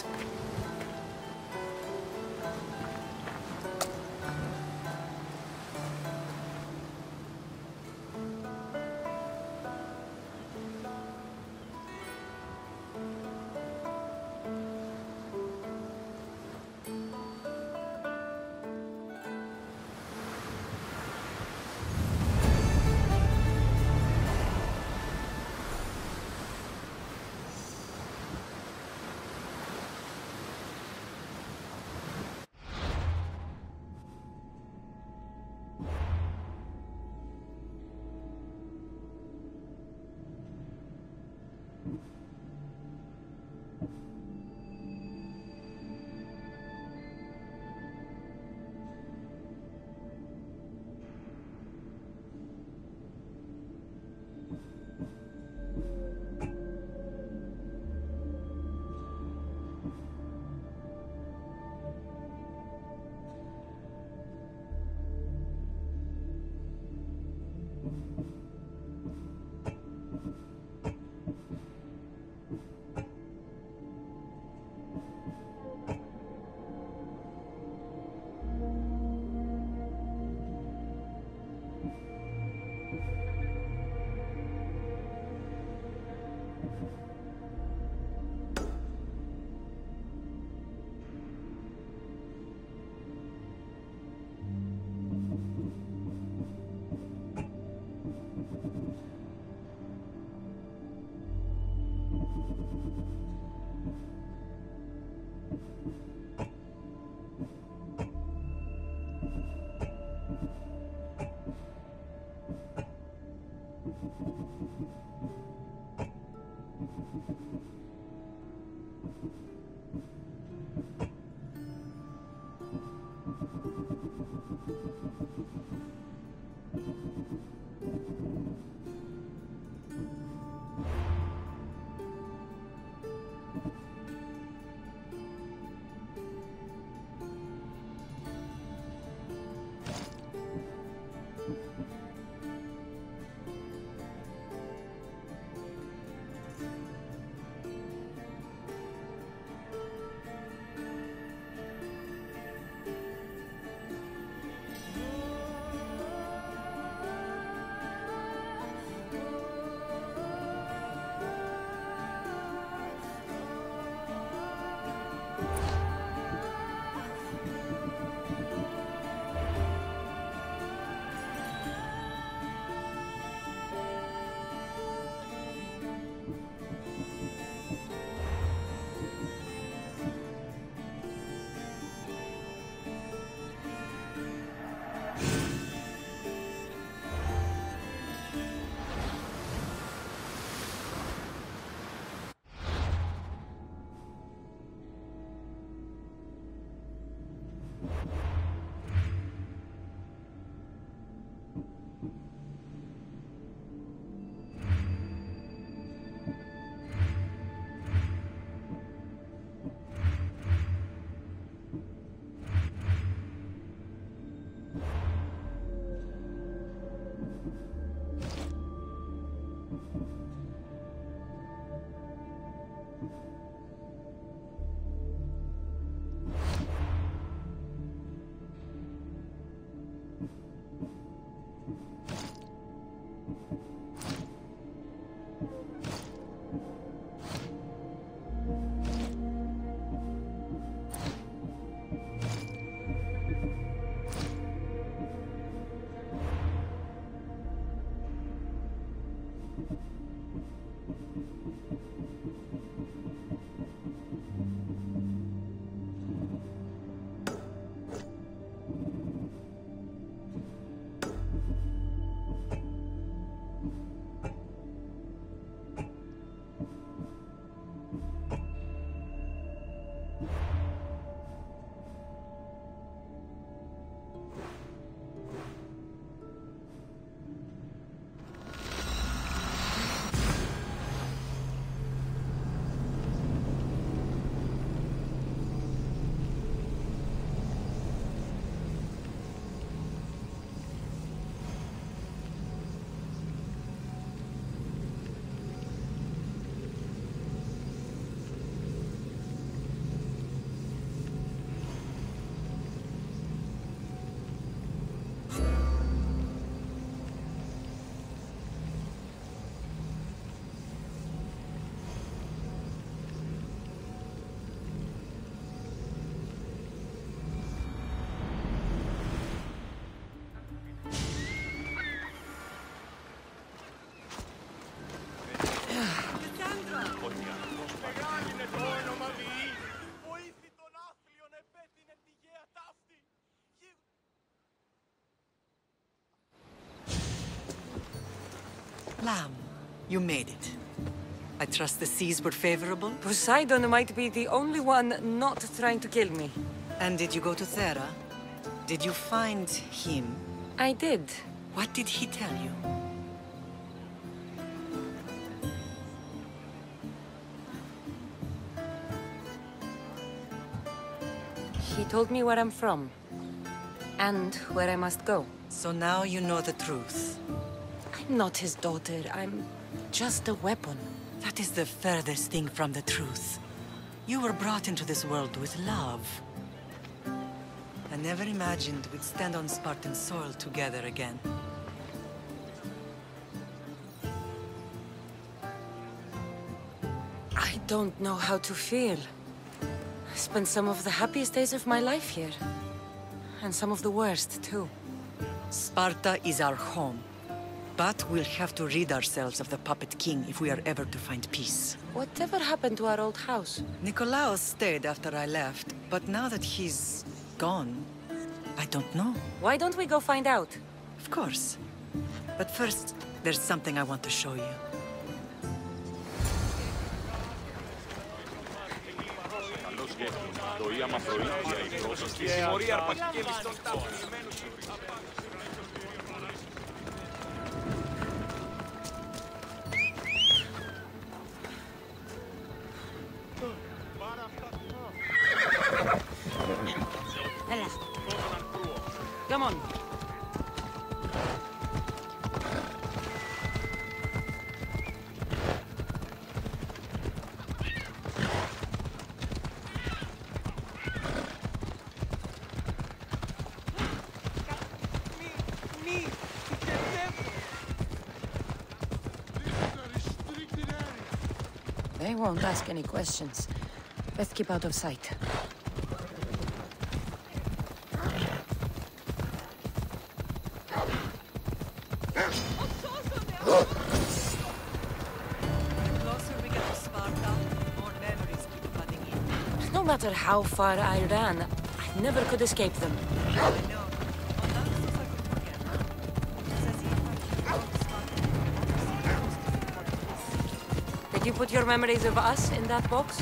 Lamb, you made it. I trust the seas were favorable? Poseidon might be the only one not trying to kill me. And did you go to Thera? Did you find him? I did. What did he tell you? He told me where I'm from. And where I must go. So now you know the truth. I'm not his daughter. I'm just a weapon. That is the furthest thing from the truth. You were brought into this world with love. I never imagined we'd stand on Spartan soil together again. I don't know how to feel. I spent some of the happiest days of my life here. And some of the worst, too. Sparta is our home. But we'll have to rid ourselves of the Puppet King if we are ever to find peace. Whatever happened to our old house? Nikolaos stayed after I left, but now that he's gone, I don't know. Why don't we go find out? Of course. But first, there's something I want to show you. Come on. They won't ask any questions. Let's keep out of sight. No matter how far I ran, I never could escape them. Did you put your memories of us in that box?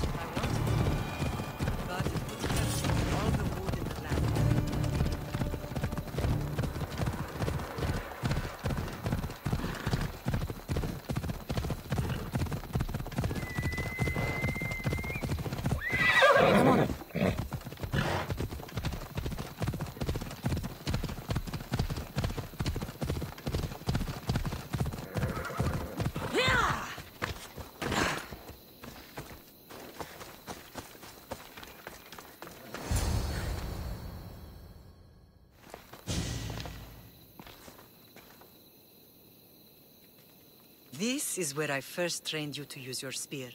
This is where I first trained you to use your spear.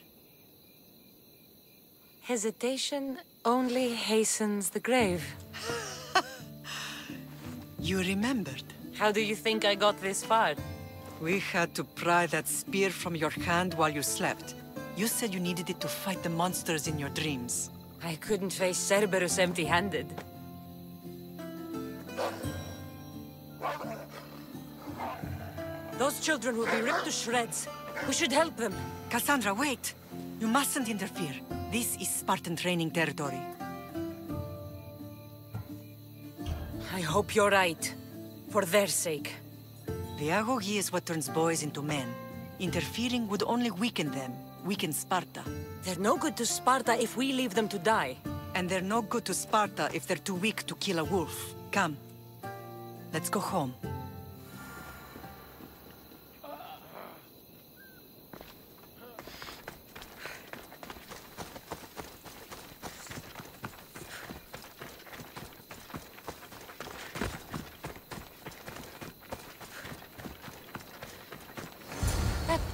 Hesitation only hastens the grave. You remembered. How do you think I got this far? We had to pry that spear from your hand while you slept. You said you needed it to fight the monsters in your dreams. I couldn't face Cerberus empty-handed. Those children will be ripped to shreds. We should help them. Cassandra, wait! You mustn't interfere. This is Spartan training territory. I hope you're right. For their sake. The agoge is what turns boys into men. Interfering would only weaken them. Weaken Sparta. They're no good to Sparta if we leave them to die. And they're no good to Sparta if they're too weak to kill a wolf. Come. Let's go home.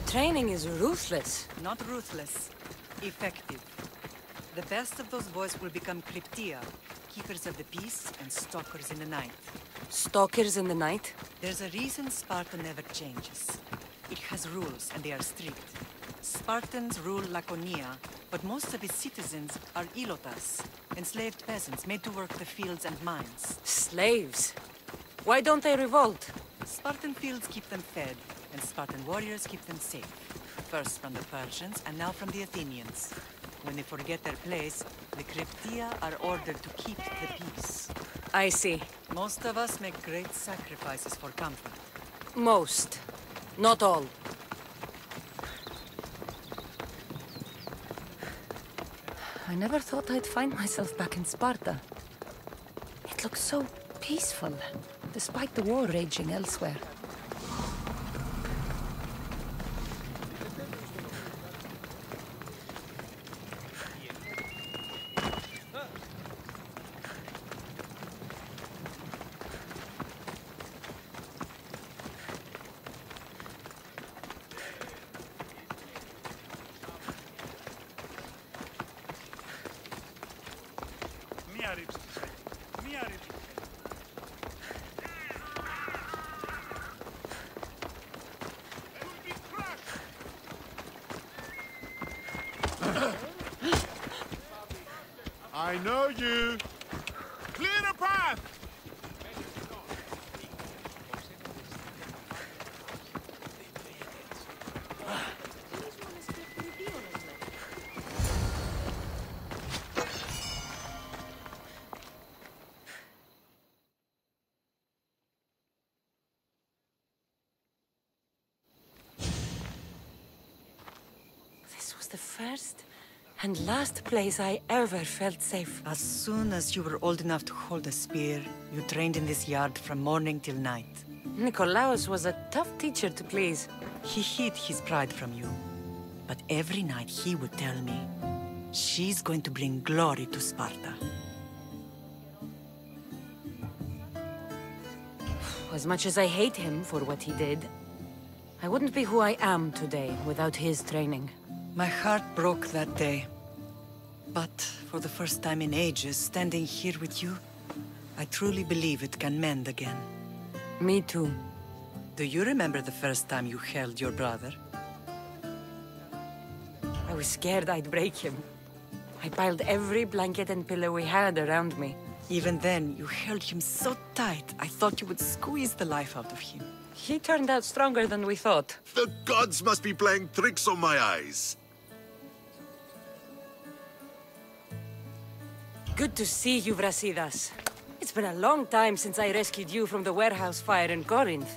Training is ruthless. Not ruthless. Effective. The best of those boys will become Cryptia, keepers of the peace and stalkers in the night. Stalkers in the night? There's a reason Sparta never changes. It has rules, and they are strict. Spartans rule Laconia, but most of its citizens are Ilotas, enslaved peasants made to work the fields and mines. Slaves? Why don't they revolt? Spartan fields keep them fed. and Spartan warriors keep them safe. First from the Persians, and now from the Athenians. When they forget their place, the Kryptia are ordered to keep the peace. I see. Most of us make great sacrifices for comfort. Most. Not all. I never thought I'd find myself back in Sparta. It looks so peaceful, despite the war raging elsewhere. I know you. Clear the path! This was the first and last place I ever felt safe. As soon as you were old enough to hold a spear, you trained in this yard from morning till night. Nikolaos was a tough teacher to please. He hid his pride from you. But every night he would tell me, she's going to bring glory to Sparta. As much as I hate him for what he did, I wouldn't be who I am today without his training. My heart broke that day. But for the first time in ages, standing here with you, I truly believe it can mend again. Me too. Do you remember the first time you held your brother? I was scared I'd break him. I piled every blanket and pillow we had around me. Even then, you held him so tight, I thought you would squeeze the life out of him. He turned out stronger than we thought. The gods must be playing tricks on my eyes. Good to see you, Brasidas. It's been a long time since I rescued you from the warehouse fire in Corinth.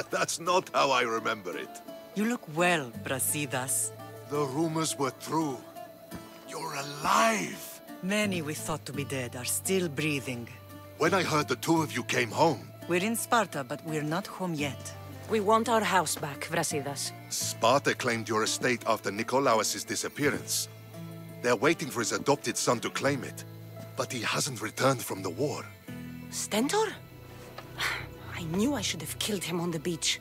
That's not how I remember it. You look well, Brasidas. The rumors were true. You're alive! Many we thought to be dead are still breathing. When I heard the two of you came home... We're in Sparta, but we're not home yet. We want our house back, Brasidas. Sparta claimed your estate after Nikolaos' disappearance. They're waiting for his adopted son to claim it. But he hasn't returned from the war. Stentor? I knew I should have killed him on the beach.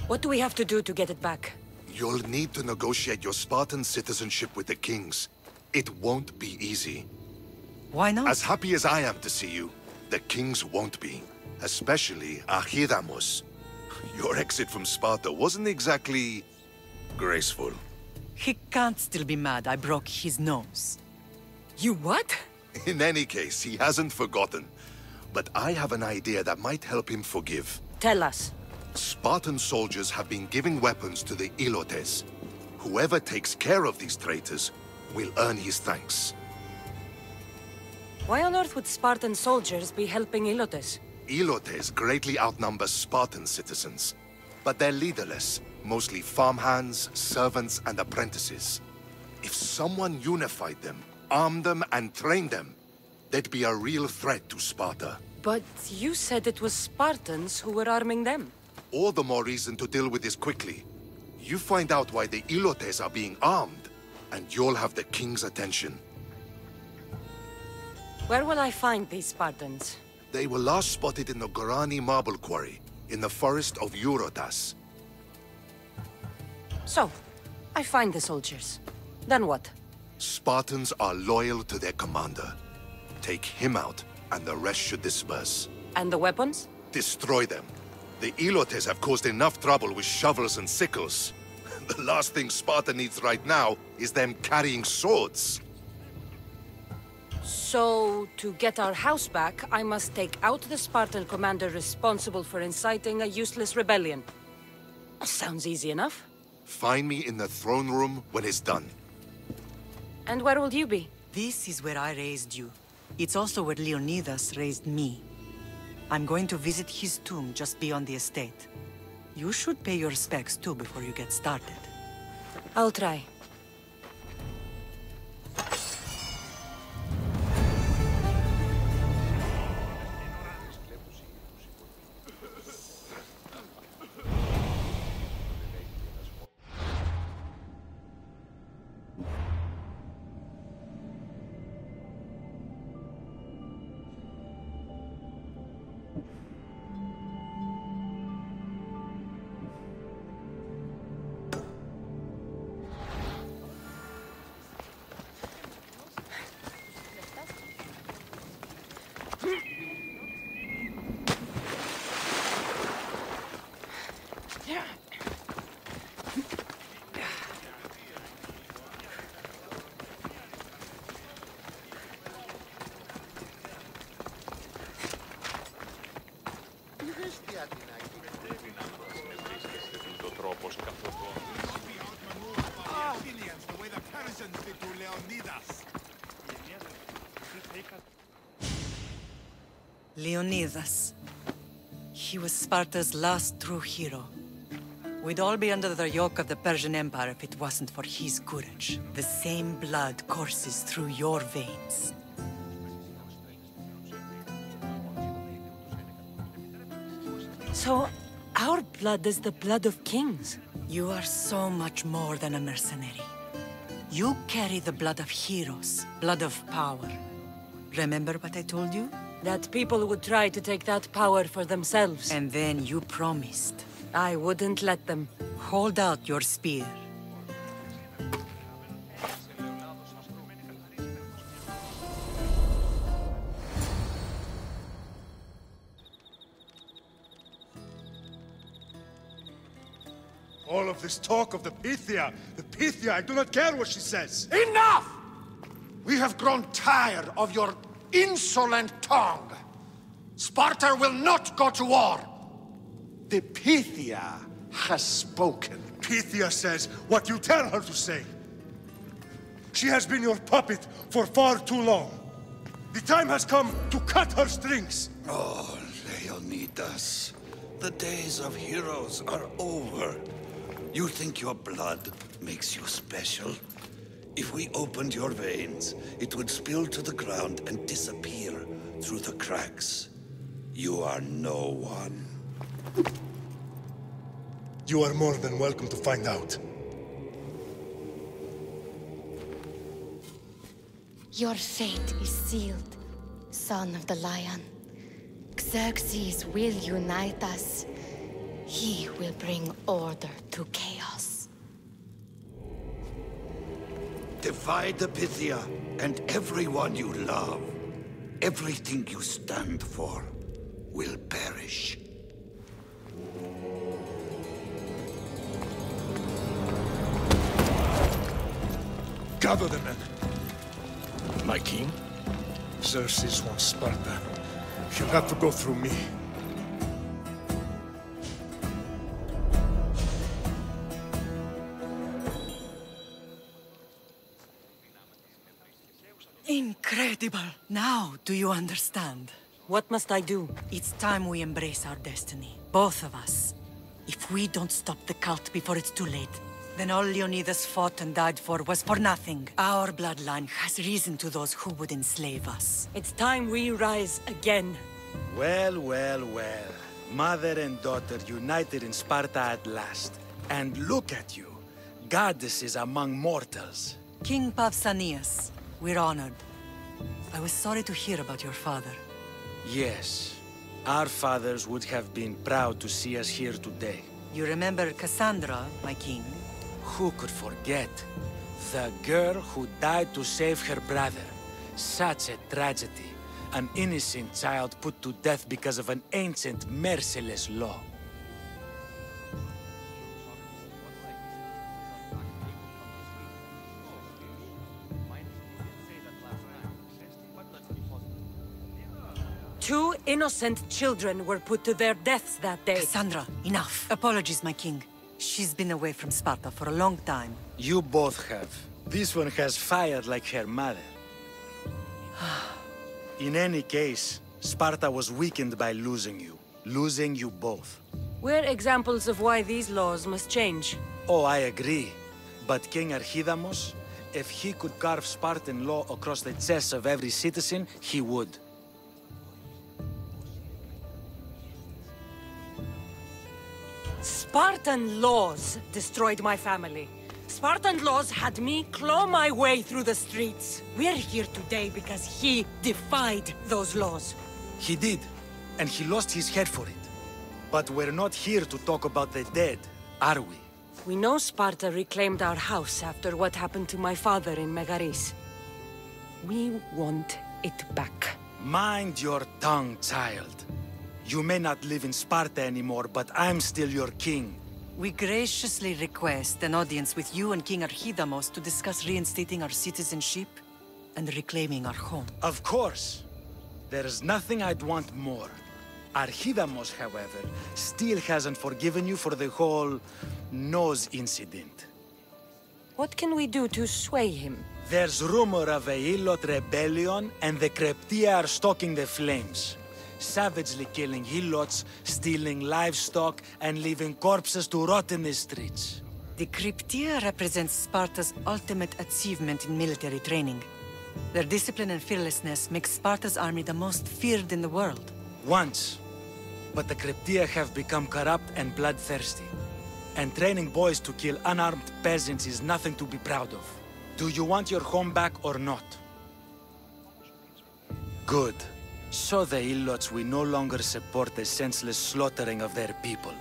What do we have to do to get it back? You'll need to negotiate your Spartan citizenship with the kings. It won't be easy. Why not? As happy as I am to see you, the kings won't be. Especially Archidamos. Your exit from Sparta wasn't exactly... graceful. He can't still be mad I broke his nose. You what? In any case, he hasn't forgotten. But I have an idea that might help him forgive. Tell us. Spartan soldiers have been giving weapons to the Ilotes. Whoever takes care of these traitors will earn his thanks. Why on earth would Spartan soldiers be helping Ilotes? Ilotes greatly outnumber Spartan citizens. But they're leaderless, mostly farmhands, servants, and apprentices. If someone unified them, armed them, and trained them, they'd be a real threat to Sparta. But you said it was Spartans who were arming them. All the more reason to deal with this quickly. You find out why the Ilotes are being armed, and you'll have the king's attention. Where will I find these Spartans? They were last spotted in the Gorani marble quarry, in the forest of Eurotas. So, I find the soldiers. Then what? Spartans are loyal to their commander. Take him out, and the rest should disperse. And the weapons? Destroy them. The Ilotes have caused enough trouble with shovels and sickles. The last thing Sparta needs right now is them carrying swords. So, to get our house back, I must take out the Spartan commander responsible for inciting a useless rebellion. Sounds easy enough. Find me in the throne room when it's done. And where will you be? This is where I raised you. It's also where Leonidas raised me. I'm going to visit his tomb just beyond the estate. You should pay your respects too before you get started. I'll try. Leonidas. He was Sparta's last true hero. We'd all be under the yoke of the Persian Empire if it wasn't for his courage. The same blood courses through your veins. So, our blood is the blood of kings. You are so much more than a mercenary. You carry the blood of heroes, blood of power. Remember what I told you? That people would try to take that power for themselves. And then you promised. I wouldn't let them. Hold out your spear. All of this talk of the Pythia, I do not care what she says. Enough! We have grown tired of your insolent tongue. Sparta will not go to war. The Pythia has spoken. Pythia says what you tell her to say. She has been your puppet for far too long. The time has come to cut her strings. Oh, Leonidas, the days of heroes are over. You think your blood makes you special? If we opened your veins, it would spill to the ground and disappear through the cracks. You are no one. You are more than welcome to find out. Your fate is sealed, son of the Lion. Xerxes will unite us. He will bring order to chaos. Divide the Pythia and everyone you love. Everything you stand for will perish. Gather the men. My king? Xerxes wants Sparta. She'll have to go through me. Incredible! Now, do you understand? What must I do? It's time we embrace our destiny. Both of us. If we don't stop the cult before it's too late, then all Leonidas fought and died for was for nothing. Our bloodline has reason to those who would enslave us. It's time we rise again. Well. Mother and daughter united in Sparta at last. And look at you. Goddesses among mortals. King Pausanias, we're honored. I was sorry to hear about your father. Yes. Our fathers would have been proud to see us here today. You remember Cassandra, my king? Who could forget? The girl who died to save her brother. Such a tragedy. An innocent child put to death because of an ancient, merciless law. innocent children were put to their deaths that day. Cassandra, enough. Apologies, my king. She's been away from Sparta for a long time. You both have. This one has fired like her mother. In any case, Sparta was weakened by losing you. Losing you both. We're examples of why these laws must change. Oh, I agree. But King Archidamos, if he could carve Spartan law across the chests of every citizen, he would. Spartan laws destroyed my family. Spartan laws had me claw my way through the streets. We're here today because he defied those laws. He did, and he lost his head for it. But we're not here to talk about the dead, are we? We know Sparta reclaimed our house after what happened to my father in Megaris. We want it back. Mind your tongue, child. You may not live in Sparta anymore, but I'm still your king. We graciously request an audience with you and King Archidamos to discuss reinstating our citizenship and reclaiming our home. Of course. There's nothing I'd want more. Archidamos, however, still hasn't forgiven you for the whole nose incident. What can we do to sway him? There's rumor of a Hilot rebellion, and the Kryptia are stalking the flames. Savagely killing Helots, stealing livestock, and leaving corpses to rot in the streets. The Kryptia represents Sparta's ultimate achievement in military training. Their discipline and fearlessness makes Sparta's army the most feared in the world. Once. But the Kryptia have become corrupt and bloodthirsty. And training boys to kill unarmed peasants is nothing to be proud of. Do you want your home back or not? Good. So the Ilots will no longer support the senseless slaughtering of their people.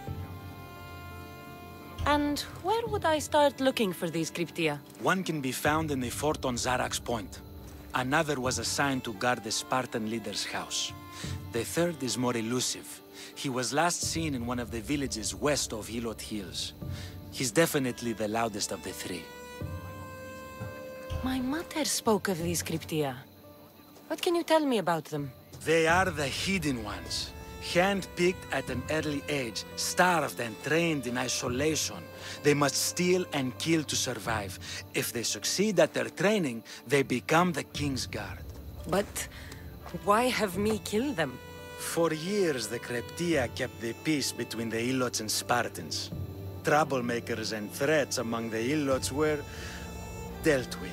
And where would I start looking for these Kryptia? One can be found in the fort on Zarax Point. Another was assigned to guard the Spartan leader's house. The third is more elusive. He was last seen in one of the villages west of Hilot Hills. He's definitely the loudest of the three. My mother spoke of these Kryptia. What can you tell me about them? They are the hidden ones. Hand-picked at an early age, starved and trained in isolation. They must steal and kill to survive. If they succeed at their training, they become the King's Guard. But why have me kill them? For years, the Kryptia kept the peace between the Ilots and Spartans. Troublemakers and threats among the Ilots were dealt with.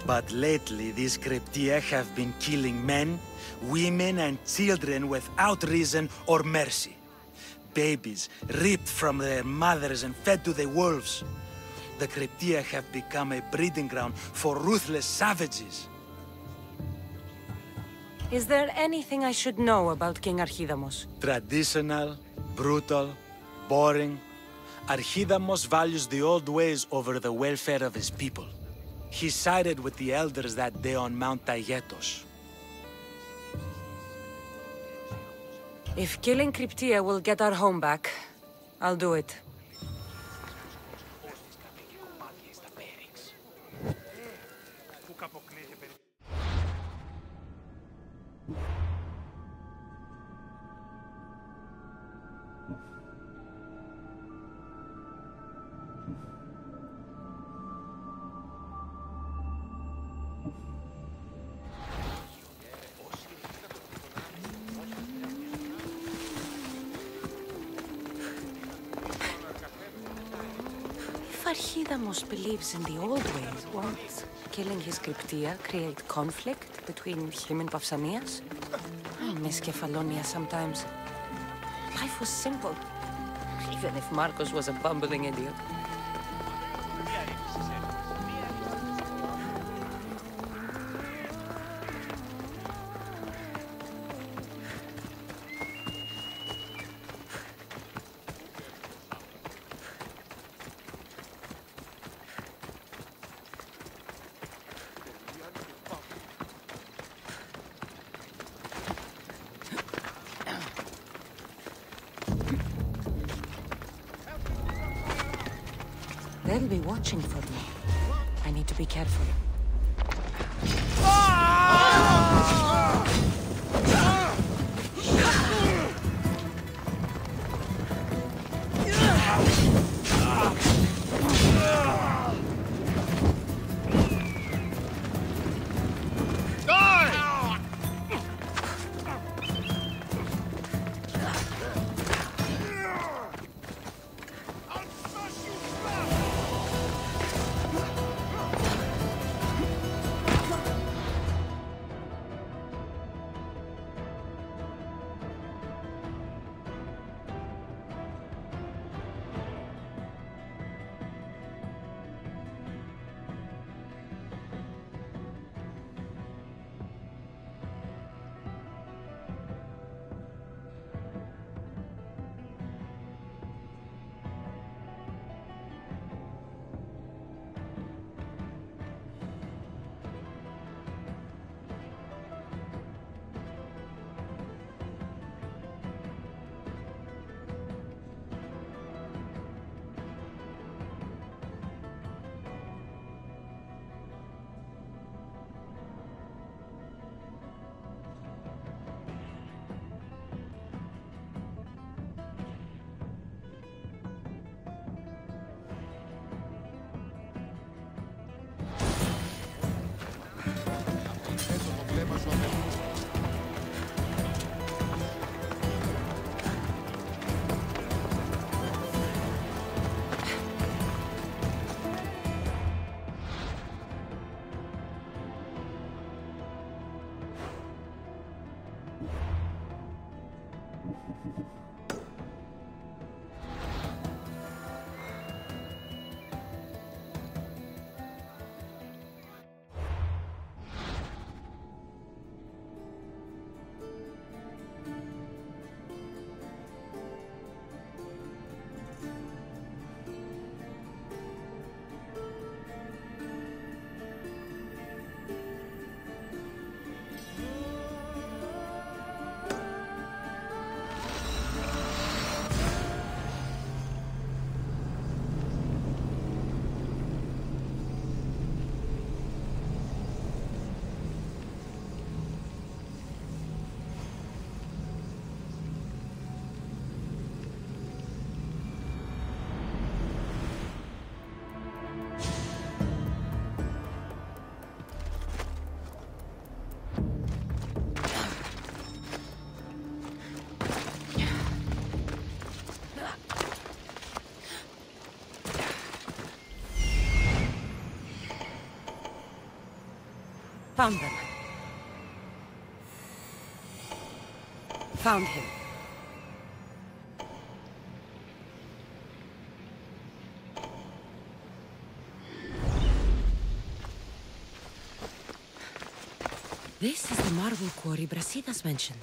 But lately, these Kryptia have been killing men, women and children without reason or mercy. Babies ripped from their mothers and fed to the wolves. The Kryptia have become a breeding ground for ruthless savages. Is there anything I should know about King Archidamos? Traditional, brutal, boring. Archidamos values the old ways over the welfare of his people. He sided with the elders that day on Mount Taygetos. If killing Kryptia will get our home back, I'll do it. Archidamos believes in the old ways. Won't killing his Kryptia create conflict between him and Pausanias? I miss Kefalonia sometimes. Life was simple, even if Marcos was a bumbling idiot. They'll be watching for me. I need to be careful. Found them. Found him. This is the marble quarry Brasidas mentioned.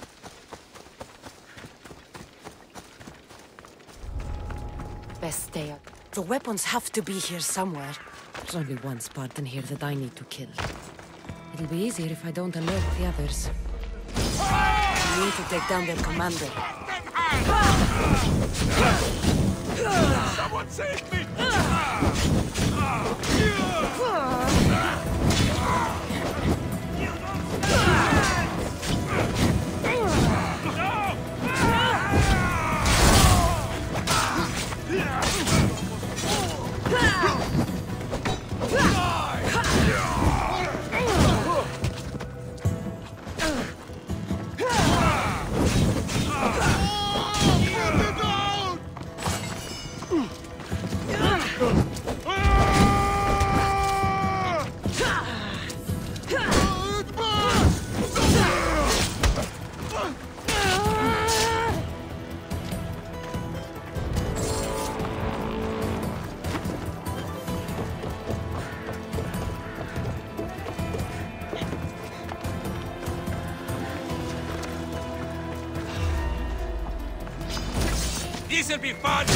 Best stay up. The weapons have to be here somewhere. There's only one Spartan here that I need to kill. It'll be easier if I don't alert the others. I need to take down their commander. Someone save me! This'll be fun!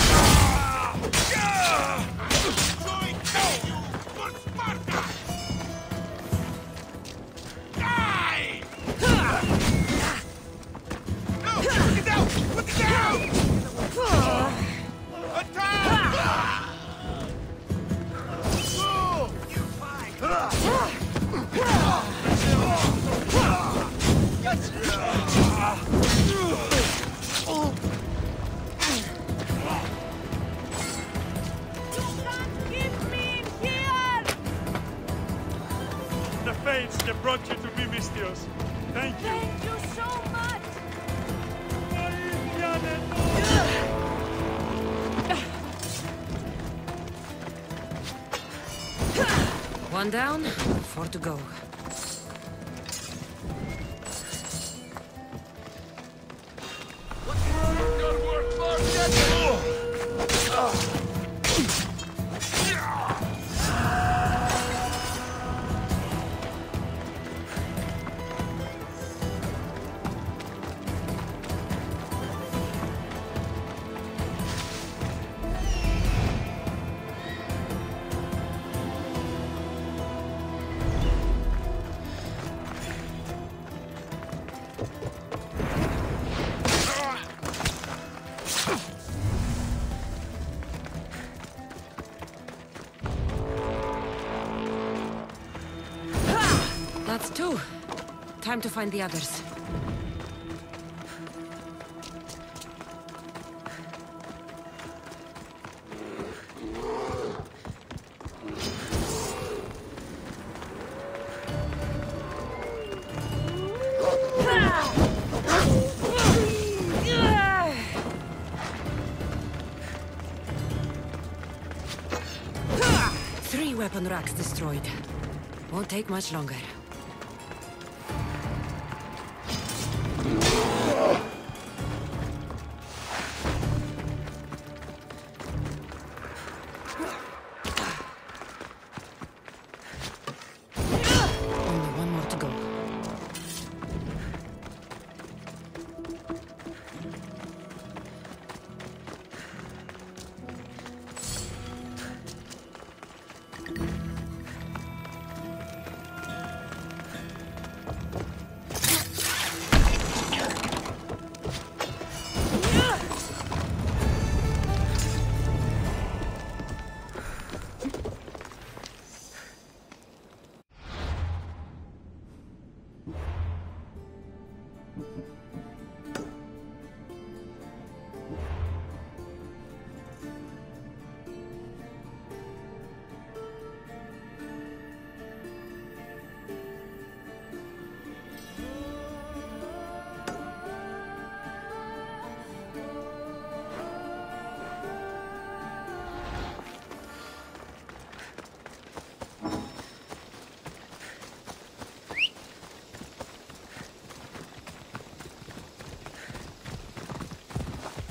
That brought you to me, Mistios. Thank you. Thank you so much. One down, 4 to go. That's 2. Time to find the others. weapon racks destroyed. Won't take much longer. Only one more to go.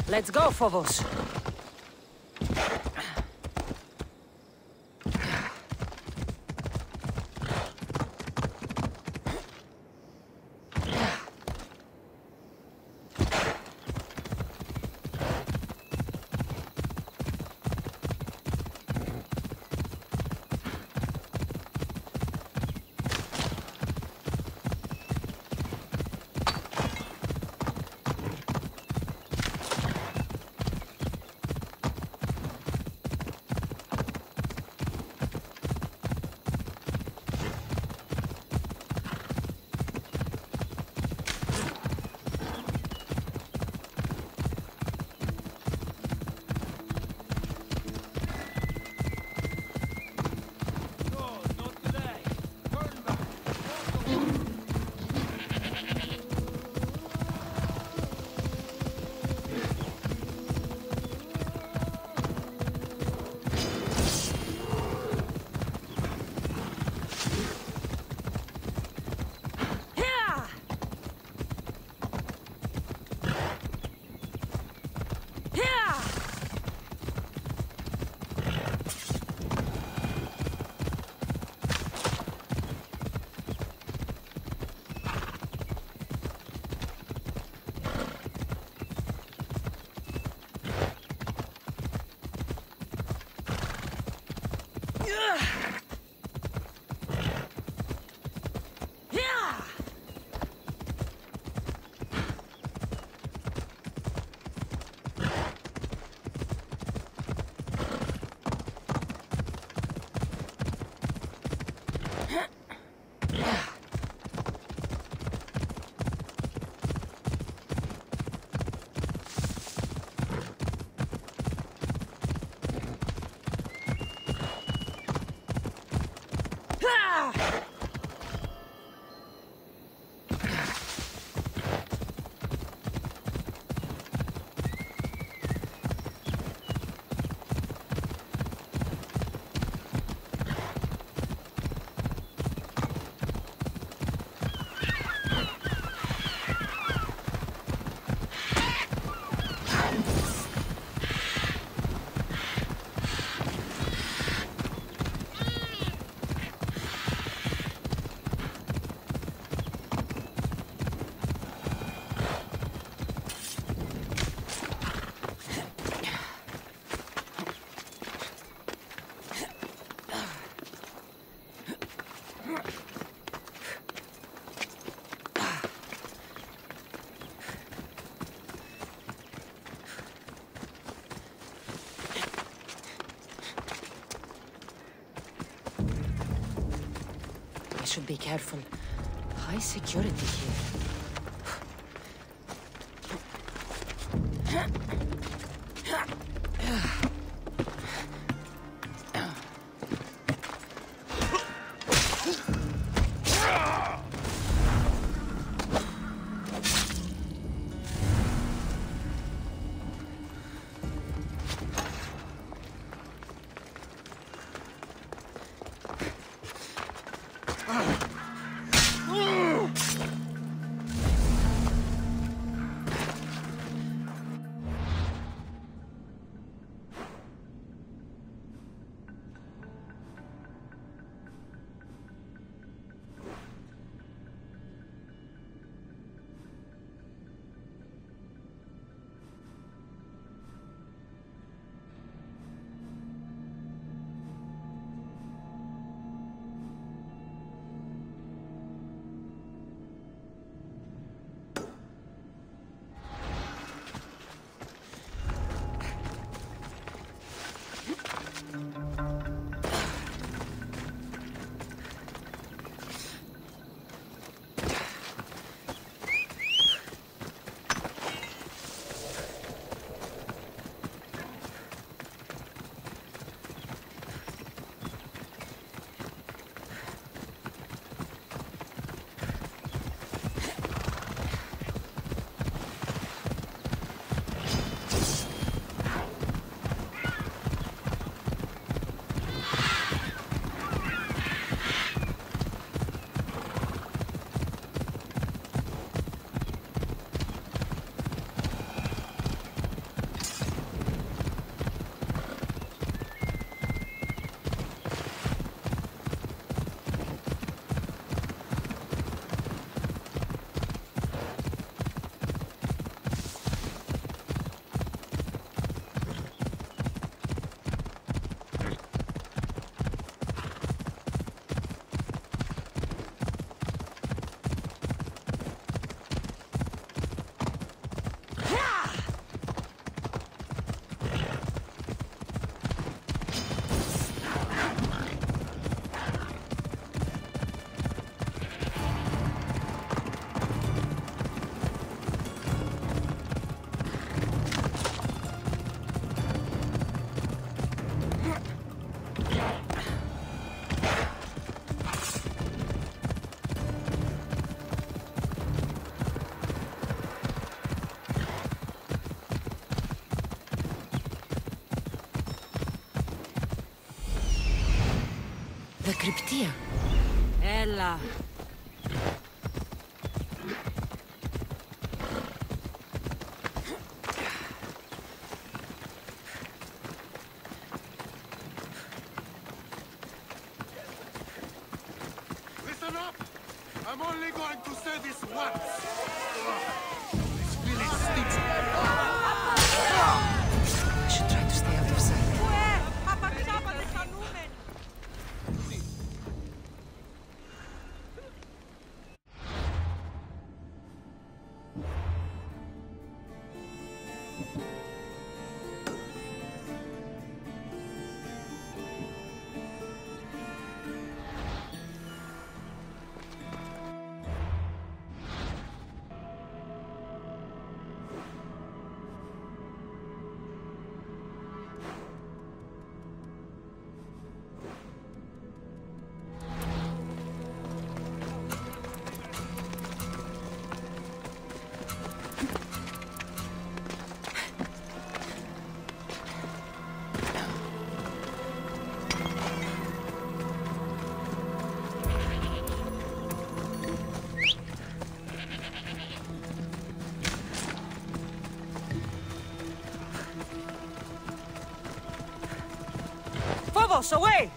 Let's go, Phobos. Should be careful. High security here. Cryptia. Ella. Listen up! I'm only going to say this once. This village stinks. I should try to stay out of sight. Phobos, away!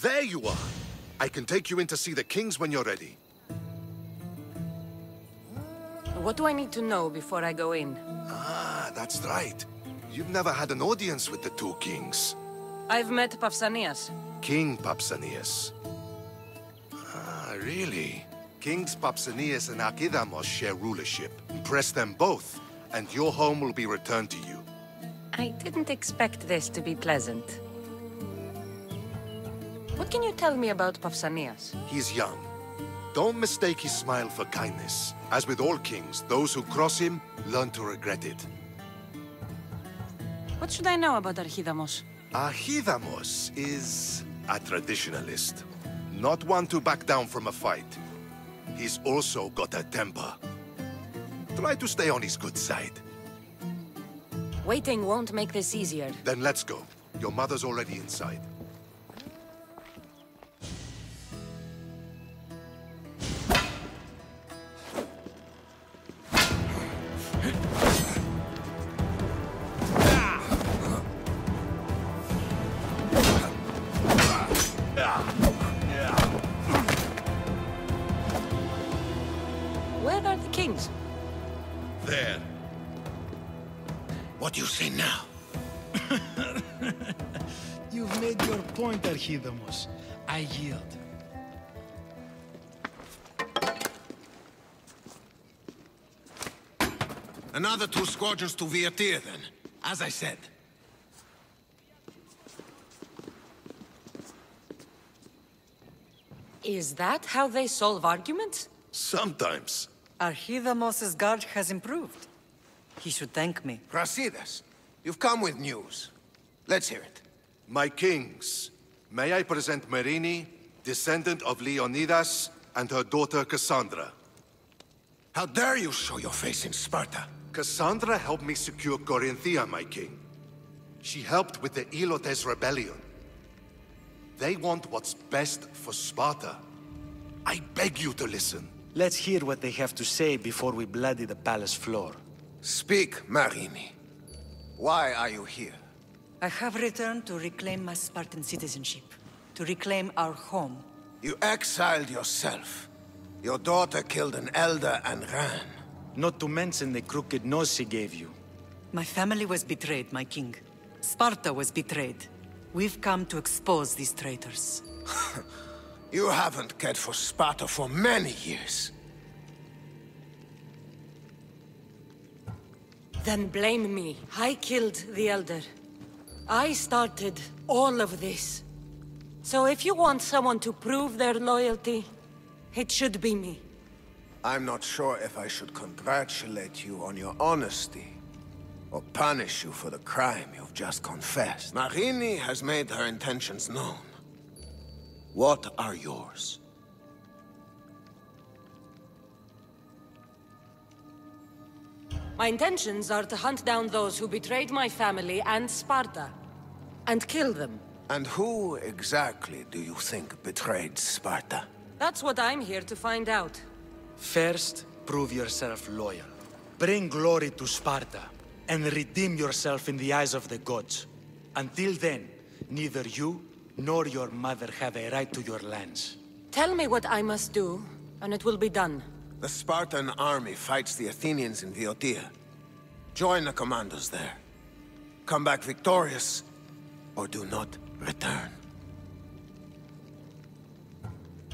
There you are! I can take you in to see the kings when you're ready. What do I need to know before I go in? Ah, that's right. You've never had an audience with the two kings. I've met Pausanias. King Pausanias. Ah, really? Kings Pausanias and Archidamos share rulership. Impress them both, and your home will be returned to you. I didn't expect this to be pleasant. What can you tell me about Pausanias? He's young. Don't mistake his smile for kindness. As with all kings, those who cross him learn to regret it. What should I know about Archidamos? Archidamos is a traditionalist. Not one to back down from a fight. He's also got a temper. Try to stay on his good side. Waiting won't make this easier. Then let's go. Your mother's already inside. Where are the kings? There. What do you say now? You've made your point, Archidamos. I yield. Another 2 squadrons to Viatir, then. As I said. Is that how they solve arguments? Sometimes. Archidamos's guard has improved. He should thank me. Brasidas, you've come with news. Let's hear it. My kings, May I present Marini, descendant of Leonidas, and her daughter Cassandra. How dare you show your face in Sparta? Cassandra helped me secure Corinthia, my king. She helped with the Elotes rebellion. They want what's best for Sparta. I beg you to listen. Let's hear what they have to say before we bloody the palace floor. Speak, Marini. Why are you here? I have returned to reclaim my Spartan citizenship. To reclaim our home. You exiled yourself. Your daughter killed an elder and ran. Not to mention the crooked nose she gave you. My family was betrayed, my king. Sparta was betrayed. We've come to expose these traitors. You haven't cared for Sparta for many years. Then blame me. I killed the Elder. I started all of this. So if you want someone to prove their loyalty, it should be me. I'm not sure if I should congratulate you on your honesty, or punish you for the crime you've just confessed. Marini has made her intentions known. What are yours? My intentions are to hunt down those who betrayed my family and Sparta, and kill them. And who exactly do you think betrayed Sparta? That's what I'm here to find out. First, prove yourself loyal. Bring glory to Sparta, and redeem yourself in the eyes of the gods. Until then, neither you nor your mother have a right to your lands. Tell me what I must do, and it will be done. The Spartan army fights the Athenians in Boeotia. Join the commandos there. Come back victorious, or do not return.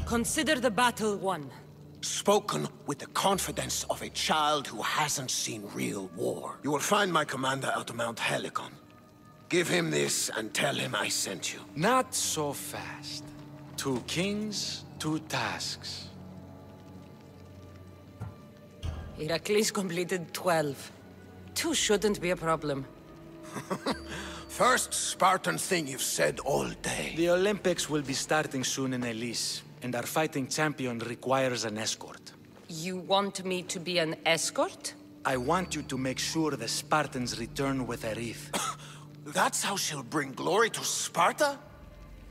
Consider the battle won. Spoken with the confidence of a child who hasn't seen real war. You will find my commander at Mount Helicon. Give him this and tell him I sent you. Not so fast. 2 kings, 2 tasks. Heracles completed 12. 2 shouldn't be a problem. First Spartan thing you've said all day. The Olympics will be starting soon in Elise, and our fighting champion requires an escort. You want me to be an escort? I want you to make sure the Spartans return with a wreath. That's how she'll bring glory to Sparta?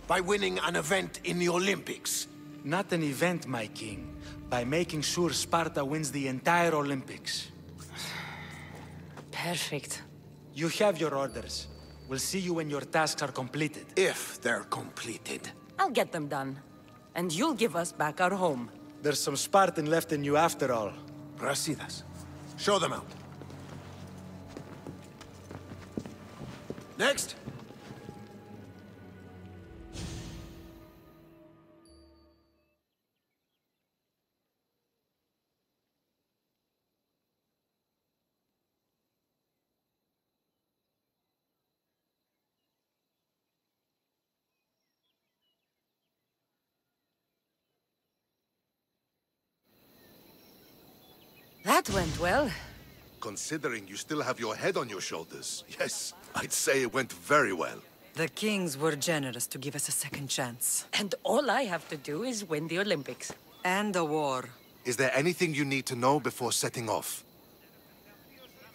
By winning an event in the Olympics? Not an event, my king. By making sure Sparta wins the entire Olympics. Perfect. You have your orders. We'll see you when your tasks are completed. If they're completed. I'll get them done. And you'll give us back our home. There's some Spartan left in you after all. Brasidas. Show them out. Next. That went well. Considering you still have your head on your shoulders, yes, I'd say it went very well. The kings were generous to give us a second chance. And all I have to do is win the Olympics. And a war. Is there anything you need to know before setting off?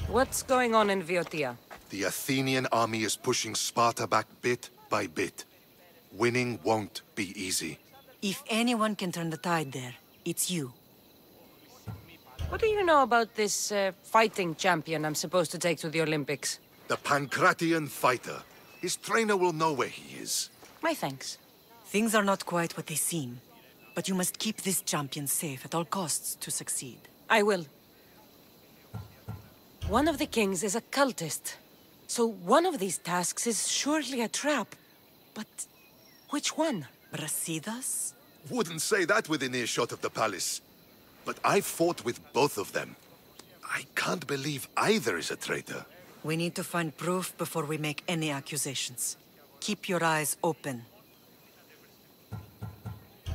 What's going on in Boeotia? The Athenian army is pushing Sparta back bit by bit. Winning won't be easy. If anyone can turn the tide there, it's you. What do you know about this fighting champion I'm supposed to take to the Olympics? The Pancratian fighter. His trainer will know where he is. My thanks. Things are not quite what they seem. But you must keep this champion safe at all costs to succeed. I will. One of the kings is a cultist. So one of these tasks is surely a trap. But which one? Brasidas? Wouldn't say that within earshot of the palace. But I fought with both of them. I can't believe either is a traitor. We need to find proof before we make any accusations. Keep your eyes open.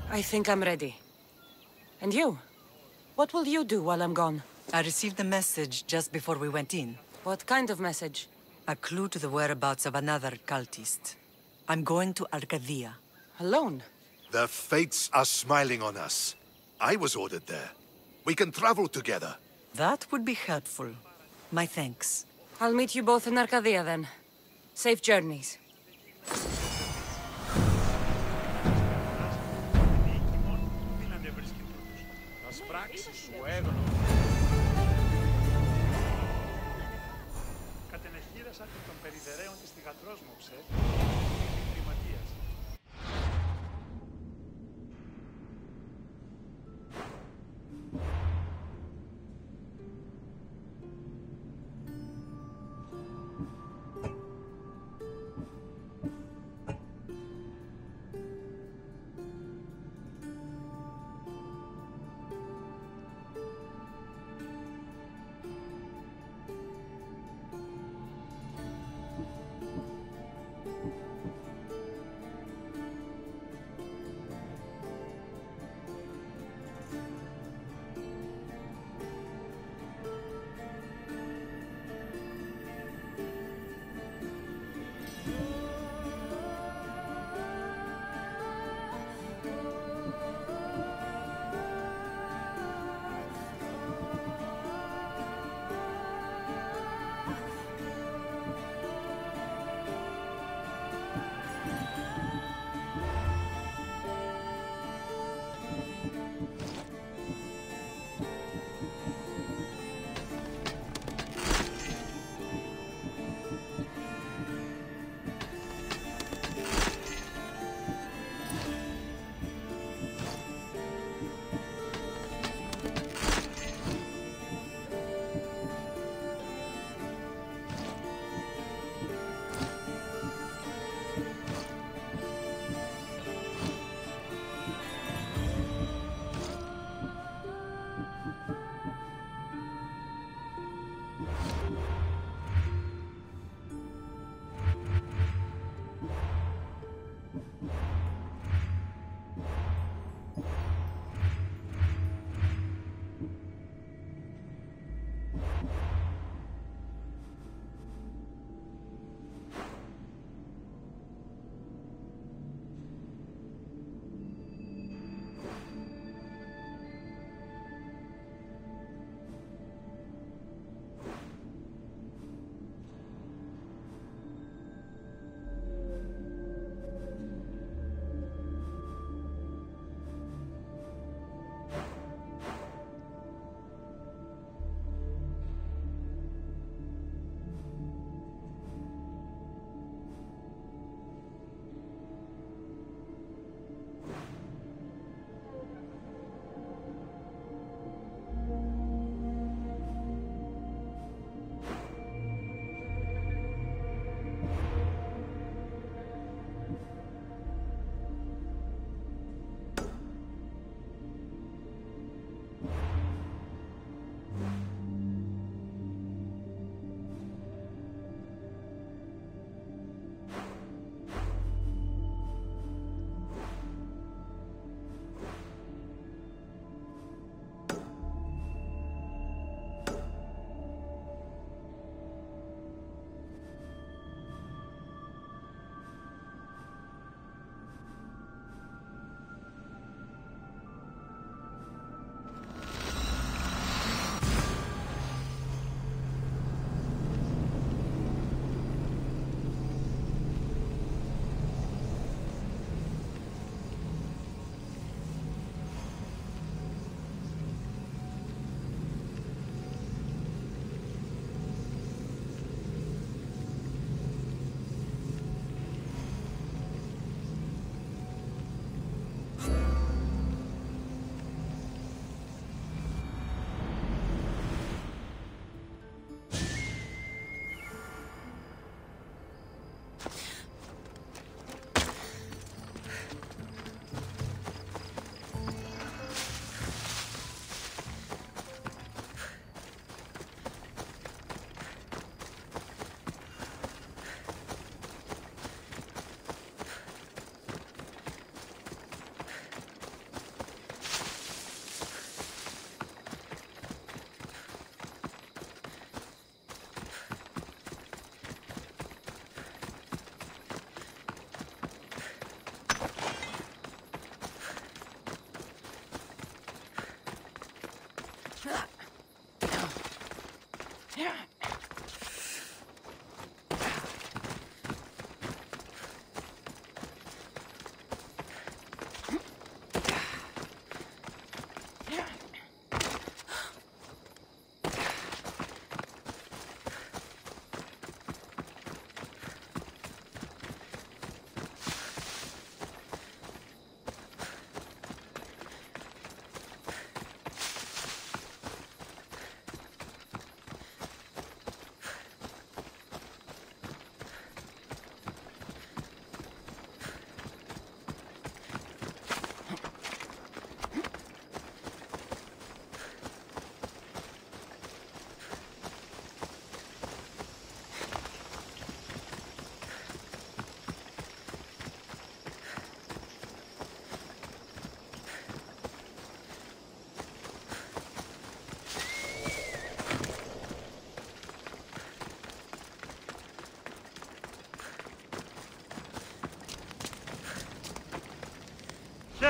I think I'm ready. And you? What will you do while I'm gone? I received a message just before we went in. What kind of message? A clue to the whereabouts of another cultist. I'm going to Arcadia. Alone? The fates are smiling on us. I was ordered there. We can travel together. That would be helpful. My thanks. I'll meet you both in Arcadia then. Safe journeys. των περιδερέων της θυγατρός μου, ψε.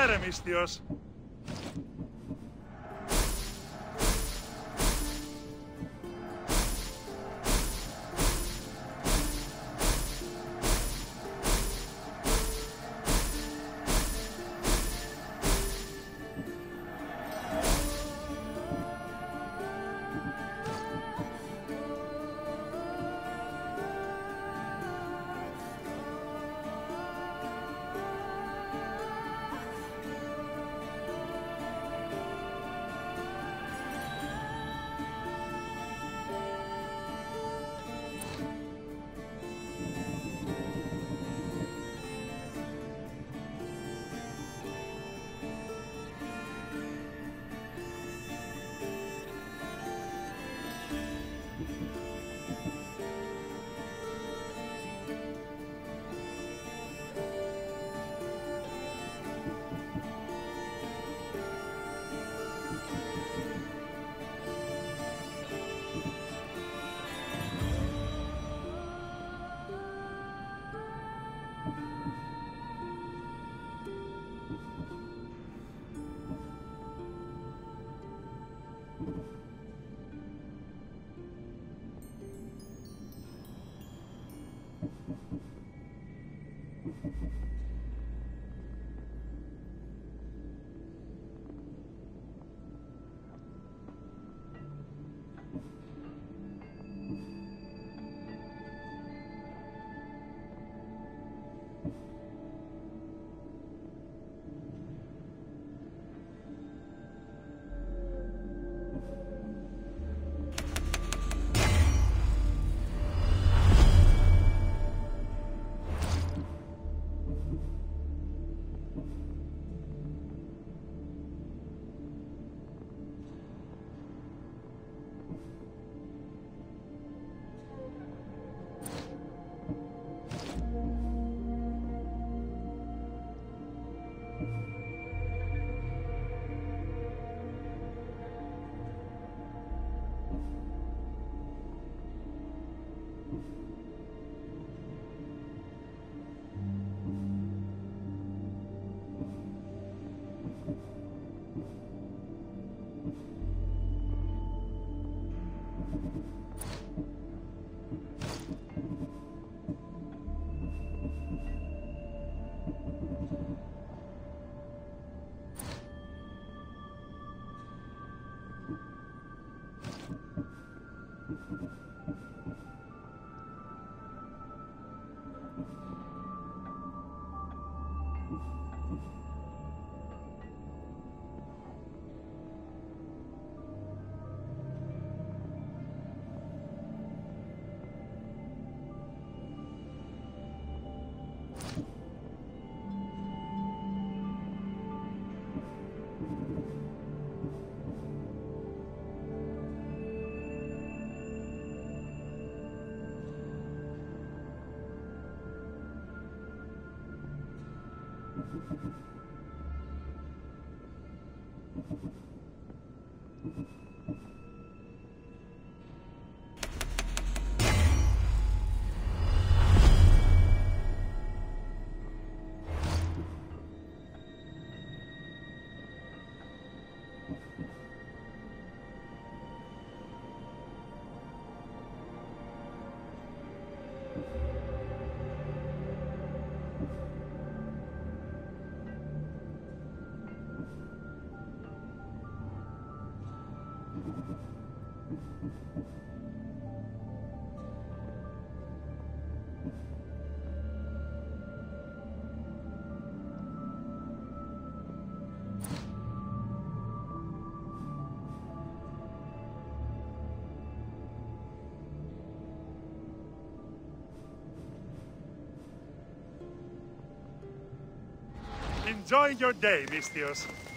piacere, Misthios. Enjoying your day, Misthios.